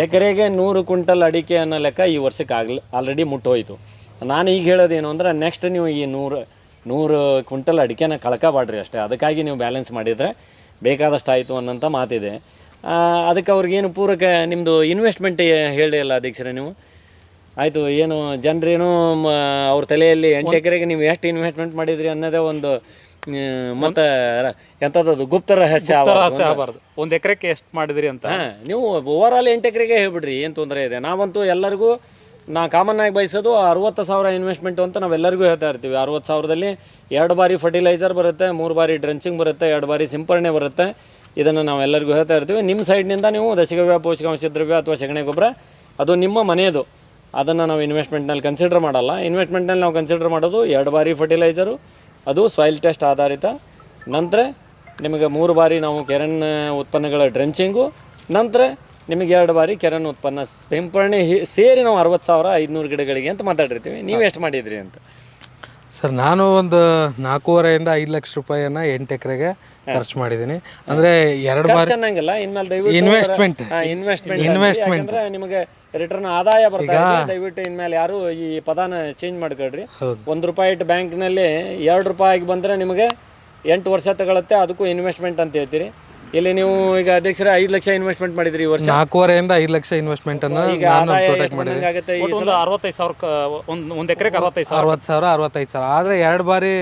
ಎಕರೆಗೆ 100 ಕ್ವಿಂಟಲ್ ಅಡಿಕೆ ಅನ್ನೋ ಲೆಕ್ಕ ಈ ವರ್ಷಕ್ಕೆ ಆಲ್ರೆಡಿ ಮುಟ್ಟೋಯ್ತು. ನಾನು ಈಗ ಹೇಳೋದೇನು ಅಂದರೆ, ನೆಕ್ಸ್ಟ್ ನೀವು ಈ 100 ಕ್ವಿಂಟಲ್ ಅಡಿಕೆನ ಕಳ್ಕೊಬಾಡ್ರಿ ಅಷ್ಟೇ. ಅದಕ್ಕಾಗಿ ನೀವು ಬ್ಯಾಲೆನ್ಸ್ ಮಾಡಿದರೆ ಬೇಕಾದಷ್ಟು ಆಯಿತು ಅನ್ನೋಂಥ ಮಾತಿದೆ. ಅದಕ್ಕೆ ಅವ್ರಿಗೇನು ಪೂರಕ ನಿಮ್ಮದು ಇನ್ವೆಸ್ಟ್ಮೆಂಟ್ ಹೇಳಿ ಅಲ್ಲ ಅಧ್ಯಕ್ಷರೇ ನೀವು? ಆಯಿತು, ಏನು ಜನರೇನು ಅವ್ರ ತಲೆಯಲ್ಲಿ 8 ಎಕರೆಗೆ ನೀವು ಎಷ್ಟು ಇನ್ವೆಸ್ಟ್ಮೆಂಟ್ ಮಾಡಿದ್ರಿ ಅನ್ನೋದೇ ಒಂದು ಮತ್ತು ಎಂಥದ್ದು ಗುಪ್ತ ರಹಸ್ಯ ಆಗಬಾರ್ದು. 1 ಎಕರೆಗೆ ಎಷ್ಟು ಮಾಡಿದ್ರಿ ಅಂತ. ನೀವು ಓವರ್ ಆಲ್ 8 ಎಕರೆಗೆ ಹೇಳ್ಬಿಡ್ರಿ, ಏನು ತೊಂದರೆ ಇದೆ. ನಾವಂತೂ ಎಲ್ಲರಿಗೂ ಕಾಮನ್ ಆಗಿ ಬಯಸೋದು 60,000 ಇನ್ವೆಸ್ಟ್ಮೆಂಟು ಅಂತ ನಾವೆಲ್ಲರಿಗೂ ಹೇಳ್ತಾ ಇರ್ತೀವಿ. 60,000ದಲ್ಲಿ 2 ಬಾರಿ ಫರ್ಟಿಲೈಸರ್ ಬರುತ್ತೆ, 3 ಬಾರಿ ಡ್ರೆಂಚಿಂಗ್ ಬರುತ್ತೆ, 2 ಬಾರಿ ಸಿಂಪರಣೆ ಬರುತ್ತೆ. ಇದನ್ನು ನಾವು ಎಲ್ಲರಿಗೂ ಹೇಳ್ತಾ ಇರ್ತೀವಿ. ನಿಮ್ಮ ಸೈಡ್ನಿಂದ ನೀವು ದಶಗವ್ಯ, ಪೋಷಕಾಂಶ ದ್ರವ್ಯ ಅಥವಾ ಸಗಣಿ ಗೊಬ್ಬರ ಅದು ನಿಮ್ಮ ಮನೆಯದು, ಅದನ್ನು ನಾವು ಇನ್ವೆಸ್ಟ್ಮೆಂಟ್ನಲ್ಲಿ ಕನ್ಸಿಡರ್ ಮಾಡಲ್ಲ. ಇನ್ವೆಸ್ಟ್ಮೆಂಟ್ನಲ್ಲಿ ನಾವು ಕನ್ಸಿಡರ್ ಮಾಡೋದು 2 ಬಾರಿ ಫರ್ಟಿಲೈಸರು, ಅದು ಸಾಯಿಲ್ ಟೆಸ್ಟ್ ಆಧಾರಿತ. ನಂತರ ನಿಮಗೆ 3 ಬಾರಿ ನಾವು ಕೆರೆನ್ ಉತ್ಪನ್ನಗಳ ಡ್ರೆಂಚಿಂಗು, ನಂತರ ನಿಮಗೆ 2 ಬಾರಿ ಕೆರೆನ್ ಉತ್ಪನ್ನ ಸಿಂಪರಣೆ ಸೇರಿ ನಾವು 60,500 ಗಿಡಗಳಿಗೆ ಅಂತ ಮಾತಾಡಿರ್ತೀವಿ. ನೀವು ಎಷ್ಟು ಮಾಡಿದ್ರಿ ಅಂತ? ಸರ್, ನಾನು ಒಂದು 4.5 5 ಲಕ್ಷ ರೂಪಾಯಿಯನ್ನು 8 ಎಕರೆಗೆ ಖರ್ಚು ಮಾಡಿದ್ದೀನಿ. ಅಂದರೆ 2 ಬಾರಿ ಚೆನ್ನಾಗಿಲ್ಲ. ಇನ್ಮೇಲೆ ದಯವಿಟ್ಟು ಇನ್ವೆಸ್ಟ್ಮೆಂಟ್ ಯಾಕಂದ್ರೆ ನಿಮಗೆ ರಿಟರ್ನ್ ಆದಾಯ ಬರ್ತಾ ಇದೆ. ದಯವಿಟ್ಟು ಇನ್ಮೇಲೆ ಯಾರು ಈ ಪದಾನ ಚೇಂಜ್ ಮಾಡ್ಕೊಳ್ರಿ. 1 ರೂಪಾಯಿ ಇಟ್ಟು ಬ್ಯಾಂಕ್ನಲ್ಲಿ 2 ರೂಪಾಯಿಗೆ ಬಂದರೆ ನಿಮಗೆ 8 ವರ್ಷ ತಗೊಳುತ್ತೆ. ಅದಕ್ಕೂ ಇನ್ವೆಸ್ಟ್ಮೆಂಟ್ ಅಂತ ಹೇಳ್ತೀರಿ. ಇಲ್ಲಿ ನೀವು ಈಗ ಅಧ್ಯಕ್ಷರೇ 5 ಲಕ್ಷ ಇನ್ವೆಸ್ಟ್ಮೆಂಟ್ ಮಾಡಿದ್ರಿ ಈ ವರ್ಷ. 4.5 5 ಲಕ್ಷ ಇನ್ವೆಸ್ಟ್ಮೆಂಟ್ ಅನ್ನು ಈಗ ಆದಾಯ ಎಷ್ಟು ಬಂದಂಗಾಗುತ್ತೆ ಈ ಸಲ? 65,000 1 ಎಕರೆಗೆ 65,000. 60,000 65,000. ಆದರೆ 2 ಬಾರಿ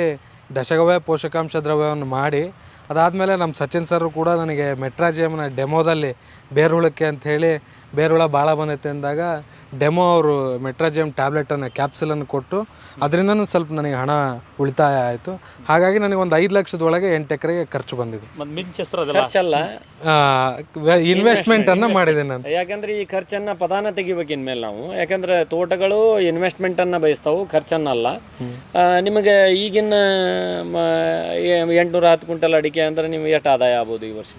ದಶಗವ್ಯ ಪೋಷಕಾಂಶ ದ್ರವ್ಯವನ್ನು ಮಾಡಿ ಅದಾದಮೇಲೆ ನಮ್ಮ ಸಚಿನ್ ಸರ್ ಕೂಡ ನನಗೆ ಮೆಟ್ರಾಜಿಯಮ್ನ ಡೆಮೋದಲ್ಲಿ ಬೇರುಳಕ್ಕೆ ಅಂಥೇಳಿ ಬೇರುಳ ಭಾಳ ಬಂದೈತೆ ಅಂದಾಗ ಡೆಮೋ ಅವರು ಮೆಟ್ರಾಜಿಯಮ್ ಟ್ಯಾಬ್ಲೆಟನ್ನು ಕ್ಯಾಪ್ಸುಲನ್ನು ಕೊಟ್ಟು ಅದರಿಂದನೂ ಸ್ವಲ್ಪ ನನಗೆ ಹಣ ಉಳಿತಾಯ ಆಯಿತು. ಹಾಗಾಗಿ ನನಗೆ ಒಂದು 5 ಲಕ್ಷದೊಳಗೆ 8 ಎಕರೆಗೆ ಖರ್ಚು ಬಂದಿದೆ. ಖರ್ಚಲ್ಲ, ಇನ್ವೆಸ್ಟ್ಮೆಂಟನ್ನು ಮಾಡಿದೆ ನಾನು. ಯಾಕಂದ್ರೆ ಈ ಖರ್ಚನ್ನು ಪದಾನ ತೆಗಿಬೇಕು ಇನ್ಮೇಲೆ ನಾವು. ಯಾಕಂದ್ರೆ ತೋಟಗಳು ಇನ್ವೆಸ್ಟ್ಮೆಂಟನ್ನು ಬಯಸ್ತಾವು, ಖರ್ಚನ್ನಲ್ಲ. ನಿಮಗೆ ಈಗಿನ 810 ಕ್ವಿಂಟಲ್ ಅಡಿಕೆ ಅಂದರೆ ನಿಮ್ಗೆ ಎಷ್ಟು ಆದಾಯ ಆಗ್ಬೋದು ಈ ವರ್ಷ?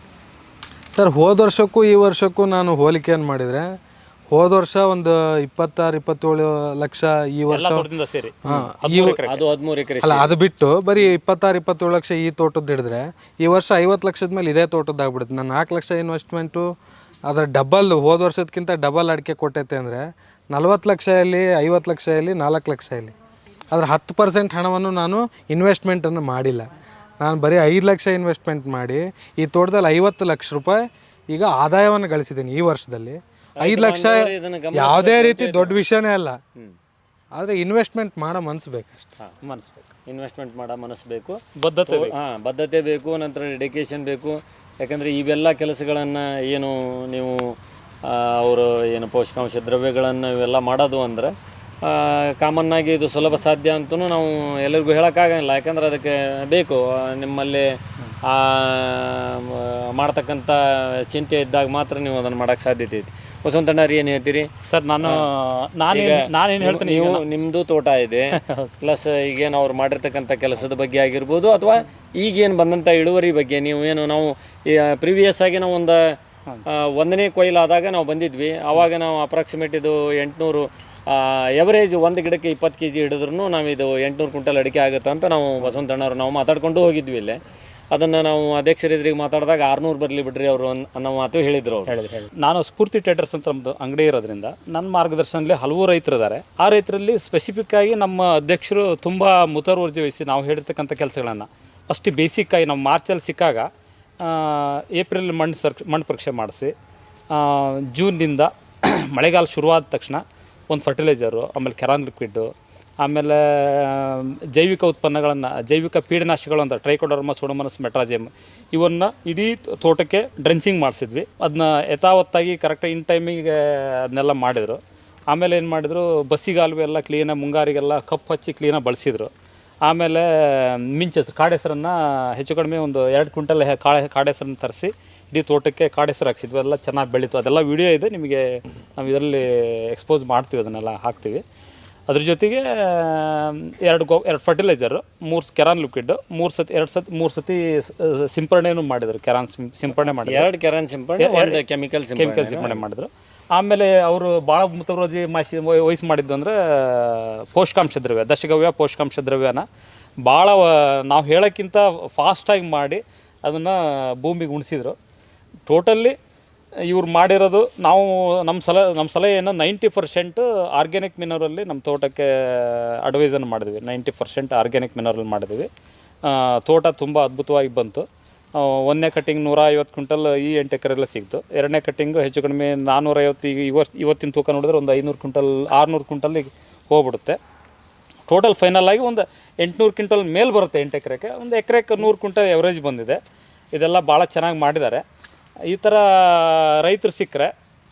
ಸರ್, ಹೋದ ವರ್ಷಕ್ಕೂ ಈ ವರ್ಷಕ್ಕೂ ನಾನು ಹೋಲಿಕೆಯನ್ನು ಮಾಡಿದರೆ ಹೋದ ವರ್ಷ ಒಂದು 26-27 ಲಕ್ಷ, ಈ ವರ್ಷ ಅದು 13 ಎಕರೆ ಅಲ್ಲ, ಅದು ಬಿಟ್ಟು ಬರೀ 26-27 ಲಕ್ಷ ಈ ತೋಟದ್ದು ಹಿಡಿದ್ರೆ ಈ ವರ್ಷ 50 ಲಕ್ಷದ ಮೇಲೆ ಇದೇ ತೋಟದ್ದು ಆಗ್ಬಿಡುತ್ತೆ. ನಾನು 4 ಲಕ್ಷ ಇನ್ವೆಸ್ಟ್ಮೆಂಟು ಅದರ ಡಬಲ್, ಹೋದ ವರ್ಷದಕ್ಕಿಂತ ಡಬಲ್ ಅಡಿಕೆ ಕೊಟ್ಟೈತೆ ಅಂದರೆ 40 ಲಕ್ಷದಲ್ಲಿ 50 ಲಕ್ಷದಲ್ಲಿ 4 ಲಕ್ಷದಲ್ಲಿ ಅದರ 10% ಹಣವನ್ನು ನಾನು ಇನ್ವೆಸ್ಟ್ಮೆಂಟನ್ನು ಮಾಡಿಲ್ಲ. ನಾನು ಬರೀ 5 ಲಕ್ಷ ಇನ್ವೆಸ್ಟ್ಮೆಂಟ್ ಮಾಡಿ ಈ ತೋಟದಲ್ಲಿ 50 ಲಕ್ಷ ರೂಪಾಯಿ ಈಗ ಆದಾಯವನ್ನು ಗಳಿಸಿದ್ದೀನಿ ಈ ವರ್ಷದಲ್ಲಿ. 5 ಲಕ್ಷ ಯಾವುದೇ ರೀತಿ ದೊಡ್ಡ ವಿಷಯನೇ ಅಲ್ಲ, ಆದರೆ ಇನ್ವೆಸ್ಟ್ಮೆಂಟ್ ಮಾಡೋ ಮನಸ್ಸು ಬೇಕಷ್ಟೆ. ಇನ್ವೆಸ್ಟ್ಮೆಂಟ್ ಮಾಡೋ ಮನಸ್ಸು ಬೇಕು, ಬದ್ಧತೆ ಬೇಕು, ನಂತರ ಡೆಡಿಕೇಶನ್ ಬೇಕು. ಯಾಕಂದರೆ ಇವೆಲ್ಲ ಕೆಲಸಗಳನ್ನು ಏನು ನೀವು ಅವರು ಏನು ಪೋಷಕಾಂಶ ದ್ರವ್ಯಗಳನ್ನು ಇವೆಲ್ಲ ಮಾಡೋದು ಅಂದರೆ ಕಾಮನ್ನಾಗಿ ಇದು ಸುಲಭ ಸಾಧ್ಯ ಅಂತೂ ನಾವು ಎಲ್ಲರಿಗೂ ಹೇಳೋಕ್ಕಾಗಲ್ಲ. ಯಾಕಂದ್ರೆ ಅದಕ್ಕೆ ಬೇಕು ನಿಮ್ಮಲ್ಲಿ ಮಾಡ್ತಕ್ಕಂಥ ಚಿಂತೆ ಇದ್ದಾಗ ಮಾತ್ರ ನೀವು ಅದನ್ನು ಮಾಡೋಕ್ಕೆ ಸಾಧ್ಯತೆ ಐತಿ. ವಸಂತಣ್ಣವ್ರು ಏನು ಹೇಳ್ತೀರಿ? ಸರ್, ನಾನೇನು ಹೇಳ್ತೀನಿ, ನೀವು ನಿಮ್ಮದು ತೋಟ ಇದೆ, ಪ್ಲಸ್ ಈಗೇನು ಅವ್ರು ಮಾಡಿರ್ತಕ್ಕಂಥ ಕೆಲಸದ ಬಗ್ಗೆ ಆಗಿರ್ಬೋದು, ಅಥವಾ ಈಗೇನು ಬಂದಂಥ ಇಳುವರಿ ಬಗ್ಗೆ ನೀವು ಏನು, ನಾವು ಪ್ರಿವಿಯಸ್ ಆಗಿ ನಾವು ಒಂದು 1ನೇ ಕೊಯ್ಲಾದಾಗ ನಾವು ಬಂದಿದ್ವಿ. ಆವಾಗ ನಾವು ಅಪ್ರಾಕ್ಸಿಮೇಟ್ ಇದು 800 ಎವರೇಜ್ 1 ಗಿಡಕ್ಕೆ 20 kg ಹಿಡಿದ್ರೂ ನಾವಿದು 800 ಕ್ವಿಂಟಲ್ ಅಡಿಕೆ ಆಗುತ್ತೆ ಅಂತ ನಾವು ವಸಂತಣ್ಣವ್ರು ನಾವು ಮಾತಾಡ್ಕೊಂಡು ಹೋಗಿದ್ವಿ ಇಲ್ಲೇ. ಅದನ್ನು ನಾವು ಅಧ್ಯಕ್ಷರಿದ್ರಿಗೆ ಮಾತಾಡಿದಾಗ 600 ಬರಲಿ ಬಿಡ್ರಿ ಅವರು ಅನ್ನೋ ಮಾತು ಹೇಳಿದ್ರು. ನಾನು ಸ್ಫೂರ್ತಿ ಟ್ರೇಡರ್ಸ್ ಅಂತ ನಮ್ಮದು ಅಂಗಡಿ ಇರೋದ್ರಿಂದ ನನ್ನ ಮಾರ್ಗದರ್ಶನದಲ್ಲಿ ಹಲವು ರೈತರಿದ್ದಾರೆ. ಆ ರೈತರಲ್ಲಿ ಸ್ಪೆಸಿಫಿಕ್ ಆಗಿ ನಮ್ಮ ಅಧ್ಯಕ್ಷರು ತುಂಬ ಮುತುವರ್ಜಿ ವಹಿಸಿ ನಾವು ಹೇಳಿರ್ತಕ್ಕಂಥ ಕೆಲಸಗಳನ್ನು ಫಸ್ಟ್ ಬೇಸಿಕ್ಕಾಗಿ ನಾವು ಮಾರ್ಚಲ್ಲಿ ಸಿಕ್ಕಾಗ ಏಪ್ರಿಲ್ ಮಣ್ಣು ಪರೀಕ್ಷೆ ಮಾಡಿಸಿ, ಜೂನ್ನಿಂದ ಮಳೆಗಾಲ ಶುರುವಾದ ತಕ್ಷಣ ಒಂದು ಫರ್ಟಿಲೈಸರು, ಆಮೇಲೆ ಕೆರಾನ್ ಲಿಕ್ವಿಡ್ಡು, ಆಮೇಲೆ ಜೈವಿಕ ಉತ್ಪನ್ನಗಳನ್ನು, ಜೈವಿಕ ಪೀಡನಾಶಕಗಳು ಅಂತ ಟ್ರೈಕೋಡರ್ಮಾ, ಸೂಡೋಮೋನಾಸ್, ಮೆಟ್ರಾಜಿಯಮ್ ಇವನ್ನು ಇಡೀ ತೋಟಕ್ಕೆ ಡ್ರೆಂಚಿಂಗ್ ಮಾಡಿಸಿದ್ವಿ. ಅದನ್ನ ಯಥಾವತ್ತಾಗಿ ಕರೆಕ್ಟಾಗಿ ಇನ್ ಟೈಮಿಗೆ ಅದನ್ನೆಲ್ಲ ಮಾಡಿದರು. ಆಮೇಲೆ ಏನು ಮಾಡಿದರು, ಬಸ್ಸಿಗಾಲುವೆ ಎಲ್ಲ ಕ್ಲೀನಾಗಿ ಮುಂಗಾರಿಗೆಲ್ಲ ಕಪ್ಪು ಹಚ್ಚಿ ಕ್ಲೀನಾಗಿ ಬಳಸಿದರು. ಆಮೇಲೆ ಮಿಂಚಸ್ ಕಾಡೆಸರನ್ನು ಹೆಚ್ಚು ಕಡಿಮೆ ಒಂದು 2 ಕ್ವಿಂಟಲ್ ಕಾಡೆಸರನ್ನು ತರಿಸಿ ಇಡೀ ತೋಟಕ್ಕೆ ಕಾಡೆಸರು ಹಾಕ್ಸಿದ್ವಿ. ಅದೆಲ್ಲ ಚೆನ್ನಾಗಿ ಬೆಳೀತು. ಅದೆಲ್ಲ ವಿಡಿಯೋ ಇದೆ, ನಿಮಗೆ ನಾವು ಇದರಲ್ಲಿ ಎಕ್ಸ್ಪೋಸ್ ಮಾಡ್ತೀವಿ, ಅದನ್ನೆಲ್ಲ ಹಾಕ್ತೀವಿ. ಅದ್ರ ಜೊತೆಗೆ 2 ಫರ್ಟಿಲೈಸರು, 3 ಕೆರಾನ್ ಲಿಕ್ವಿಡ್, 3 ಸತಿ ಸಿಂಪರಣೆನೂ ಮಾಡಿದರು. ಕೆರಾನ್ ಸಿಂಪರಣೆ ಮಾಡಿದ್ರು, 2 ಕೆರಾನ್ ಸಿಂಪರಣೆ, 1 ಕೆಮಿಕಲ್ ಸಿಂಪರಣೆ ಮಾಡಿದ್ರು. ಆಮೇಲೆ ಅವರು ಭಾಳ ಮುತುವರ್ಜಿ ವಹಿಸಿ ಮಾಡಿದ್ದು ಅಂದರೆ ಪೋಷಕಾಂಶ ದ್ರವ್ಯ, ದಶಗವ್ಯ ಪೋಷಕಾಂಶ ದ್ರವ್ಯನ ಭಾಳ ನಾವು ಹೇಳೋಕ್ಕಿಂತ ಫಾಸ್ಟಾಗಿ ಮಾಡಿ ಅದನ್ನು ಭೂಮಿಗೆ ಉಣಿಸಿದ್ರು. ಟೋಟಲ್ಲಿ ಇವ್ರು ಮಾಡಿರೋದು ನಾವು ನಮ್ಮ ಸಲಹೆಯನ್ನು 90% ಆರ್ಗ್ಯಾನಿಕ್ ಮಿನರಲ್ಲಿ ನಮ್ಮ ತೋಟಕ್ಕೆ ಅಡ್ವೈಸನ್ನು ಮಾಡಿದ್ವಿ. 90% ಆರ್ಗ್ಯಾನಿಕ್ ಮಿನರಲ್ ಮಾಡಿದ್ವಿ. ತೋಟ ತುಂಬ ಅದ್ಭುತವಾಗಿ ಬಂತು. ಒಂದನೇ ಕಟ್ಟಿಂಗ್ 150 ಕ್ವಿಂಟಲ್ ಈ 8 ಎಕರೆಲ್ಲ ಸಿಕ್ತು. ಎರಡನೇ ಕಟ್ಟಿಂಗು ಹೆಚ್ಚು ಕಡಿಮೆ 450. ಈಗ ಇವತ್ತಿನ ತೂಕ ನೋಡಿದ್ರೆ ಒಂದು 500 ಕ್ವಿಂಟಲ್ 600 ಕ್ವಿಂಟಲ್ಲಿಗೆ ಹೋಗ್ಬಿಡುತ್ತೆ. ಟೋಟಲ್ ಫೈನಲ್ ಆಗಿ ಒಂದು 800 ಕ್ವಿಂಟಲ್ ಮೇಲೆ ಬರುತ್ತೆ 8 ಎಕರೆಗೆ. ಒಂದು ಎಕರೆಗೆ 100 ಕ್ವಿಂಟಲ್ ಎವರೇಜ್ ಬಂದಿದೆ. ಇದೆಲ್ಲ ಭಾಳ ಚೆನ್ನಾಗಿ ಮಾಡಿದ್ದಾರೆ. ಈ ಥರ ರೈತರು ಸಿಕ್ಕರೆ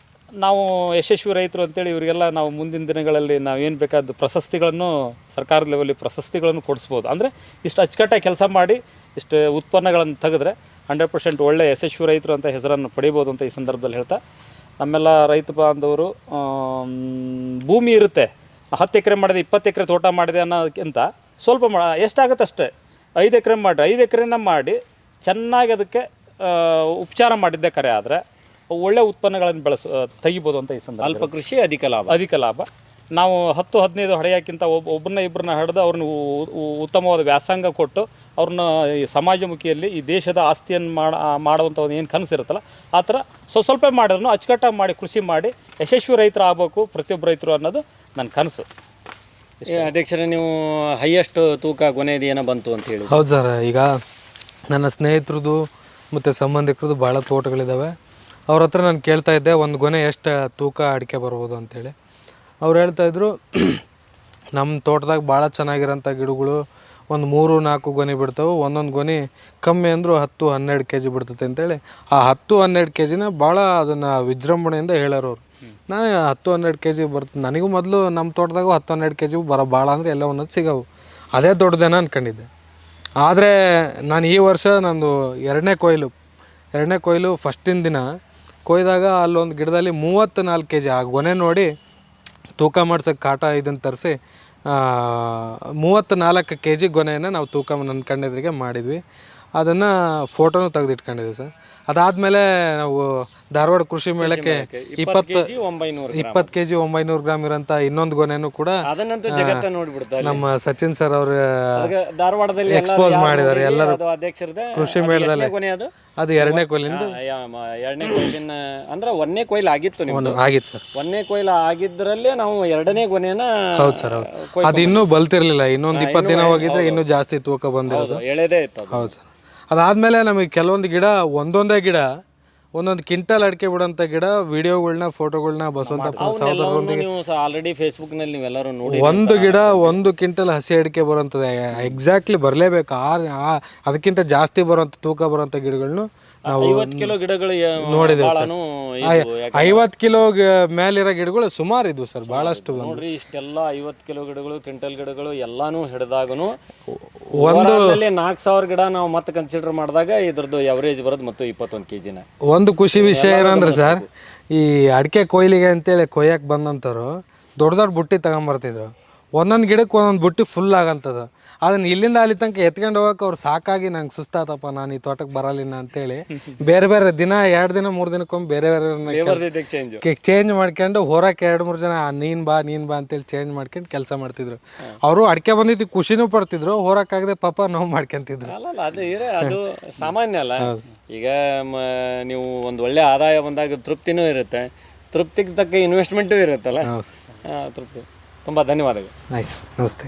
ನಾವು ಯಶಸ್ವಿ ರೈತರು ಅಂತೇಳಿ ಇವರಿಗೆಲ್ಲ ನಾವು ಮುಂದಿನ ದಿನಗಳಲ್ಲಿ ನಾವು ಏನು ಬೇಕಾದ ಪ್ರಶಸ್ತಿಗಳನ್ನು ಸರ್ಕಾರದ ಲೆವೆಲ್ಲಿ ಪ್ರಶಸ್ತಿಗಳನ್ನು ಕೊಡಿಸ್ಬೋದು. ಅಂದರೆ ಇಷ್ಟು ಅಚ್ಚುಕಟ್ಟಾಗಿ ಕೆಲಸ ಮಾಡಿ ಇಷ್ಟು ಉತ್ಪನ್ನಗಳನ್ನು ತೆಗೆದ್ರೆ 100% ಒಳ್ಳೆ ಯಶಸ್ವಿ ರೈತರು ಅಂತ ಹೆಸರನ್ನು ಪಡಿಬೋದು ಅಂತ ಈ ಸಂದರ್ಭದಲ್ಲಿ ಹೇಳ್ತಾ, ನಮ್ಮೆಲ್ಲ ರೈತ ಬಾಂಧವರು ಭೂಮಿ ಇರುತ್ತೆ, 10 ಎಕರೆ ಮಾಡಿದೆ 20 ಎಕರೆ ತೋಟ ಮಾಡಿದೆ ಅನ್ನೋದಕ್ಕಿಂತ ಸ್ವಲ್ಪ ಎಷ್ಟಾಗುತ್ತೆ ಅಷ್ಟೇ 5 ಎಕರೆ ಮಾಡಿ 5 ಎಕರೆನ ಮಾಡಿ ಚೆನ್ನಾಗಿ ಅದಕ್ಕೆ ಉಪಚಾರ ಮಾಡಿದ್ದೆ ಕರೆ ಆದರೆ ಒಳ್ಳೆ ಉತ್ಪನ್ನಗಳನ್ನು ತೆಗಿಬೋದು ಅಂತ ಈ ಸಂದರ್ಭ. ಅಲ್ಪ ಕೃಷಿ ಅಧಿಕ ಲಾಭ. ನಾವು 10-15 ಹೊಡೆಯೋಕ್ಕಿಂತ ಒಬ್ಬರನ್ನ ಇಬ್ಬರನ್ನ ಹಿಡಿದು ಅವ್ರನ್ನ ಉತ್ತಮವಾದ ವ್ಯಾಸಂಗ ಕೊಟ್ಟು ಅವ್ರನ್ನ ಈ ಸಮಾಜಮುಖಿಯಲ್ಲಿ ಈ ದೇಶದ ಆಸ್ತಿಯನ್ನು ಮಾಡುವಂಥ ಒಂದು ಏನು ಕನಸಿರುತ್ತಲ್ಲ ಆ ಥರ ಸ್ವಲ್ಪ ಮಾಡಿದ್ರು ಅಚ್ಚುಕಟ್ಟಾಗಿ ಮಾಡಿ ಕೃಷಿ ಮಾಡಿ ಯಶಸ್ವಿ ರೈತರು ಆಗಬೇಕು ಪ್ರತಿಯೊಬ್ಬ ರೈತರು ಅನ್ನೋದು ನನ್ನ ಕನಸು. ಅಧ್ಯಕ್ಷರೇ, ನೀವು ಹೈಯೆಸ್ಟ್ ತೂಕ ಕೊನೆಯದು ಏನೋ ಬಂತು ಅಂತ ಹೇಳಿ? ಹೌದು ಸರ್, ಈಗ ನನ್ನ ಸ್ನೇಹಿತರದು ಮತ್ತು ಸಂಬಂಧಿಕರದು ಭಾಳ ತೋಟಗಳಿದ್ದಾವೆ. ಅವ್ರ ಹತ್ರ ನಾನು ಕೇಳ್ತಾ ಇದ್ದೆ ಒಂದು ಗೊನೆ ಎಷ್ಟು ತೂಕ ಅಡಿಕೆ ಬರ್ಬೋದು ಅಂತೇಳಿ. ಅವ್ರು ಹೇಳ್ತಾಯಿದ್ರು ನಮ್ಮ ತೋಟದಾಗ ಭಾಳ ಚೆನ್ನಾಗಿರೋಂಥ ಗಿಡಗಳು ಒಂದು 3-4 ಗೊನೆ ಬಿಡ್ತಾವೆ, ಒಂದೊಂದು ಗೊನೆ ಕಮ್ಮಿ ಅಂದರೂ 10-12 kg ಬಿಡ್ತೈತೆ ಅಂತೇಳಿ. ಆ 10-12 kgನ ಭಾಳ ಅದನ್ನು ವಿಜೃಂಭಣೆಯಿಂದ ಹೇಳೋರು ಅವ್ರು. ನಾನು 10-12 kg ಬರ್ತದೆ, ನನಗೂ ಮೊದಲು ನಮ್ಮ ತೋಟದಾಗ 10-12 kg ಭಾಳ ಅಂದರೆ ಎಲ್ಲ ಒಂದೊಂದು ಸಿಗವು, ಅದೇ ದೊಡ್ಡದೇನ ಅಂದ್ಕೊಂಡಿದ್ದೆ. ಆದರೆ ನಾನು ಈ ವರ್ಷ ನಂದು ಎರಡನೇ ಕೊಯ್ಲು ಫಸ್ಟಿನ ದಿನ ಕೊಯ್ದಾಗ ಅಲ್ಲೊಂದು ಗಿಡದಲ್ಲಿ 34 kg ಆ ಗೊನೆ ನೋಡಿ ತೂಕ ಮಾಡ್ಸೋಕ್ಕೆ ಕಾಟ ಇದನ್ನು ತರಿಸಿ 34 kg ಗೊನೆಯನ್ನು ನಾವು ತೂಕ ನನ್ನ ಕಣ್ಣೆದ್ರಿಗೆ ಮಾಡಿದ್ವಿ. ಅದನ್ನು ಫೋಟೋನು ತೆಗೆದಿಟ್ಕೊಂಡಿದ್ವಿ ಸರ್. ಅದಾದಮೇಲೆ ನಾವು ಧಾರವಾಡ ಕೃಷಿ ಮೇಳಕ್ಕೆ 20 kg 900 ಗ್ರಾಮ್ ಇರೋಂಥ ಇನ್ನೊಂದು ಗೊನೆನೂ ಕೂಡ ನಮ್ಮ ಸಚಿನ್ ಸರ್ ಅವರು ಧಾರವಾಡದಲ್ಲಿ ಎಕ್ಸ್ಪೋಸ್ ಮಾಡಿದ್ದಾರೆ ಎಲ್ಲರೂ ಕೃಷಿ ಮೇಳದಲ್ಲಿ. ಅದು ಎರಡನೇ ಕೊಯ್ಲಿಂದ ಅಂದ್ರೆ ಒಂದನೇ ಕೊಯ್ಲು ಆಗಿತ್ತು ಆಗಿತ್ತು ಸರ್. ಒಂದನೇ ಕೊಯ್ಲು ಆಗಿದ್ರಲ್ಲೇ ನಾವು ಎರಡನೇ ಗೊನೆನ. ಹೌದು ಸರ್, ಹೌದು. ಅದು ಇನ್ನೂ ಬಲ್ತಿರ್ಲಿಲ್ಲ, ಇನ್ನೊಂದು 20 ದಿನ ಹೋಗಿದ್ರೆ ಇನ್ನೂ ಜಾಸ್ತಿ ತೂಕ ಬಂದಿರೋದು. ಎಳೆದೇ ಇತ್ತು. ಹೌದು ಸರ್. ಅದಾದಮೇಲೆ ನಮಗೆ ಕೆಲವೊಂದು ಗಿಡ ಒಂದೊಂದೇ ಗಿಡ ಒಂದೊಂದು ಕ್ವಿಂಟಲ್ ಅಡಿಕೆ ಬಿಡೋಂಥ ಗಿಡ ವಿಡಿಯೋಗಳನ್ನ ಫೋಟೋಗಳನ್ನ ಬಸವಂತಪ್ಪ ಸಹೋದರರೊಂದಿಗೆ ಆಲ್ರೆಡಿ ಫೇಸ್ಬುಕ್ನಲ್ಲಿ ನೀವೆಲ್ಲರೂ ನೋಡಿ ಒಂದು ಗಿಡ 1 ಕ್ವಿಂಟಲ್ ಹಸಿ ಅಡಿಕೆ ಬರೋಂಥದ್ದು ಎಕ್ಸಾಕ್ಟ್ಲಿ ಬರಲೇಬೇಕು. ಅದಕ್ಕಿಂತ ಜಾಸ್ತಿ ಬರೋಂಥ ತೂಕ ಬರೋಂಥ ಗಿಡಗಳನ್ನು ನಾವು 50 ಕಿಲೋ ಗಿಡಗಳು ನೋಡಿದ್ದೇವೆ ಸರ್. 50 ಕಿಲೋ ಮೇಲಿರೋ ಗಿಡಗಳು ಸುಮಾರು ಇದ್ವು ಸರ್, ಭಾಳಷ್ಟು. ನೋಡ್ರಿ, ಇಷ್ಟೆಲ್ಲ 50 ಕಿಲೋ ಗಿಡಗಳು, ಕ್ವಿಂಟಲ್ ಗಿಡಗಳು ಎಲ್ಲಾನು ಹಿಡಿದಾಗನು ಒಂದು 4000 ಗಿಡ ನಾವು ಮತ್ತೆ ಕನ್ಸಿಡರ್ ಮಾಡಿದಾಗ ಇದ್ರದ್ದು ಎವರೇಜ್ ಬರೋದು ಮತ್ತು 21 kgನ. ಒಂದು ಖುಷಿ ವಿಷಯ ಏನಂದ್ರೆ ಸರ್, ಈ ಅಡಿಕೆ ಕೊಯ್ಲಿಗೆ ಅಂತೇಳಿ ಕೊಯ್ಯಕ್ಕೆ ಬಂದಂಥವ್ರು ದೊಡ್ಡ ಬುಟ್ಟಿ ತಗೊಂಬರ್ತಿದ್ರು. ಒಂದೊಂದು ಗಿಡಕ್ಕೆ ಒಂದೊಂದು ಬುಟ್ಟಿ ಫುಲ್ ಆಗಂತದ. ಅದನ್ನ ಇಲ್ಲಿಂದ ಅಲ್ಲಿ ತನಕ ಎತ್ಕೊಂಡು ಹೋಗಕ್ಕೆ ಅವ್ರು ಸಾಕಾಗಿ ನಂಗೆ ಸುಸ್ತಾತಪ್ಪ, ನಾನು ಈ ತೋಟಕ್ಕೆ ಬರಲಿಲ್ಲ ಅಂತೇಳಿ ಬೇರೆ ಬೇರೆ ದಿನ 2 ದಿನ 3 ದಿನಕ್ಕೊಮ್ಮೆ ಬೇರೆ ಬೇರೆ ಚೇಂಜ್ ಮಾಡ್ಕೊಂಡು ಹೊರಕ್ಕೆ 2-3 ಜನ ನೀನ್ ಬಾ ಅಂತೇಳಿ ಚೇಂಜ್ ಮಾಡ್ಕೊಂಡು ಕೆಲಸ ಮಾಡ್ತಿದ್ರು. ಅವರು ಅಡಿಕೆ ಬಂದಿದ್ದು ಖುಷಿನೂ ಪಡ್ತಿದ್ರು, ಹೊರಕ್ಕಾಗದೆ ಪಾಪ ನೋವು ಮಾಡ್ಕೊಂತಿದ್ರು. ಅದು ಸಾಮಾನ್ಯ ಅಲ್ಲ. ಈಗ ನೀವು ಒಂದು ಒಳ್ಳೆ ಆದಾಯ ಬಂದಾಗ ತೃಪ್ತಿನೂ ಇರುತ್ತೆ, ತೃಪ್ತಿಗೆ ತಕ್ಕ ಇನ್ವೆಸ್ಟ್ಮೆಂಟು ಇರುತ್ತಲ್ಲ. ತೃಪ್ತಿ. ತುಂಬ ಧನ್ಯವಾದಗಳು. ಆಯ್ತು, ನಮಸ್ತೆ.